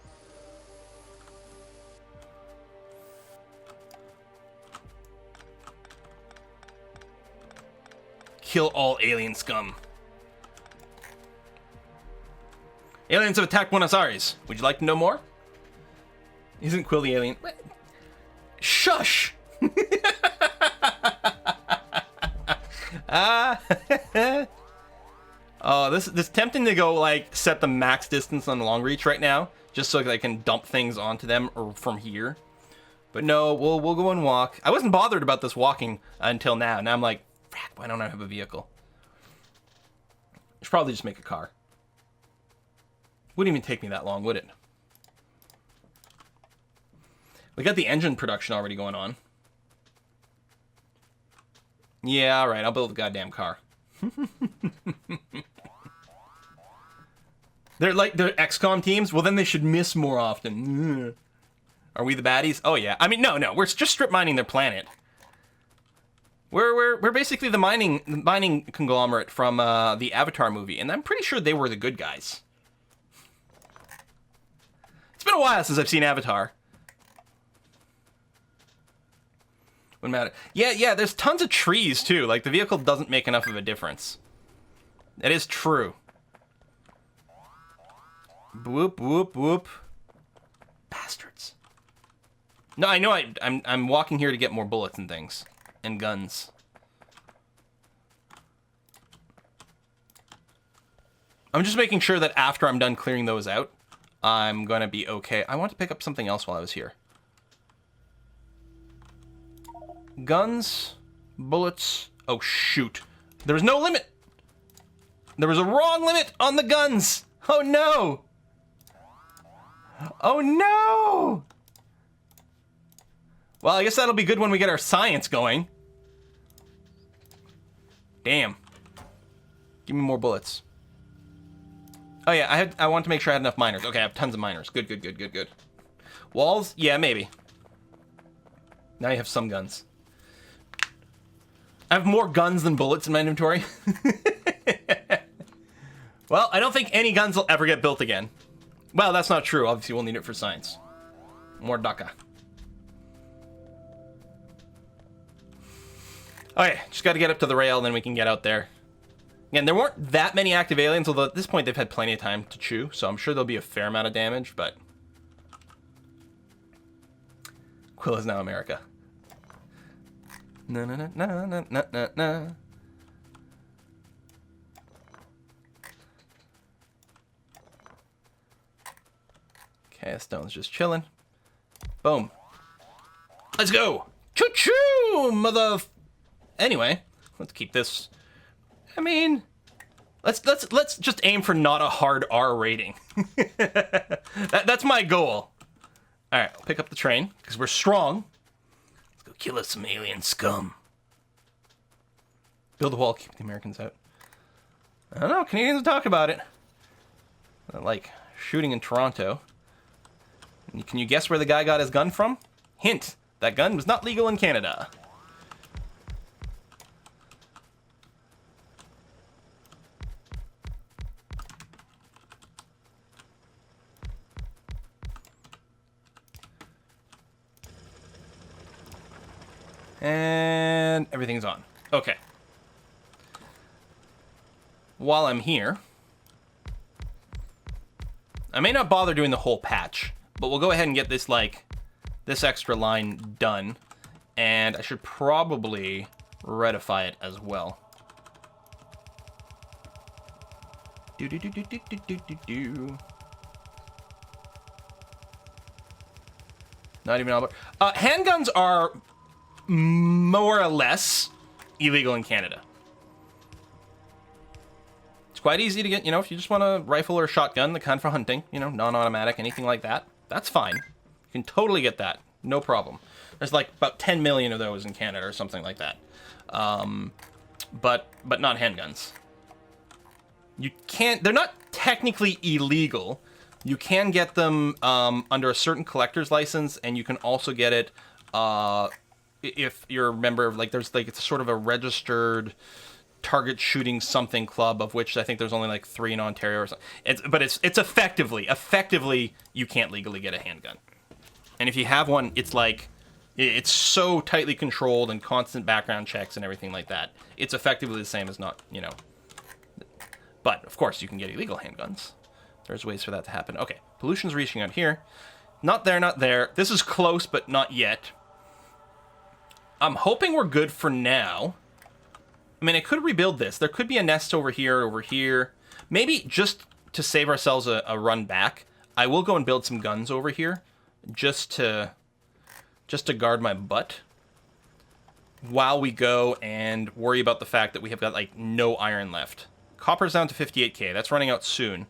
Kill all alien scum. Aliens have attacked Buenos Aires. Would you like to know more? Isn't Quill the alien? Shush! Oh, this tempting to go like set the max distance on long reach right now, just so that I can dump things onto them or from here. But no, we'll go and walk. I wasn't bothered about this walking until now. Now I'm like, why don't I have a vehicle? I should probably just make a car. Wouldn't even take me that long, would it? We got the engine production already going on. Yeah, alright, I'll build a goddamn car. They're XCOM teams? Well, then they should miss more often. Are we the baddies? Oh, yeah. I mean, no. We're just strip mining their planet. We're basically the mining conglomerate from the Avatar movie, and I'm pretty sure they were the good guys. It's been a while since I've seen Avatar. Wouldn't matter. Yeah, there's tons of trees, too. Like, the vehicle doesn't make enough of a difference. That is true. Whoop, whoop, whoop. Bastards. No, I know I'm walking here to get more bullets and things. And guns. I'm just making sure that after I'm done clearing those out, I'm gonna be okay. I want to pick up something else while I was here. Guns, bullets. Oh, shoot. There was no limit. There was a wrong limit on the guns. Oh, no. Oh, no. Well, I guess that'll be good when we get our science going. Damn. Give me more bullets. Oh, yeah, I want to make sure I had enough miners. Okay, I have tons of miners. Good. Walls? Yeah, maybe. Now you have some guns. I have more guns than bullets in my inventory. Well, I don't think any guns will ever get built again. Well, that's not true. Obviously, we'll need it for science. More DACA. Okay, just got to get up to the rail, and then we can get out there. Again, there weren't that many active aliens, although at this point they've had plenty of time to chew, so I'm sure there'll be a fair amount of damage, but... Quill is now America. Na. Okay, Stone's just chilling. Boom. Let's go! Choo-choo, mother... Anyway, let's keep this... I mean... Let's just aim for not a hard R rating. That's my goal. Alright, I'll pick up the train, because we're strong. Let's go kill us some alien scum. Build a wall, keep the Americans out. I don't know, Canadians talk about it. Like shooting in Toronto. Can you guess where the guy got his gun from? Hint, that gun was not legal in Canada. And everything's on. Okay. While I'm here, I may not bother doing the whole patch, but we'll go ahead and get this, like, this extra line done. And I should probably redify it as well. Do. Not even Albert. Handguns are more or less illegal in Canada. It's quite easy to get, you know, if you just want a rifle or a shotgun, the kind for hunting, you know, non-automatic, anything like that, that's fine. You can totally get that. No problem. There's like about 10 million of those in Canada or something like that. But not handguns. You can't, they're not technically illegal. You can get them under a certain collector's license, and you can also get it if you're a member of, like, there's like, it's sort of a registered target shooting something club, of which I think there's only like 3 in Ontario or something. But it's effectively you can't legally get a handgun. And if you have one, it's like, it's so tightly controlled and constant background checks and everything like that. It's effectively the same as not, you know. But, of course, you can get illegal handguns. There's ways for that to happen. Okay, pollution's reaching out here. Not there, not there. This is close, but not yet. I'm hoping we're good for now. I mean, I could rebuild this. There could be a nest over here. Maybe just to save ourselves a run back, I will go and build some guns over here. Just to guard my butt. While we go and worry about the fact that we have got, like, no iron left. Copper's down to 58k. That's running out soon.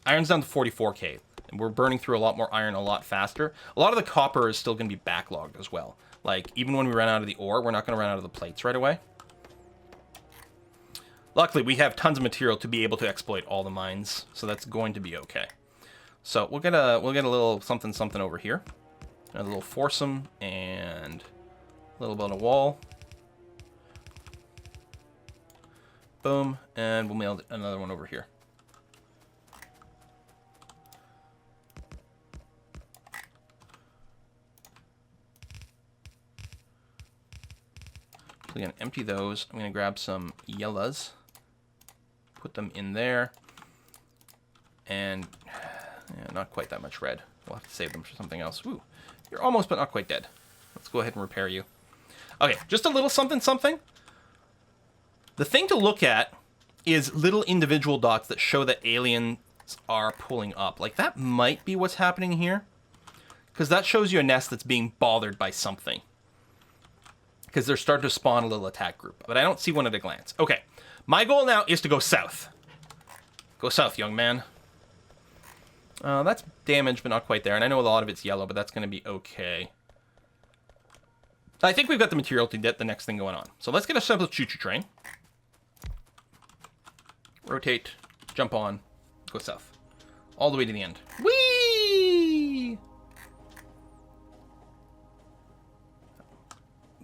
Iron's down to 44k. And we're burning through a lot more iron a lot faster. A lot of the copper is still going to be backlogged as well. Like, even when we run out of the ore, we're not going to run out of the plates right away. Luckily, we have tons of material to be able to exploit all the mines, so that's going to be okay. So we'll get a little something over here. A little foursome and a little bit of wall. Boom, and we'll mail another one over here. So we're gonna empty those. I'm gonna grab some yellows, put them in there, and yeah, not quite that much red. We'll have to save them for something else. Ooh, you're almost but not quite dead. Let's go ahead and repair you. Okay, just a little something. The thing to look at is little individual dots that show that aliens are pulling up. Like, that might be what's happening here. Because that shows you a nest that's being bothered by something. Because they're starting to spawn a little attack group. But I don't see one at a glance. Okay, my goal now is to go south. Go south, young man. That's damaged, but not quite there. And I know a lot of it's yellow, but that's going to be okay. I think we've got the material to get the next thing going on. So let's get a simple choo-choo train. Rotate, jump on, go south. All the way to the end. Whee!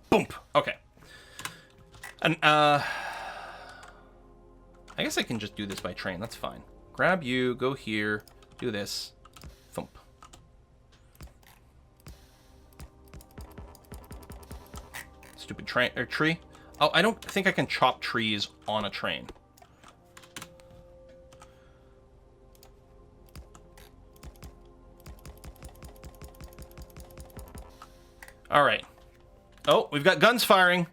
Boom! Okay. And, I guess I can just do this by train. That's fine. Grab you, go here, do this. Thump. Stupid train, or tree. Oh, I don't think I can chop trees on a train. All right. Oh, we've got guns firing.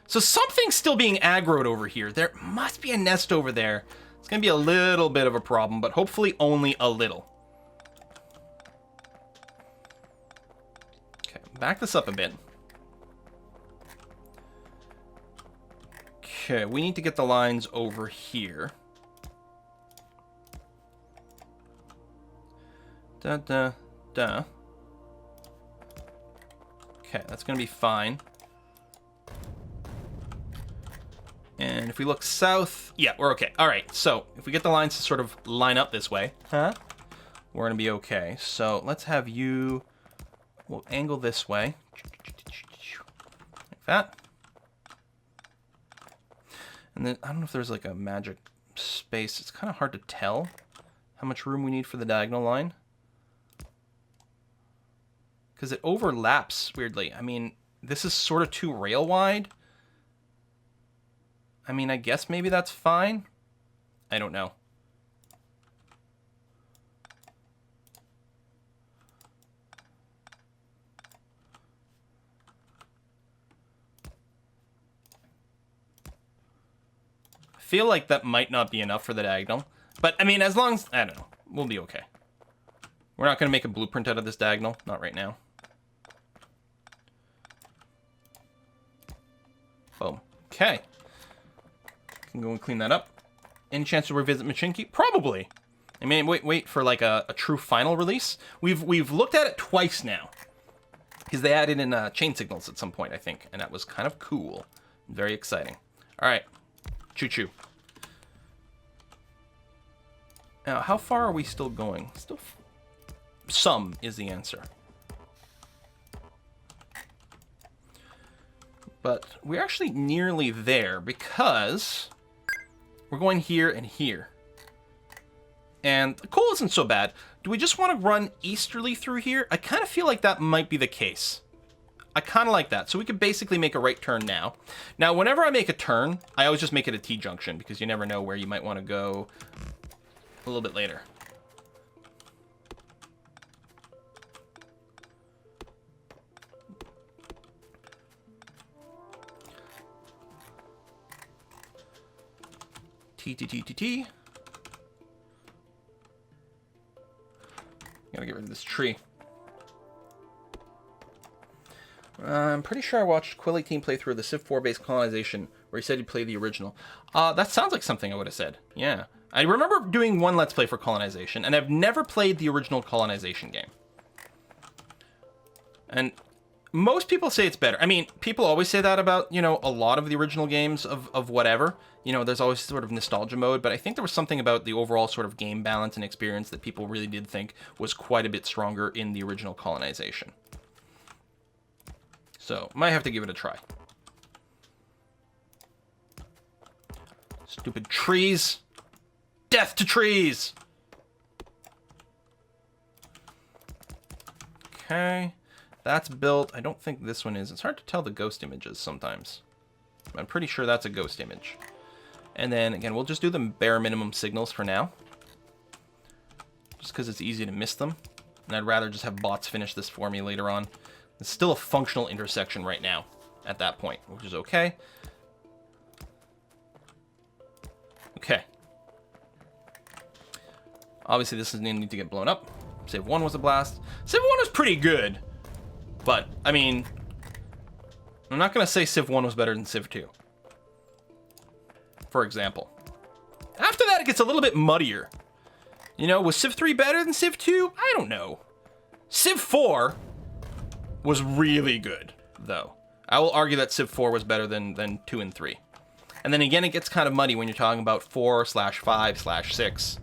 So something's still being aggroed over here. There must be a nest over there. It's going to be a little bit of a problem, but hopefully only a little. Okay, back this up a bit. Okay, we need to get the lines over here. Da. Okay, that's going to be fine. And if we look south, yeah, we're okay. All right, so if we get the lines to sort of line up this way, we're going to be okay. So let's have you, we'll angle this way. Like that. And then, I don't know if there's like a magic space. It's kind of hard to tell how much room we need for the diagonal line. Because it overlaps weirdly. I mean, this is sort of too rail wide. I mean, I guess maybe that's fine. I don't know. I feel like that might not be enough for the diagonal. But, I mean, as long as... I don't know. We'll be okay. We're not going to make a blueprint out of this diagonal. Not right now. Boom. Okay. Can go and clean that up. Any chance to revisit Machinki? Probably. I mean, wait for like a true final release. We've looked at it twice now. Because they added in chain signals at some point, I think. And that was kind of cool. Very exciting. All right. Choo-choo. Now, how far are we still going? Still... Some is the answer. But we're actually nearly there because we're going here and here. And the coal isn't so bad. Do we just want to run easterly through here? I kind of feel like that might be the case. I kind of like that. So we could basically make a right turn now. Now, whenever I make a turn, I always just make it a T-junction because you never know where you might want to go a little bit later. T. Gotta get rid of this tree. I'm pretty sure I watched Quill18 play through the Civ 4 based colonization, where he said he'd play the original. That sounds like something I would have said. Yeah. I remember doing one Let's Play for colonization, and I've never played the original colonization game. And most people say it's better. I mean, people always say that about, you know, a lot of the original games of whatever. You know, there's always sort of nostalgia mode, but I think there was something about the overall sort of game balance and experience that people really did think was quite a bit stronger in the original colonization. So, might have to give it a try. Stupid trees. Death to trees! Okay. That's built. I don't think this one is. It's hard to tell the ghost images sometimes. I'm pretty sure that's a ghost image. And then, again, we'll just do the bare minimum signals for now. Just because it's easy to miss them. And I'd rather just have bots finish this for me later on. It's still a functional intersection right now at that point, which is okay. Okay. Obviously, this doesn't need to get blown up. Civ 1 was a blast. Civ 1 was pretty good. But, I mean, I'm not going to say Civ 1 was better than Civ 2. For example. After that, it gets a little bit muddier. You know, was Civ 3 better than Civ 2? I don't know. Civ 4 was really good, though. I will argue that Civ 4 was better than 2 and 3. And then again, it gets kind of muddy when you're talking about 4/5/6.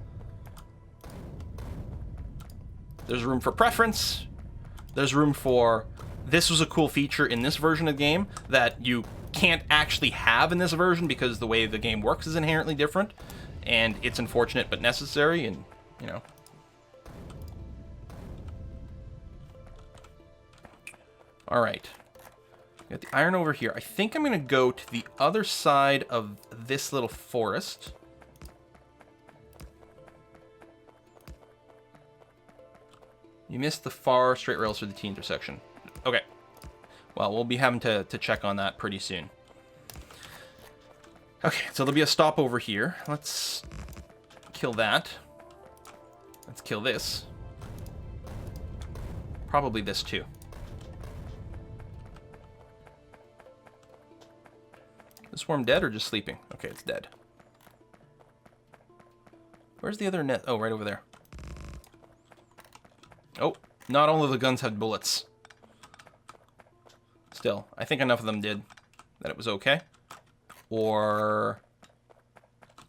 There's room for preference. There's room for, this was a cool feature in this version of the game that you can't actually have in this version because the way the game works is inherently different. And it's unfortunate but necessary, and, you know. All right. Got the iron over here. I think I'm going to go to the other side of this little forest. You missed the far straight rails for the T intersection. Okay. Well, we'll be having to check on that pretty soon. Okay, so there'll be a stop over here. Let's kill that. Let's kill this. Probably this too. Is this worm dead or just sleeping? Okay, it's dead. Where's the other net? Oh, right over there. Oh, not all of the guns had bullets. Still, I think enough of them did that it was okay. Or...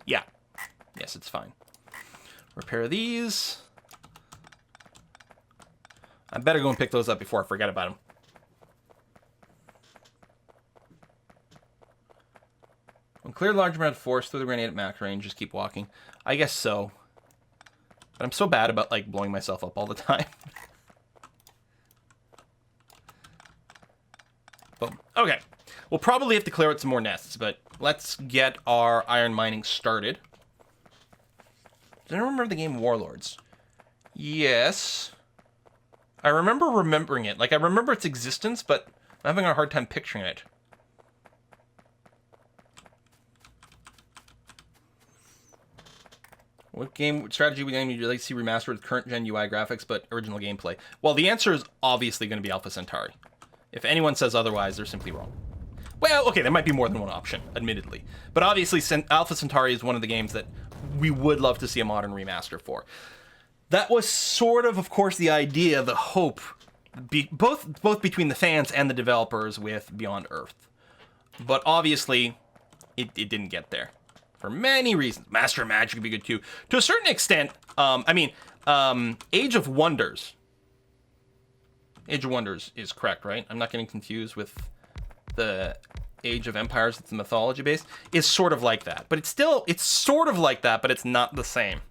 yeah. Yes, it's fine. Repair these. I better go and pick those up before I forget about them. When cleared large amount of force through the grenade at max range, just keep walking. I guess so. But I'm so bad about, like, blowing myself up all the time. Boom. Okay. We'll probably have to clear out some more nests, but let's get our iron mining started. Does anyone remember the game Warlords? Yes. I remember remembering it. Like, I remember its existence, but I'm having a hard time picturing it. What strategy game would you like to see remastered with current gen UI graphics but original gameplay? Well, the answer is obviously going to be Alpha Centauri. If anyone says otherwise, they're simply wrong. Well, okay, there might be more than one option, admittedly. But obviously, Alpha Centauri is one of the games that we would love to see a modern remaster for. That was sort of course, the idea, the hope, both between the fans and the developers with Beyond Earth. But obviously, it didn't get there. For many reasons. Master of Magic would be good too. To a certain extent, Age of Wonders. Age of Wonders is correct, right? I'm not getting confused with the Age of Empires that's mythology based. Is sort of like that. But it's sort of like that, but it's not the same.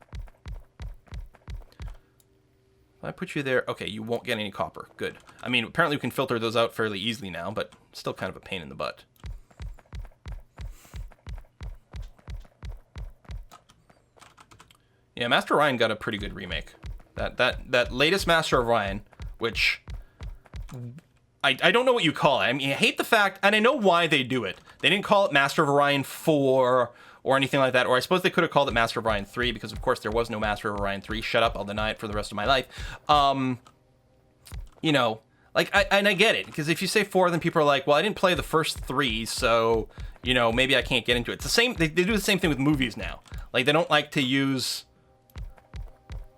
If I put you there, okay, you won't get any copper. Good. I mean, apparently we can filter those out fairly easily now, but still kind of a pain in the butt. Yeah, Master Orion got a pretty good remake. That latest Master of Orion, which I don't know what you call it. I mean, I hate the fact, and I know why they do it. They didn't call it Master of Orion 4 or anything like that, or I suppose they could have called it Master of Orion 3, because of course there was no Master of Orion 3. Shut up, I'll deny it for the rest of my life. You know, like, I get it, because if you say 4, then people are like, well, I didn't play the first 3, so, you know, maybe I can't get into it. It's the same, they do the same thing with movies now. Like, they don't like to use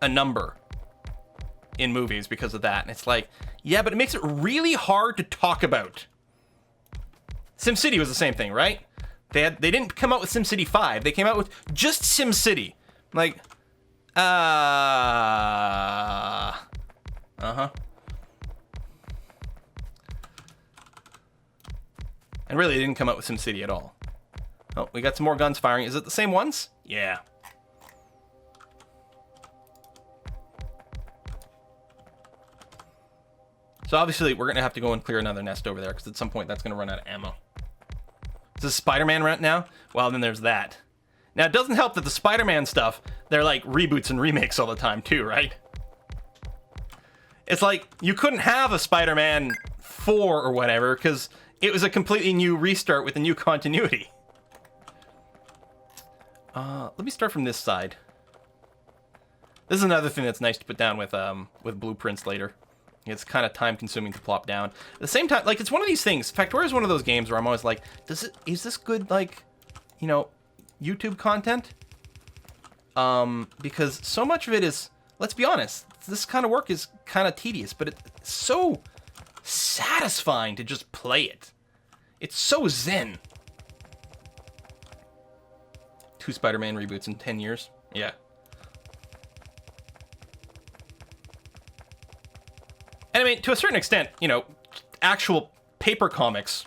a number in movies because of that. And it's like, yeah, but it makes it really hard to talk about. SimCity was the same thing, right? They didn't come out with SimCity 5. They came out with just SimCity. Like, uh-huh. And really, they didn't come out with SimCity at all. Oh, we got some more guns firing. Is it the same ones? Yeah. So obviously, we're going to have to go and clear another nest over there, because at some point, that's going to run out of ammo. Is this Spider-Man right now? Well, then there's that. Now, it doesn't help that the Spider-Man stuff, they're like reboots and remakes all the time, too, right? It's like, you couldn't have a Spider-Man 4 or whatever, because it was a completely new restart with a new continuity. Let me start from this side. This is another thing that's nice to put down with blueprints later. It's kind of time consuming to plop down. At the same time, like, it's one of these things. Factorio is one of those games where I'm always like, is this good, like, you know, YouTube content? Because so much of it is, let's be honest, this kind of work is kind of tedious, but it's so satisfying to just play it. It's so zen. 2 Spider-Man reboots in 10 years. Yeah. And I mean, to a certain extent, you know, actual paper comics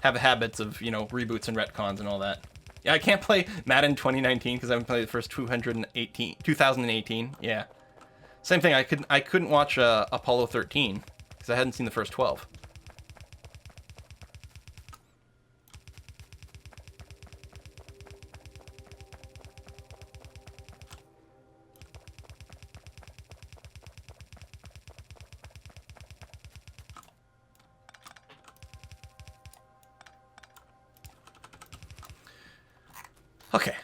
have habits of, you know, reboots and retcons and all that. Yeah, I can't play Madden 2019 because I haven't played the first 2018. Yeah. Same thing, I couldn't watch Apollo 13 because I hadn't seen the first 12. Okay,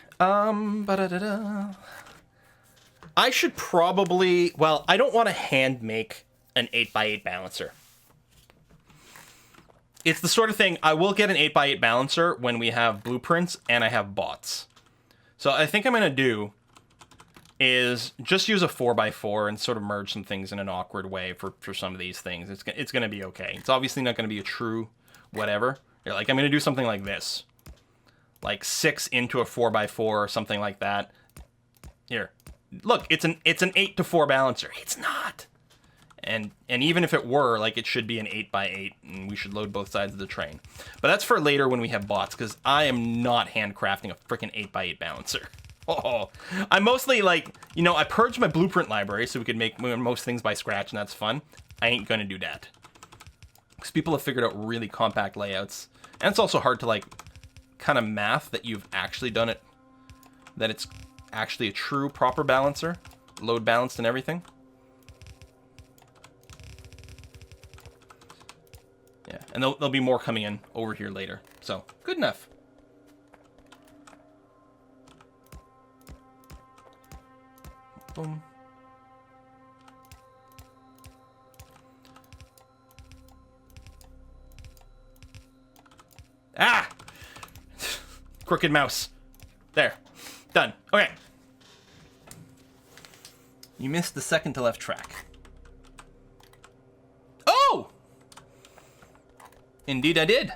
I should probably, well, I don't want to hand make an 8x8 balancer. It's the sort of thing, I will get an 8x8 balancer when we have blueprints and I have bots. So I think I'm going to do is just use a 4x4 and sort of merge some things in an awkward way for some of these things. It's going to be okay. It's obviously not going to be a true whatever. Like, I'm going to do something like this. Like 6 into a 4x4 or something like that. Here, look, it's an 8 to 4 balancer. It's not. And even if it were, like, it should be an 8x8, and we should load both sides of the train. But that's for later when we have bots, because I am not handcrafting a freaking 8x8 balancer. Oh, I'm mostly like, you know, I purged my blueprint library so we could make most things by scratch, and that's fun. I ain't gonna do that. Because people have figured out really compact layouts. And it's also hard to, like, kind of math that you've actually done it, that it's actually a true proper balancer, load balanced and everything. Yeah, and there'll be more coming in over here later. So, good enough. Boom. Ah! Crooked mouse. There. Done. Okay. You missed the second to left track. Oh! Indeed I did.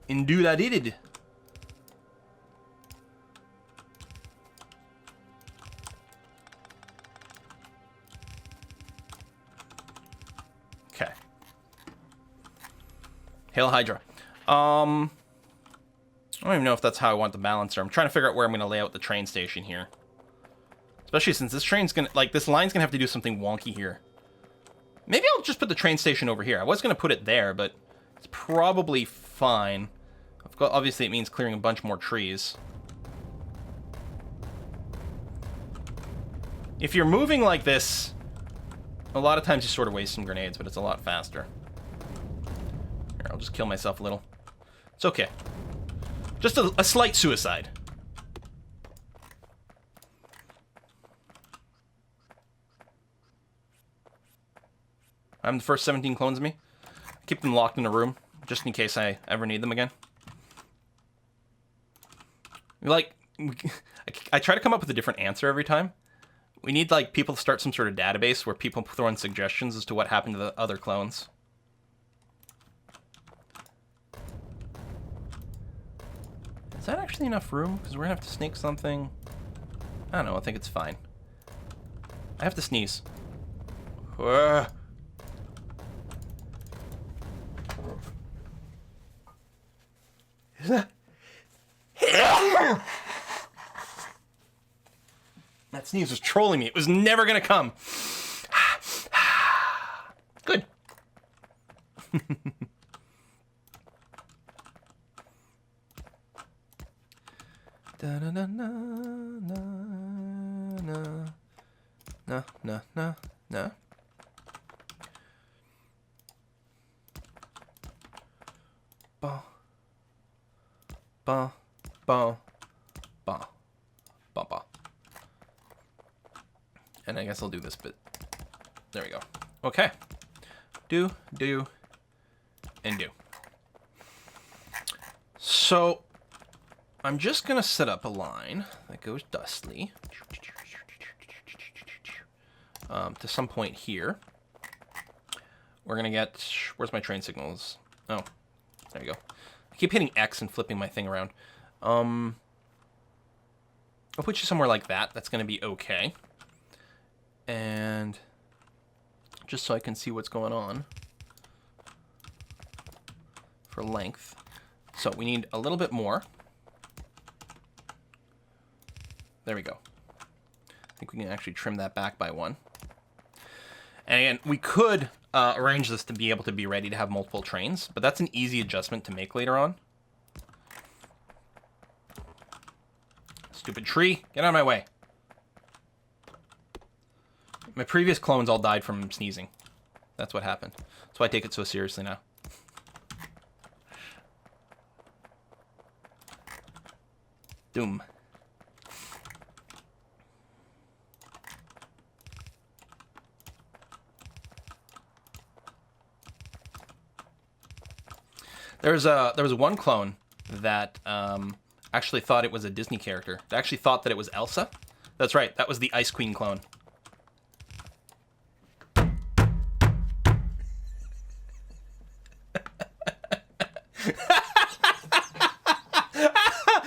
Indeed I did. Okay. Hail Hydra. I don't even know if that's how I want the balancer. I'm trying to figure out where I'm going to lay out the train station here. Especially since this train's going to, like, this line's going to have to do something wonky here. Maybe I'll just put the train station over here. I was going to put it there, but it's probably fine. Obviously, it means clearing a bunch more trees. If you're moving like this, a lot of times you sort of waste some grenades, but it's a lot faster. Here, I'll just kill myself a little. It's okay. Just a slight suicide. I'm the first 17 clones of me. Keep them locked in a room, just in case I ever need them again. Like, I try to come up with a different answer every time. We need, like, people to start some sort of database where people throw in suggestions as to what happened to the other clones. Is that actually enough room? Because we're going to have to sneak something. I don't know. I think it's fine. I have to sneeze. Is that... That sneeze was trolling me. It was never going to come. Good. Da na na na na na na na na. Ba ba ba ba ba ba. And I guess I'll do this bit. There we go. Okay. Do and do. So I'm just going to set up a line that goes dustly to some point here. We're going to get... Where's my train signals? Oh, there you go. I keep hitting X and flipping my thing around. I'll put you somewhere like that. That's going to be okay. And just so I can see what's going on for length. So we need a little bit more. There we go. I think we can actually trim that back by one. And again, we could arrange this to be able to be ready to have multiple trains, but that's an easy adjustment to make later on. Stupid tree, get out of my way. My previous clones all died from sneezing. That's what happened. That's why I take it so seriously now. Doom. There was one clone that actually thought it was a Disney character. They actually thought that it was Elsa. That's right. That was the Ice Queen clone.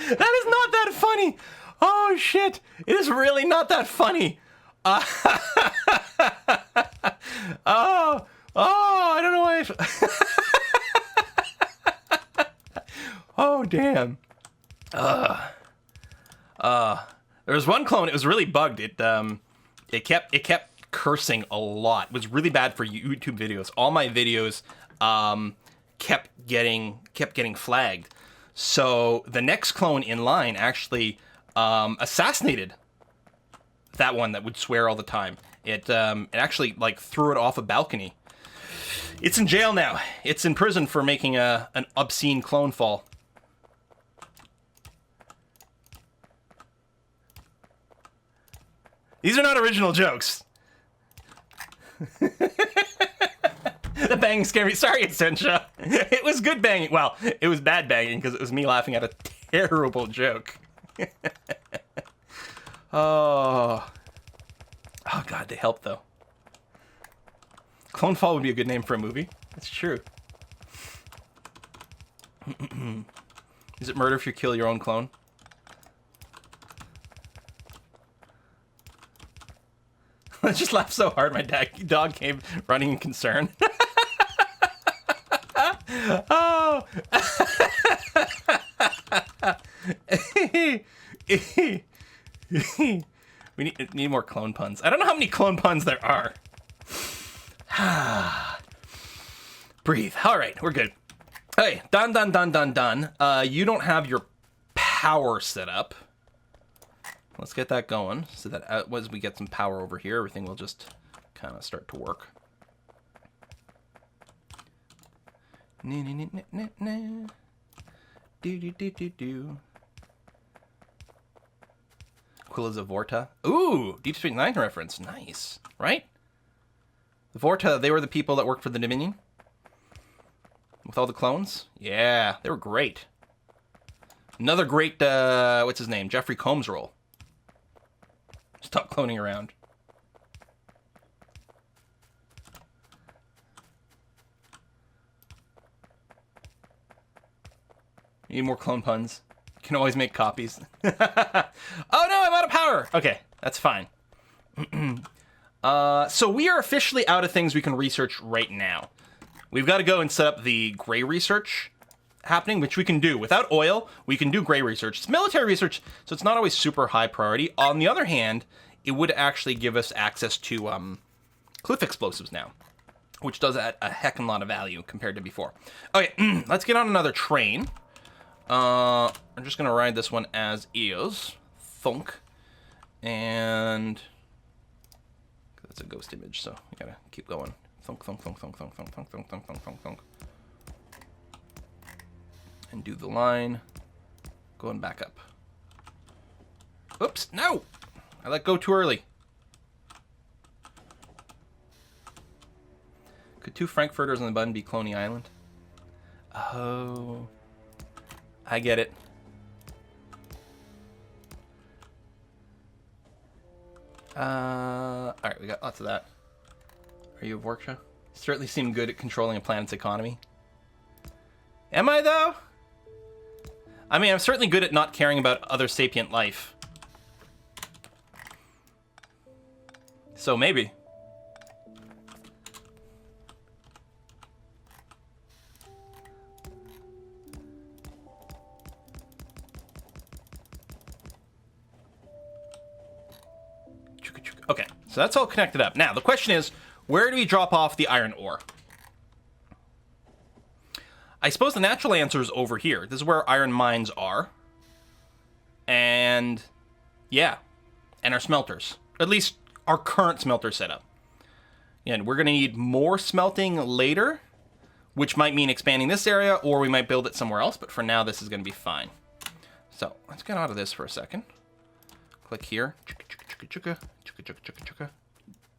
That is not that funny. Oh shit! It is really not that funny. Oh, I don't know why. Oh damn. There was one clone. It was really bugged. It kept cursing a lot. It was really bad for YouTube videos. All my videos kept getting flagged. So the next clone in line actually assassinated that one that would swear all the time. It actually like threw it off a balcony. It's in jail now. It's in prison for making an obscene clone fall. These are not original jokes. The banging scared me. Sorry, Essentia. It was good banging. Well, it was bad banging because it was me laughing at a terrible joke. Oh God, they help though. Clone Fall would be a good name for a movie. That's true. Is it murder if you kill your own clone? I just laughed so hard my dog came running in concern. Oh. We need more clone puns. I don't know how many clone puns there are. Breathe. All right, we're good. Hey, done. You don't have your power set up. Let's get that going so that as we get some power over here, everything will just kind of start to work. Quilla Zavorta. Ooh, Deep Space Nine reference. Nice, right? The Vorta, they were the people that worked for the Dominion with all the clones. Yeah, they were great. Another great, what's his name? Jeffrey Combs role. Stop cloning around. Need more clone puns. Can always make copies. Oh no, I'm out of power. Okay, that's fine. So we are officially out of things we can research right now. We've got to go and set up the gray research happening, which we can do. Without oil, we can do gray research. It's military research, so it's not always super high priority. On the other hand, it would actually give us access to cliff explosives now, which does add a heck of a lot of value compared to before. Okay, let's get on another train. I'm just going to ride this one as is. Thunk. And that's a ghost image, so we got to keep going. Thunk, thunk, thunk, thunk, thunk, thunk, thunk, thunk, thunk, thunk, thunk, thunk. And do the line. Going back up. Oops, no! I let go too early. Could two Frankfurters on the button be Cloney Island? Oh. I get it. Alright, we got lots of that. Are you a Vorksha? Certainly seem good at controlling a planet's economy. Am I, though? I mean, I'm certainly good at not caring about other sapient life. So maybe. Okay, so that's all connected up. Now, the question is, where do we drop off the iron ore? I suppose the natural answer is over here. This is where iron mines are. And, yeah. And our smelters. At least our current smelter setup. And we're going to need more smelting later, which might mean expanding this area, or we might build it somewhere else, but for now this is going to be fine. So, let's get out of this for a second. Click here. Chukka, chukka, chukka, chukka, chukka.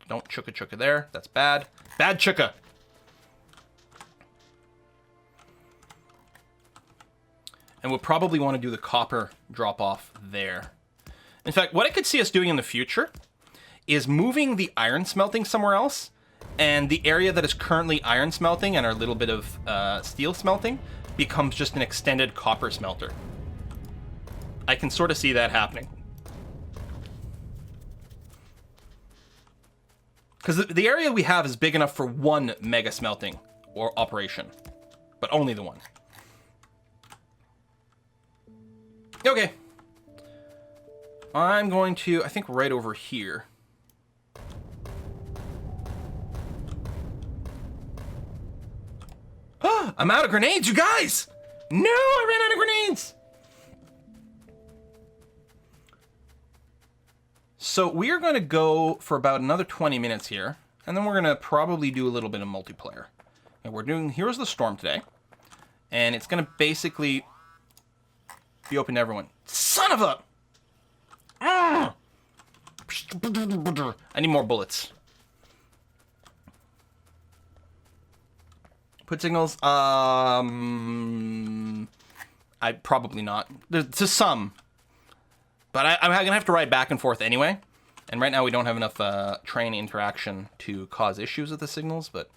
Don't chukka chukka there. That's bad. Bad chukka. And we'll probably want to do the copper drop off there. In fact, what I could see us doing in the future is moving the iron smelting somewhere else, and the area that is currently iron smelting and our little bit of steel smelting becomes just an extended copper smelter. I can sort of see that happening. Because the area we have is big enough for one mega smelting or operation, but only the one. Okay. I'm going to, I think, right over here. I'm out of grenades, you guys! No, I ran out of grenades! So we are going to go for about another 20 minutes here, and then we're going to probably do a little bit of multiplayer. And we're doing Heroes of the Storm today, and it's going to basically be open to everyone. Son of a... I need more bullets. Put signals? I probably not. To some. But I'm going to have to ride back and forth anyway. And right now we don't have enough train interaction to cause issues with the signals, but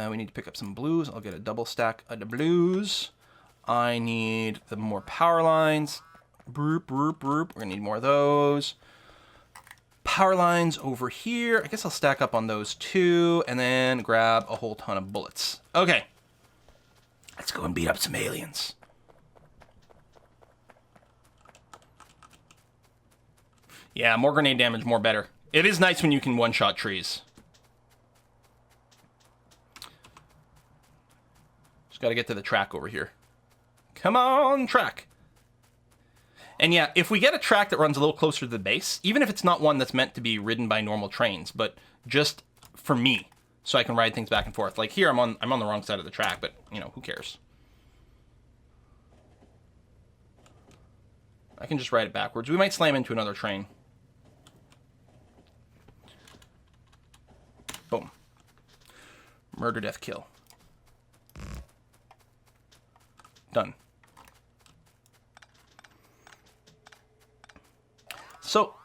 we need to pick up some blues. I'll get a double stack of the blues. I need the more power lines. Broop, broop, broop. We're going to need more of those. Power lines over here. I guess I'll stack up on those two and then grab a whole ton of bullets. Okay. Let's go and beat up some aliens. Yeah, more grenade damage, more better. It is nice when you can one-shot trees. Just got to get to the track over here. Come on, track. And yeah, if we get a track that runs a little closer to the base, even if it's not one that's meant to be ridden by normal trains, but just for me, so I can ride things back and forth. Like here, I'm on the wrong side of the track, but, you know, who cares? I can just ride it backwards. We might slam into another train. Boom. Murder, death, kill. Done. So,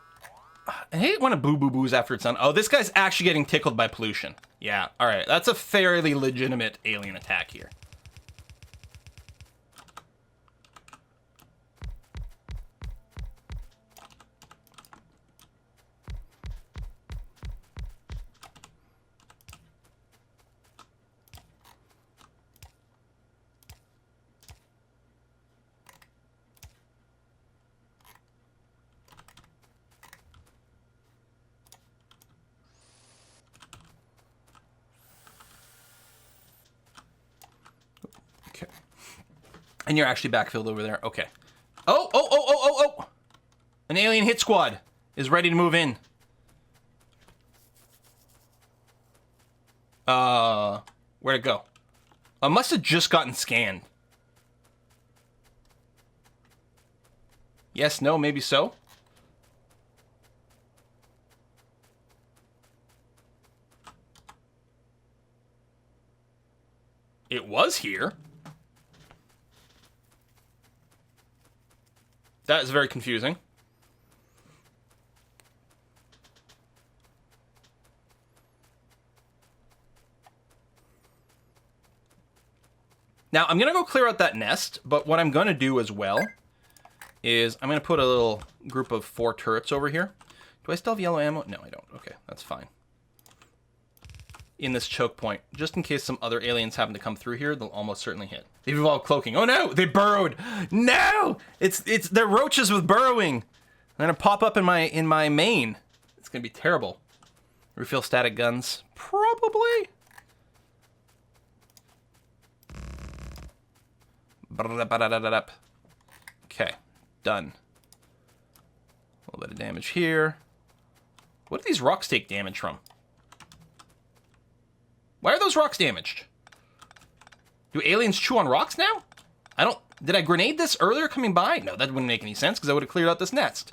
I hate when a boo-boo-boos after it's done. Oh, this guy's actually getting tickled by pollution. Yeah, alright. That's a fairly legitimate alien attack here. And you're actually backfilled over there. Okay. Oh! An alien hit squad is ready to move in. Where'd it go? I must have just gotten scanned. Yes, no, maybe so. It was here. That is very confusing. Now, I'm going to go clear out that nest, but what I'm going to do as well is I'm going to put a little group of 4 turrets over here. Do I still have yellow ammo? No, I don't. Okay, that's fine. In this choke point, just in case some other aliens happen to come through here, they'll almost certainly hit. They've evolved cloaking. Oh no, they burrowed. No, they're roaches with burrowing. They're gonna pop up in my main. It's gonna be terrible. Refill static guns, probably. Okay, done. A little bit of damage here. What do these rocks take damage from? Why are those rocks damaged? Do aliens chew on rocks now? Did I grenade this earlier coming by? No, that wouldn't make any sense because I would have cleared out this nest.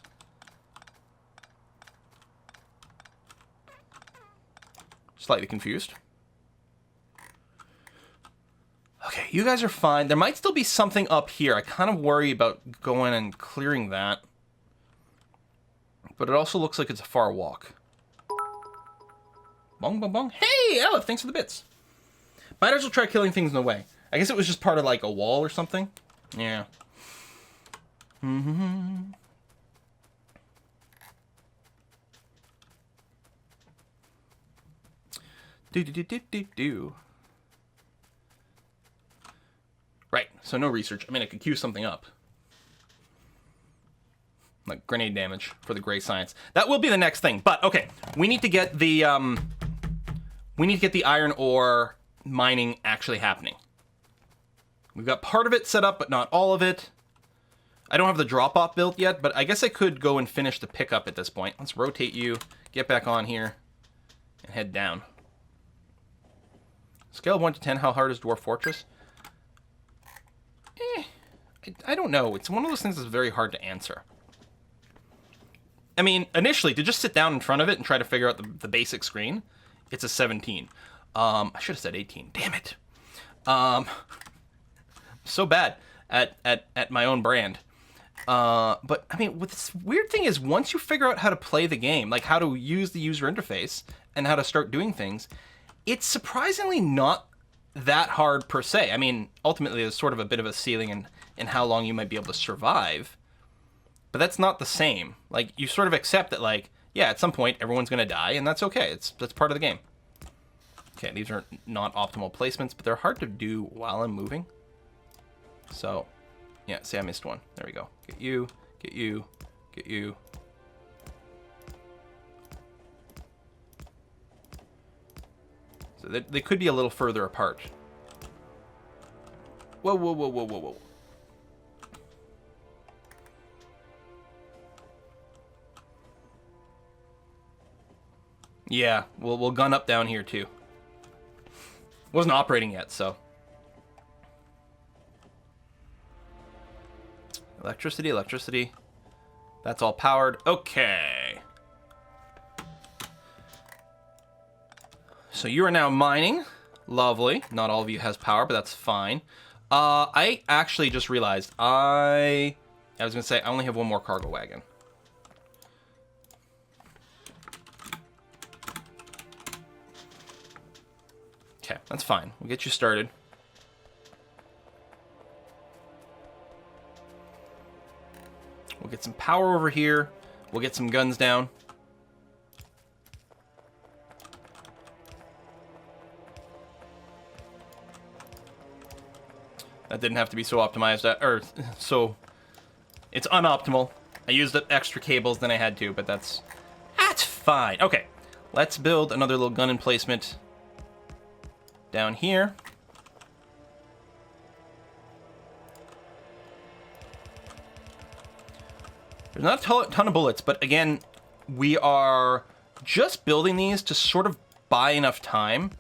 Slightly confused. Okay, you guys are fine. There might still be something up here. I kind of worry about going and clearing that. But it also looks like it's a far walk. Bong, bong, bong. Hey, Aleph, thanks for the bits. Biters will try killing things in the way. I guess it was just part of, like, a wall or something. Yeah. Mm-hmm. Do. Right, so no research. I mean, I could queue something up. Like grenade damage for the gray science. That will be the next thing. But, okay, we need to get the iron ore mining actually happening. We've got part of it set up, but not all of it. I don't have the drop-off built yet, but I guess I could go and finish the pickup at this point. Let's rotate you, get back on here, and head down. Scale of 1 to 10, how hard is Dwarf Fortress? I don't know. It's one of those things that's very hard to answer. I mean, initially, to just sit down in front of it and try to figure out the basic screen, it's a 17. I should have said 18. Damn it. So bad at my own brand. But, I mean, what this weird thing is, once you figure out how to play the game, like how to use the user interface and how to start doing things, it's surprisingly not that hard per se. I mean, ultimately, there's sort of a bit of a ceiling in how long you might be able to survive. But that's not the same. Like, you sort of accept that, like, yeah, at some point, everyone's going to die, and that's okay. That's part of the game. Okay, these are not optimal placements, but they're hard to do while I'm moving. So, yeah, see, I missed one. There we go. Get you, get you, get you. So they could be a little further apart. Whoa, whoa, whoa, whoa, whoa, whoa. Yeah, we'll gun up down here too. Wasn't operating yet, so. Electricity, electricity. That's all powered. Okay. So you are now mining. Lovely. Not all of you has power, but that's fine. I actually just realized I was going to say I only have one more cargo wagon. Okay, that's fine. We'll get you started. We'll get some power over here. We'll get some guns down. That didn't have to be so optimized, or so it's unoptimal. I used up extra cables than I had to, but that's fine. Okay, let's build another little gun emplacement down here. There's not a ton of bullets, but again, we are just building these to sort of buy enough time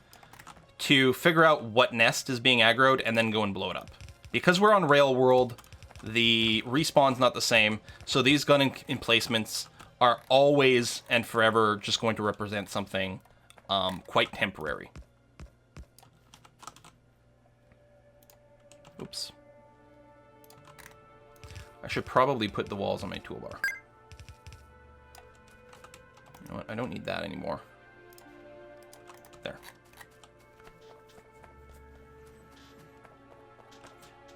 to figure out what nest is being aggroed and then go and blow it up. Because we're on Rail World, the respawn's not the same, so these gun emplacements are always and forever just going to represent something quite temporary. Oops. I should probably put the walls on my toolbar. You know what? I don't need that anymore. There.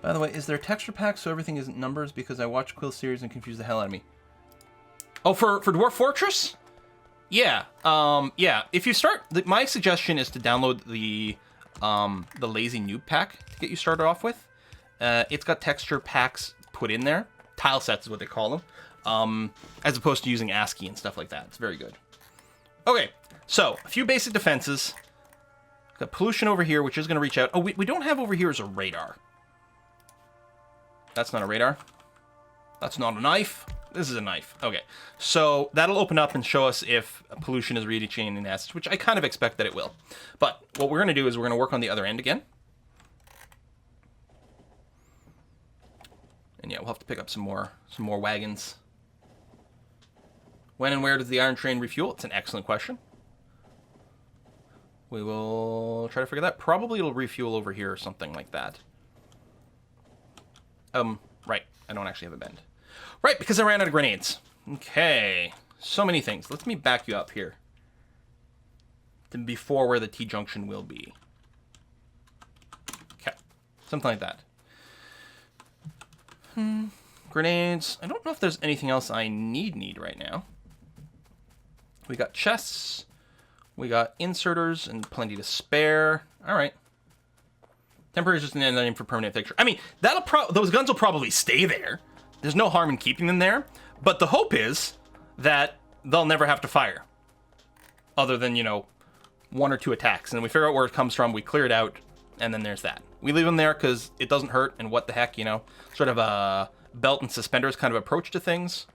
By the way, is there texture packs so everything isn't numbers? Because I watch Quill series and confuse the hell out of me. Oh, for Dwarf Fortress? Yeah. Yeah. If you start, my suggestion is to download the Lazy Noob pack to get you started off with. It's got texture packs put in there. Tile sets is what they call them. As opposed to using ASCII and stuff like that. It's very good. Okay, so a few basic defenses. Got pollution over here, which is going to reach out. Oh, we don't have over here as a radar. That's not a radar. That's not a knife. This is a knife. Okay, so that'll open up and show us if pollution is reaching an S, which I kind of expect that it will. But what we're going to do is we're going to work on the other end again. And yeah, we'll have to pick up some more wagons. When and where does the iron train refuel? It's an excellent question. We will try to figure that. Probably it'll refuel over here or something like that. Right. I don't actually have a bend. Right, because I ran out of grenades. Okay. So many things. Let me back you up here. To before where the t-junction will be. Okay. Something like that. Grenades. I don't know if there's anything else I need right now. We got chests. We got inserters and plenty to spare. All right. Temporary is just an name for permanent fixture. I mean, those guns will probably stay there. There's no harm in keeping them there. But the hope is that they'll never have to fire. Other than, you know, 1 or 2 attacks. And we figure out where it comes from, we clear it out, and then there's that. We leave them there because it doesn't hurt, and what the heck, you know? Sort of a belt and suspenders kind of approach to things.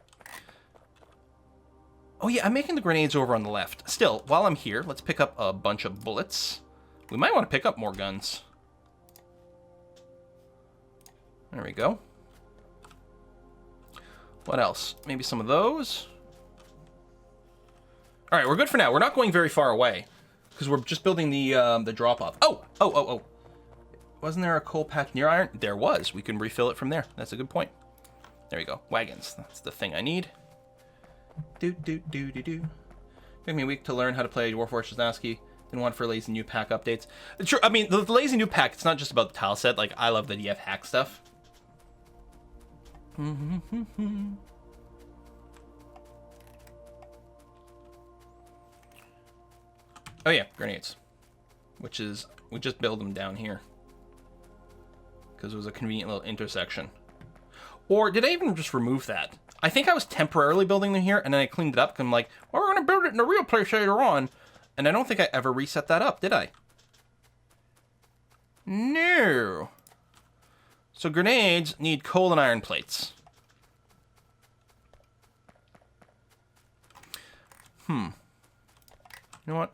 Oh yeah, I'm making the grenades over on the left. Still, while I'm here, let's pick up a bunch of bullets. We might want to pick up more guns. There we go. What else? Maybe some of those. All right, we're good for now. We're not going very far away because we're just building the drop-off. Oh. Wasn't there a coal patch near iron? There was. We can refill it from there. That's a good point. There we go. Wagons. That's the thing I need. Took me a week to learn how to play Dwarf Fortress Naski. Didn't want for lazy new pack updates. Sure, I mean, the lazy new pack, it's not just about the tile set. Like, I love the DF hack stuff. Oh yeah, grenades. Which is, we just build them down here. Because it was a convenient little intersection. Or did I even just remove that? I think I was temporarily building them here, and then I cleaned it up, because I'm like, well, we're going to build it in the real place later on. And I don't think I ever reset that up, did I? No. So grenades need coal and iron plates. You know what?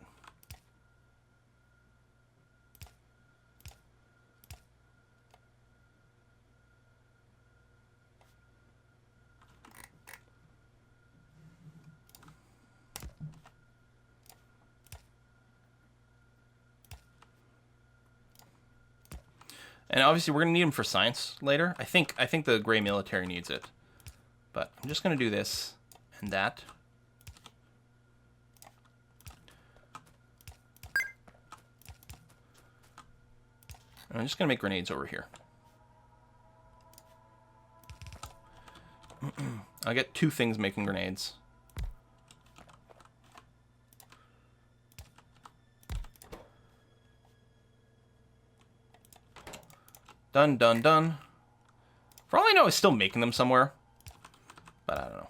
And obviously we're going to need them for science later. I think the gray military needs it. But I'm just going to do this and that. And I'm just going to make grenades over here. I'll get 2 things making grenades. Done, done, done. For all I know, I'm still making them somewhere. But I don't know.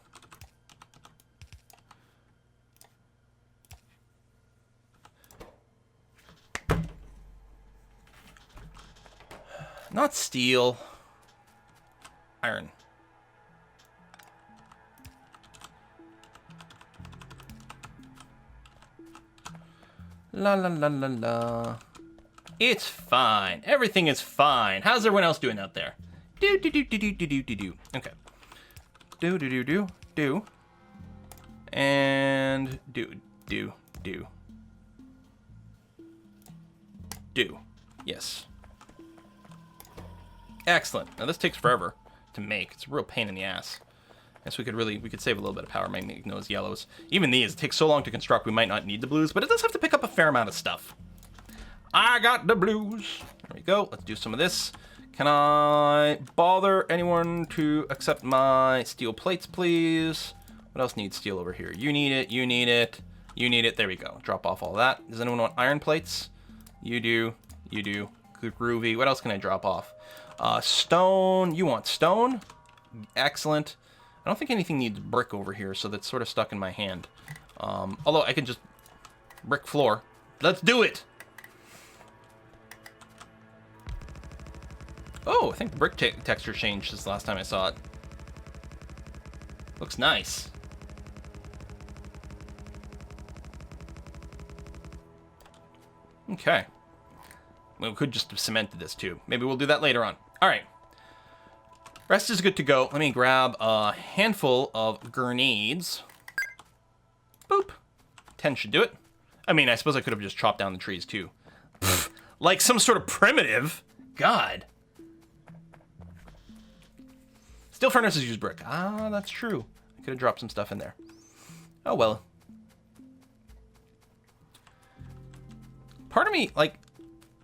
Not steel. Iron. La la la la la. It's fine. Everything is fine. How's everyone else doing out there? Do. Okay. Do. And do. Yes. Excellent. Now this takes forever to make. It's a real pain in the ass. Guess we could save a little bit of power making those yellows. Even these, it takes so long to construct we might not need the blues, but it does have to pick up a fair amount of stuff. I got the blues. There we go. Let's do some of this. Can I bother anyone to accept my steel plates, please? What else needs steel over here? You need it. You need it. You need it. There we go. Drop off all that. Does anyone want iron plates? You do. You do. Good groovy. What else can I drop off? Stone. You want stone? Excellent. I don't think anything needs brick over here, so that's sort of stuck in my hand. Although I can just brick floor. Let's do it. Oh, I think the brick texture changed since the last time I saw it. Looks nice. Okay. We could just have cemented this too. Maybe we'll do that later on. All right. Rest is good to go. Let me grab a handful of grenades. Boop. 10 should do it. I mean, I suppose I could have just chopped down the trees too. Pfft, like some sort of primitive. God. Steel furnaces use brick. Ah, that's true. I could have dropped some stuff in there. Oh, well. Part of me, like...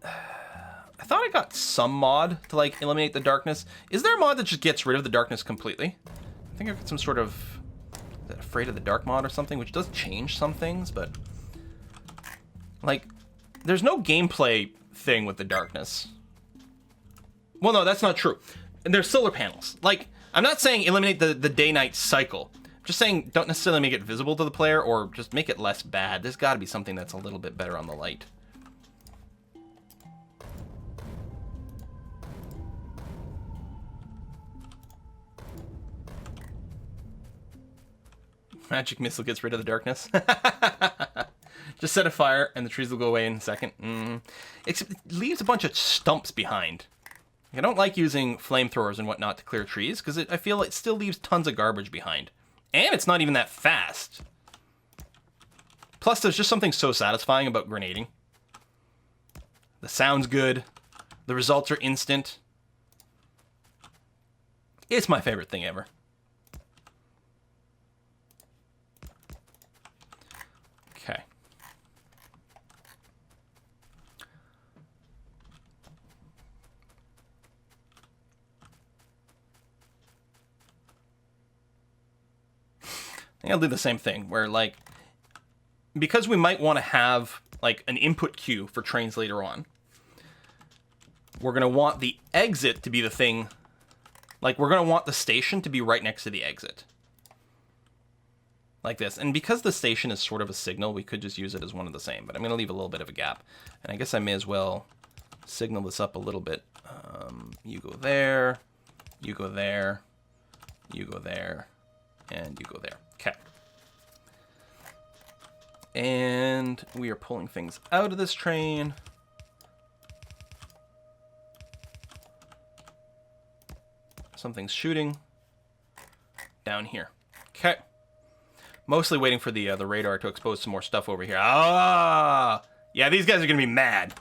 I thought I got some mod to, like, eliminate the darkness. Is there a mod that just gets rid of the darkness completely? I think I've got some sort of... Afraid of the Dark mod or something, which does change some things, but... Like, there's no gameplay thing with the darkness. Well, no, that's not true. And there's solar panels. Like... I'm not saying eliminate the day-night cycle. I'm just saying don't necessarily make it visible to the player or just make it less bad. There's got to be something that's a little bit better on the light. Magic missile gets rid of the darkness. Just set a fire and the trees will go away in a second. Except it leaves a bunch of stumps behind. I don't like using flamethrowers and whatnot to clear trees because I feel it still leaves tons of garbage behind. And it's not even that fast. Plus, there's just something so satisfying about grenading. The sound's good. The results are instant. It's my favorite thing ever. Okay. I think I'll do the same thing, where, like, because we might want to have, like, an input queue for trains later on, we're going to want the exit to be the thing. Like, we're going to want the station to be right next to the exit. Like this. And because the station is sort of a signal, we could just use it as one of the same. But I'm going to leave a little bit of a gap. And I guess I may as well signal this up a little bit. You go there, you go there, you go there, and you go there. Okay. And we are pulling things out of this train. Something's shooting down here. Okay. Mostly waiting for the radar to expose some more stuff over here. Ah! Yeah, these guys are going to be mad.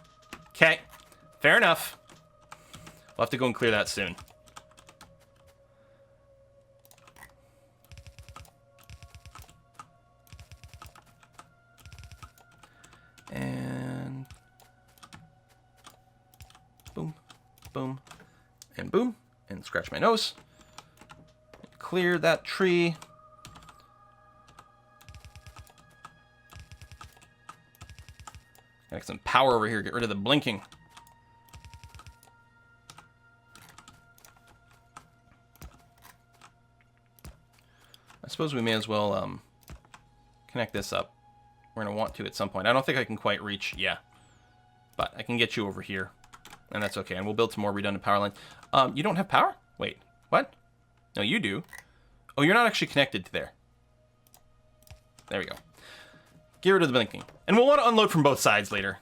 Okay. Fair enough. We'll have to go and clear that soon. And boom, boom, and boom. And scratch my nose. Clear that tree. Got some power over here. Get rid of the blinking. I suppose we may as well connect this up. We're going to want to at some point. I don't think I can quite reach. Yeah. But I can get you over here. And that's okay. And we'll build some more redundant power lines. You don't have power? Wait, what? No, you do. Oh, you're not actually connected to there. There we go. Get rid of the blinking. And we'll want to unload from both sides later.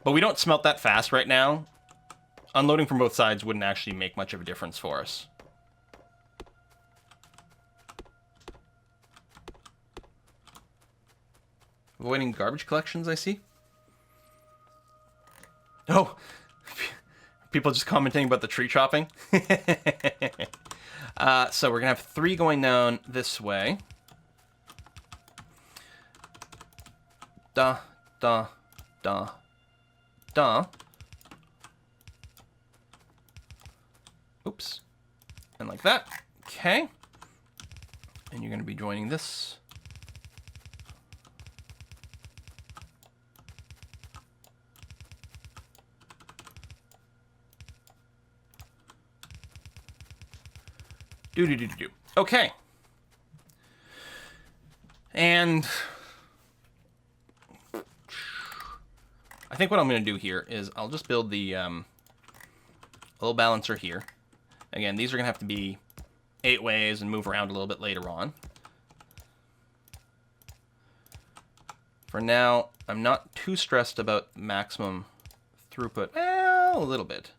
But we don't smelt that fast right now. Unloading from both sides wouldn't actually make much of a difference for us. Avoiding garbage collections, I see. Oh, people just commenting about the tree chopping. So we're going to have 3 going down this way. Da, da, da, da. Oops. And like that. Okay. And you're going to be joining this. Do. Okay. And I think what I'm going to do here is I'll just build the little balancer here. Again, these are going to have to be 8 ways and move around a little bit later on. For now, I'm not too stressed about maximum throughput. Well, a little bit,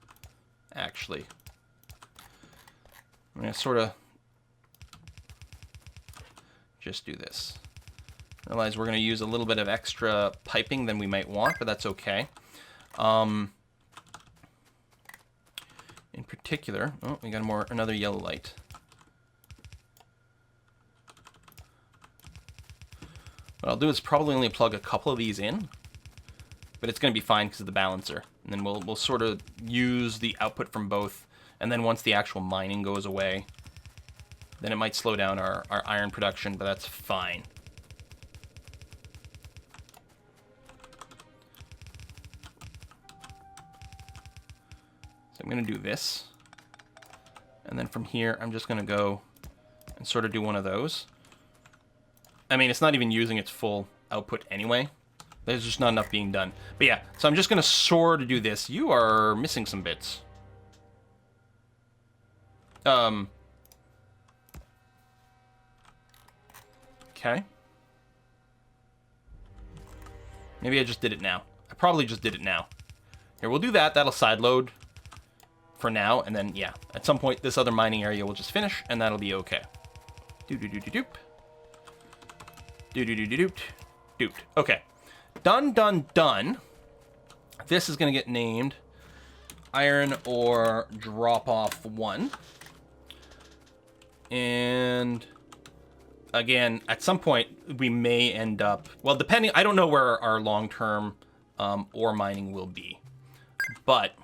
actually. I'm going to sort of just do this. Realize we're going to use a little bit of extra piping than we might want, but that's okay. In particular, oh, we got another yellow light. What I'll do is probably only plug a couple of these in, but it's going to be fine because of the balancer. And then we'll sort of use the output from both. And then once the actual mining goes away, then it might slow down our iron production, but that's fine. So I'm going to do this. And then from here, I'm just going to go and sort of do one of those. I mean, it's not even using its full output anyway. There's just not enough being done. But yeah, so I'm just going to sort of do this. You are missing some bits. Okay. Maybe I just did it now. I probably just did it now. Here, we'll do that. That'll side load for now. And then, yeah, at some point, this other mining area will just finish, and that'll be okay. Do-do-do-do-doop. Do-do-do-do-doop. Doot. Okay. Done, done, done. This is going to get named Iron Ore Drop-Off 1. And again, at some point, we may end up... Well, depending... I don't know where our long-term ore mining will be. But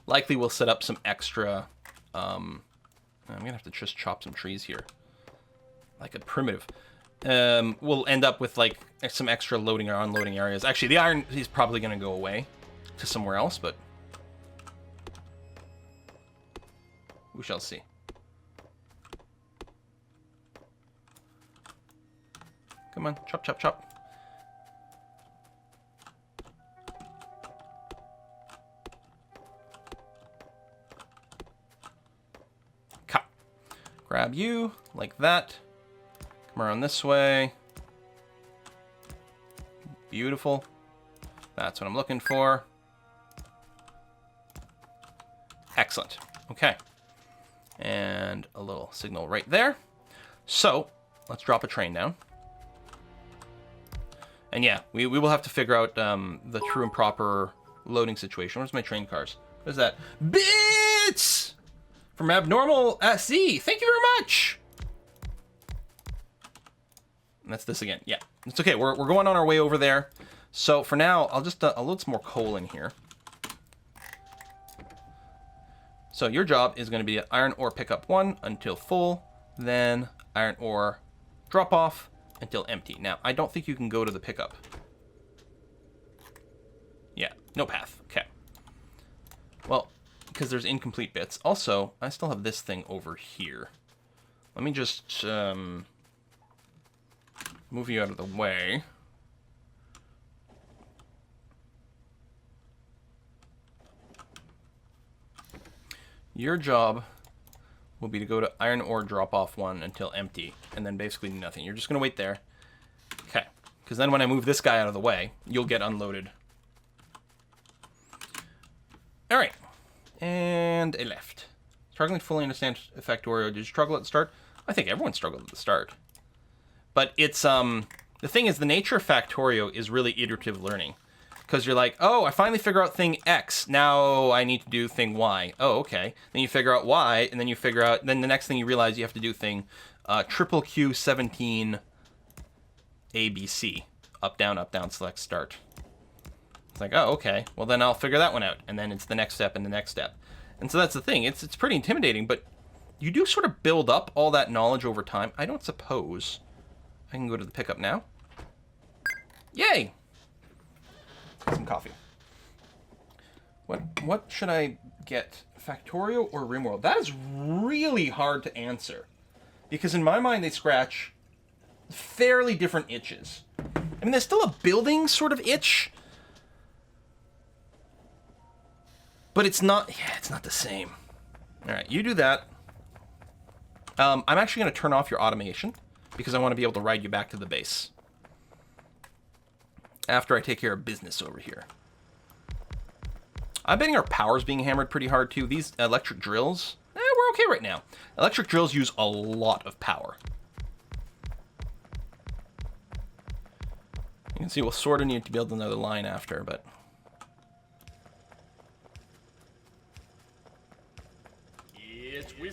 likely we'll set up some extra... I'm going to have to just chop some trees here. Like a primitive. We'll end up with like some extra loading or unloading areas. Actually, the iron is probably going to go away to somewhere else, but we shall see. Come on, chop, chop, chop. Cut. Grab you like that. Come around this way. Beautiful. That's what I'm looking for. Excellent. Okay. And a little signal right there. So, let's drop a train down. And yeah, we will have to figure out the true and proper loading situation. Where's my train cars? What is that? Bits! From Abnormal SE. Thank you very much! And that's this again. Yeah, it's okay. We're going on our way over there. So for now, I'll just I'll load some more coal in here. So your job is going to be iron ore pickup 1 until full, then iron ore drop off until empty. Now, I don't think you can go to the pickup. Yeah, no path. Okay. Well, because there's incomplete bits. Also, I still have this thing over here. Let me just move you out of the way. Your job will be to go to iron ore drop off 1 until empty, and then basically nothing. You're just going to wait there. Okay. Because then when I move this guy out of the way, you'll get unloaded. All right. And a left. Struggling to fully understand Factorio. Did you struggle at the start? I think everyone struggled at the start. But it's, the thing is, the nature of Factorio is really iterative learning. Because you're like, oh, I finally figure out thing X. Now I need to do thing Y. Oh, okay. Then you figure out Y, and then you figure out, then the next thing you realize you have to do thing triple Q 17 ABC. Up, down, select, start. It's like, oh, okay. Well, then I'll figure that one out. And then it's the next step and the next step. And so that's the thing. It's pretty intimidating, but you do sort of build up all that knowledge over time. I don't suppose I can go to the pickup now. Yay! Some coffee. What should I get? Factorio or RimWorld? That is really hard to answer. Because in my mind, they scratch fairly different itches. I mean, there's still a building sort of itch. But it's not, yeah, it's not the same. All right, you do that. I'm actually going to turn off your automation because I want to be able to ride you back to the base. After I take care of business over here. I'm betting our power's being hammered pretty hard too. These electric drills, we're okay right now. Electric drills use a lot of power. You can see we'll sort of need to build another line after, but...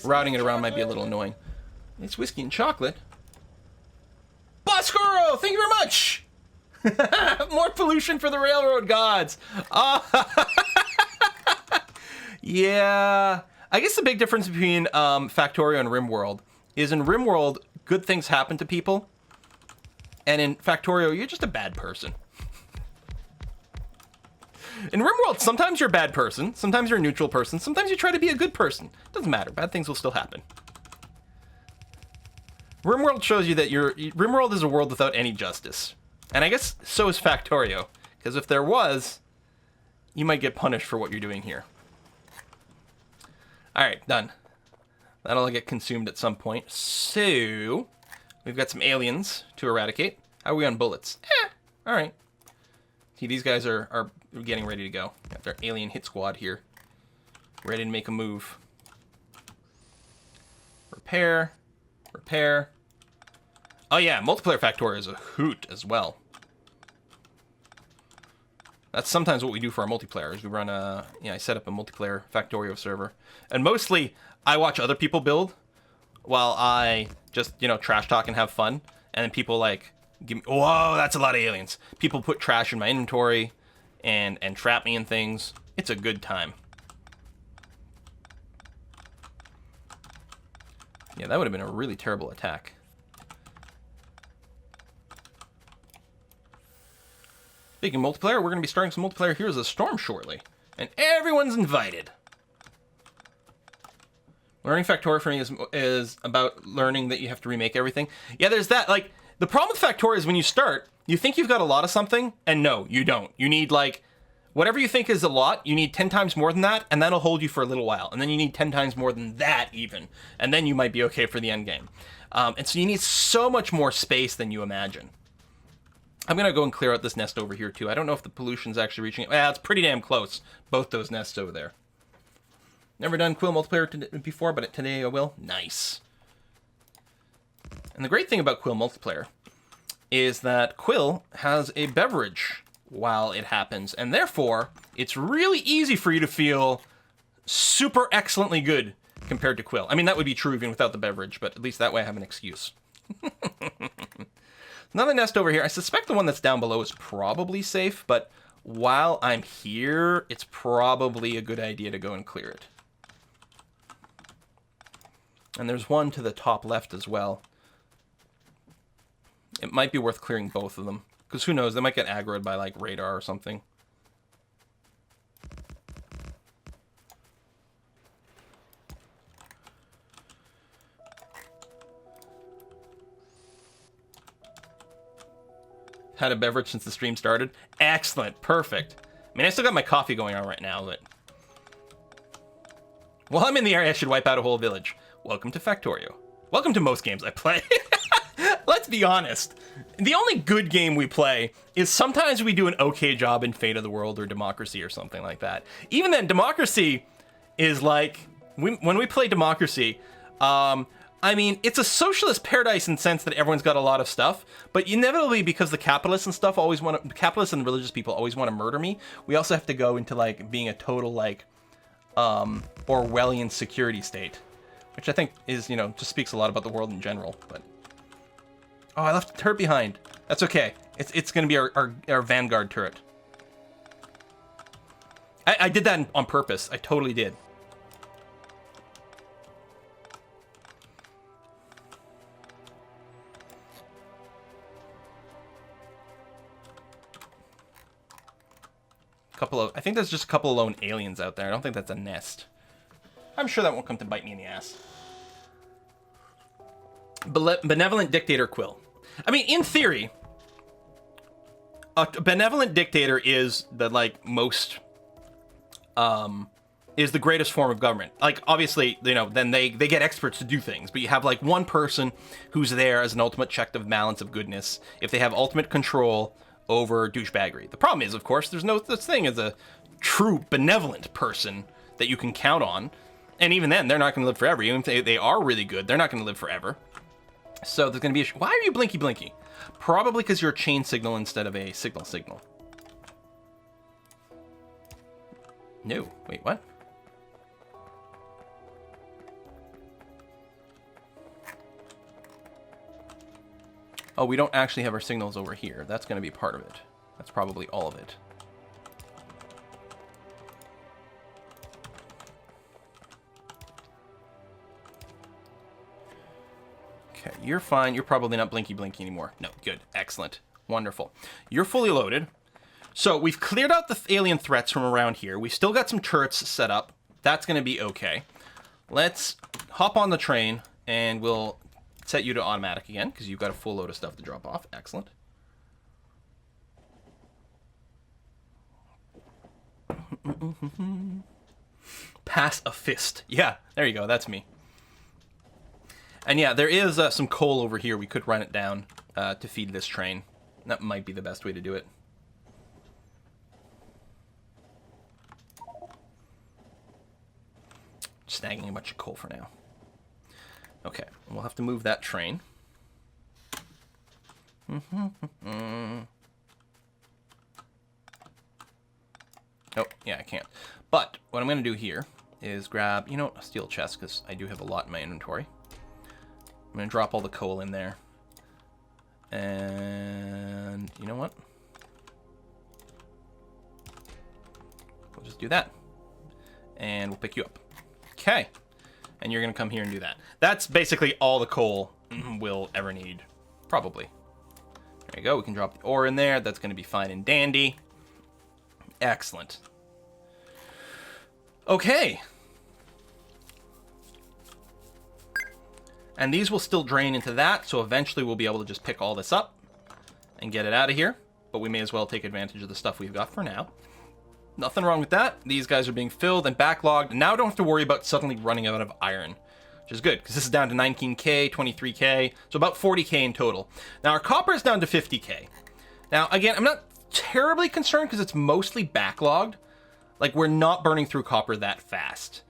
Routing it around might be a little annoying. It's whiskey and chocolate. Boscoro, thank you very much! More pollution for the railroad gods. Yeah. I guess the big difference between Factorio and RimWorld is in RimWorld, good things happen to people. And in Factorio, you're just a bad person. In RimWorld, sometimes you're a bad person. Sometimes you're a neutral person. Sometimes you try to be a good person. Doesn't matter. Bad things will still happen. RimWorld shows you that RimWorld is a world without any justice. And I guess so is Factorio. Because if there was, you might get punished for what you're doing here. Alright, done. That'll get consumed at some point. So, We've got some aliens to eradicate. How are we on bullets? All right. See, these guys are getting ready to go. Got their alien hit squad here. Ready to make a move. Repair. Repair. Oh yeah, multiplayer Factorio is a hoot as well. That's sometimes what we do for our multiplayer, is we run I set up a multiplayer Factorio server. And mostly, I watch other people build while I just, trash talk and have fun. And then people like, give me, whoa, that's a lot of aliens. People put trash in my inventory and trap me in things. It's a good time. Yeah, that would have been a really terrible attack. Speaking of multiplayer, we're going to be starting some multiplayer Heroes of the Storm shortly. And everyone's invited. Learning Factorio for me is about learning that you have to remake everything. Yeah, there's that. Like, the problem with Factorio is when you start, you think you've got a lot of something, and no, you don't. You need, like, whatever you think is a lot, you need 10 times more than that, and that'll hold you for a little while. And then you need 10 times more than that, even. And then you might be okay for the end game. And so you need so much more space than you imagine. I'm going to go and clear out this nest over here, too. I don't know if the pollution's actually reaching it. Well, it's pretty damn close, both those nests over there. Never done Quill multiplayer before, but today I will. Nice. And the great thing about Quill multiplayer is that Quill has a beverage while it happens, and therefore, it's really easy for you to feel super excellently good compared to Quill. I mean, that would be true even without the beverage, but at least that way I have an excuse. Another nest over here. I suspect the one that's down below is probably safe, but while I'm here, it's probably a good idea to go and clear it. And there's one to the top left as well. It might be worth clearing both of them, because who knows, they might get aggroed by like radar or something. Had a beverage since the stream started. Excellent. Perfect. I mean, I still got my coffee going on right now, but... While I'm in the area, I should wipe out a whole village. Welcome to Factorio. Welcome to most games I play. Let's be honest. The only good game we play is sometimes we do an okay job in Fate of the World or Democracy or something like that. Even then, Democracy is like... When we play Democracy... I mean, it's a socialist paradise in the sense that everyone's got a lot of stuff, but inevitably, because the capitalists and stuff always want to, capitalists and religious people always want to murder me, we also have to go into, like, being a total, like, Orwellian security state, which I think is, just speaks a lot about the world in general, but... Oh, I left a turret behind. That's okay. It's going to be our Vanguard turret. I did that on purpose. I totally did. I think there's just a couple of lone aliens out there. I don't think that's a nest. I'm sure that won't come to bite me in the ass. Benevolent Dictator Quill. I mean, in theory, a benevolent dictator is the, like, most, is the greatest form of government. Like, obviously, then they get experts to do things, but you have, like, one person who's there as an ultimate check of balance of goodness. If they have ultimate control over douchebaggery. The problem is, of course, there's no such thing as a true benevolent person that you can count on. And even then, they're not going to live forever. Even if they are really good, they're not going to live forever. So there's going to be why are you blinky blinky? Probably because you're a chain signal instead of a signal. No. Wait, what? Oh, we don't actually have our signals over here. That's going to be part of it. That's probably all of it. Okay, you're fine. You're probably not blinky blinky anymore. No, good. Excellent. Wonderful. You're fully loaded. So we've cleared out the alien threats from around here. We've still got some turrets set up. That's going to be okay. Let's hop on the train and we'll set you to automatic again, because you've got a full load of stuff to drop off. Excellent. Pass a fist. Yeah, there you go. That's me. And yeah, there is some coal over here. We could run it down to feed this train. That might be the best way to do it. Snagging a bunch of coal for now. Okay, we'll have to move that train. Oh, yeah, I can't. But what I'm going to do here is grab, you know, a steel chest, because I do have a lot in my inventory. I'm going to drop all the coal in there. And you know what? We'll just do that. And we'll pick you up. Okay. And you're going to come here and do that. That's basically all the coal we'll ever need. Probably. There you go. We can drop the ore in there. That's going to be fine and dandy. Excellent. Okay. And these will still drain into that, so eventually we'll be able to just pick all this up and get it out of here. But we may as well take advantage of the stuff we've got for now. Nothing wrong with that. These guys are being filled and backlogged. And now I don't have to worry about suddenly running out of iron, which is good, because this is down to 19k, 23k, so about 40k in total. Now our copper is down to 50k. Now, again, I'm not terribly concerned because it's mostly backlogged. Like, we're not burning through copper that fast.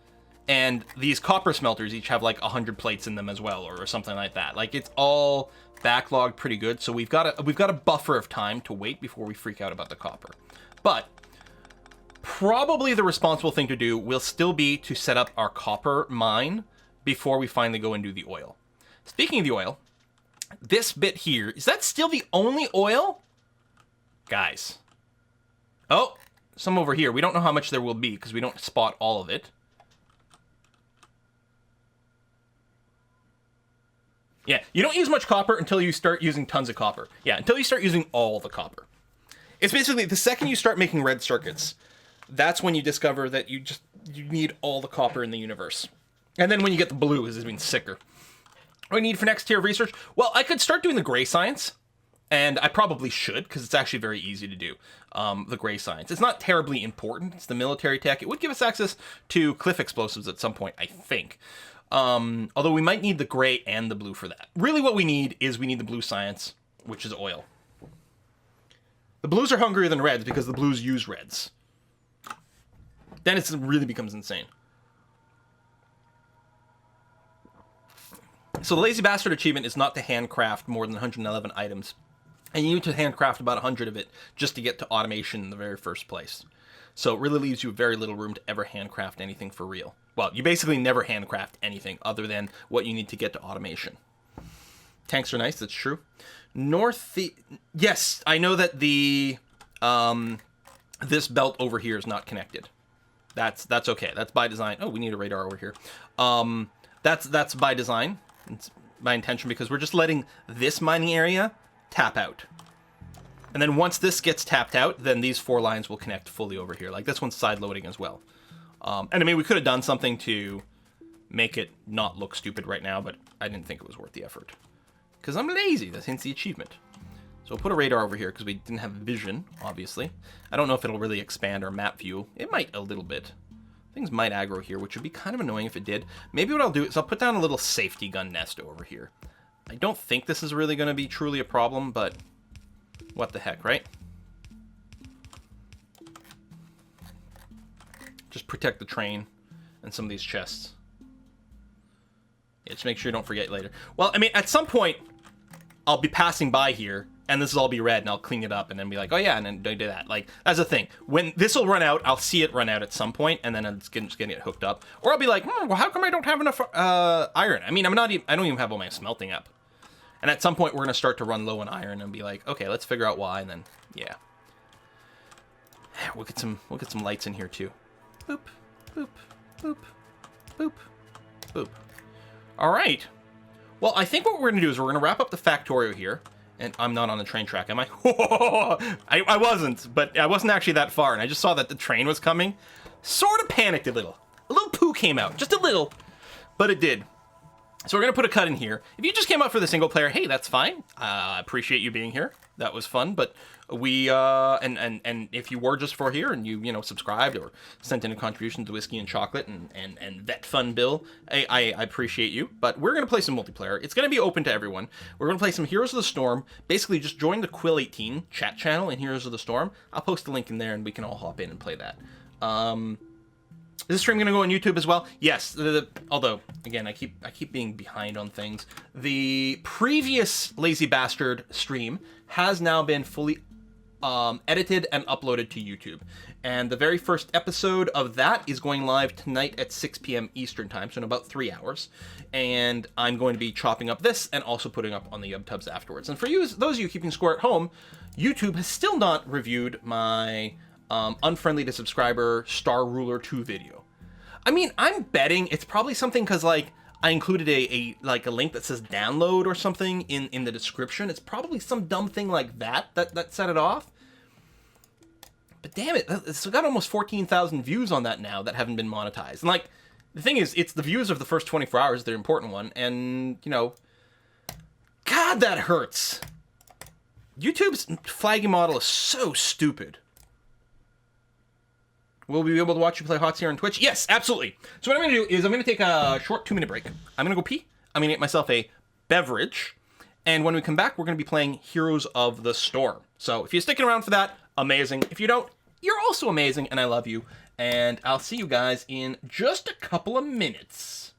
And these copper smelters each have like 100 plates in them as well, or something like that. Like, it's all backlogged pretty good, so we've got a buffer of time to wait before we freak out about the copper. But probably the responsible thing to do will still be to set up our copper mine before we finally go and do the oil. Speaking of the oil, this bit here, is that still the only oil? Guys. Oh, some over here. We don't know how much there will be because we don't spot all of it. Yeah, you don't use much copper until you start using tons of copper. Yeah, until you start using all the copper. It's basically the second you start making red circuits, that's when you discover that you need all the copper in the universe. And then when you get the blue, it's even sicker. What do I need for next tier of research? Well, I could start doing the gray science. And I probably should, because it's actually very easy to do, the gray science. It's not terribly important. It's the military tech. It would give us access to cliff explosives at some point, I think. Although we might need the gray and the blue for that. Really what we need is we need the blue science, which is oil. The blues are hungrier than reds because the blues use reds. Then it really becomes insane. So the Lazy Bastard achievement is not to handcraft more than 111 items. And you need to handcraft about 100 of it just to get to automation in the very first place. So it really leaves you very little room to ever handcraft anything for real. Well, you basically never handcraft anything other than what you need to get to automation. Tanks are nice, that's true. Yes, I know that the this belt over here is not connected. That's okay. That's by design. Oh, we need a radar over here. That's by design. It's by intention because we're just letting this mining area tap out. And then once this gets tapped out, then these 4 lines will connect fully over here. Like this one's side loading as well. And I mean, we could have done something to make it not look stupid right now, but I didn't think it was worth the effort. Because I'm lazy, that's hence the achievement. So we'll put a radar over here because we didn't have vision, obviously. I don't know if it'll really expand our map view. It might a little bit. Things might aggro here, which would be kind of annoying if it did. Maybe what I'll do is I'll put down a little safety gun nest over here. I don't think this is really going to be truly a problem, but what the heck, right? Just protect the train and some of these chests. Yeah, just make sure you don't forget later. Well, I mean, at some point, I'll be passing by here, and this will all be red, and I'll clean it up, and then be like, oh yeah, and then do that. Like, that's the thing. When this will run out, I'll see it run out at some point, and then I'm just getting it hooked up. Or I'll be like, well, how come I don't have enough iron? I mean, I don't even have all my smelting up. And at some point, we're going to start to run low on iron and be like, okay, let's figure out why, and then, yeah. We'll get some lights in here, too. Boop, boop, boop, boop, boop. All right. Well, I think what we're going to do is we're going to wrap up the Factorio here. And I'm not on the train track, am I? I wasn't, but I wasn't actually that far, and I just saw that the train was coming. Sort of panicked a little. A little poo came out, just a little, but it did. So we're going to put a cut in here. If you just came up for the single player, hey, that's fine. I appreciate you being here. That was fun. But we, and if you were just for here and you know, subscribed or sent in a contribution to Whiskey and Chocolate and Vet Fun Bill, I appreciate you. But we're going to play some multiplayer. It's going to be open to everyone. We're going to play some Heroes of the Storm. Basically, just join the Quill18 chat channel in Heroes of the Storm. I'll post a link in there and we can all hop in and play that. Is this stream going to go on YouTube as well? Yes. Although, again, I keep being behind on things. The previous Lazy Bastard stream has now been fully edited and uploaded to YouTube. And the very first episode of that is going live tonight at 6 p.m. Eastern Time, so in about 3 hours. And I'm going to be chopping up this and also putting up on the YubTubs afterwards. And for you, those of you keeping score at home, YouTube has still not reviewed my unfriendly to subscriber Star Ruler 2 video. I mean, I'm betting it's probably something because, like, I included a link that says download or something in the description. It's probably some dumb thing like that set it off. But damn it, it's got almost 14,000 views on that now that haven't been monetized. And, like, the thing is, it's the views of the first 24 hours, the important one. And, you know, God, that hurts. YouTube's flagging model is so stupid. Will we be able to watch you play HOTS here on Twitch? Yes, absolutely. So what I'm going to do is I'm going to take a short 2-minute break. I'm going to go pee. I'm going to get myself a beverage. And when we come back, we're going to be playing Heroes of the Storm. So if you're sticking around for that, amazing. If you don't, you're also amazing, and I love you. And I'll see you guys in just a couple of minutes.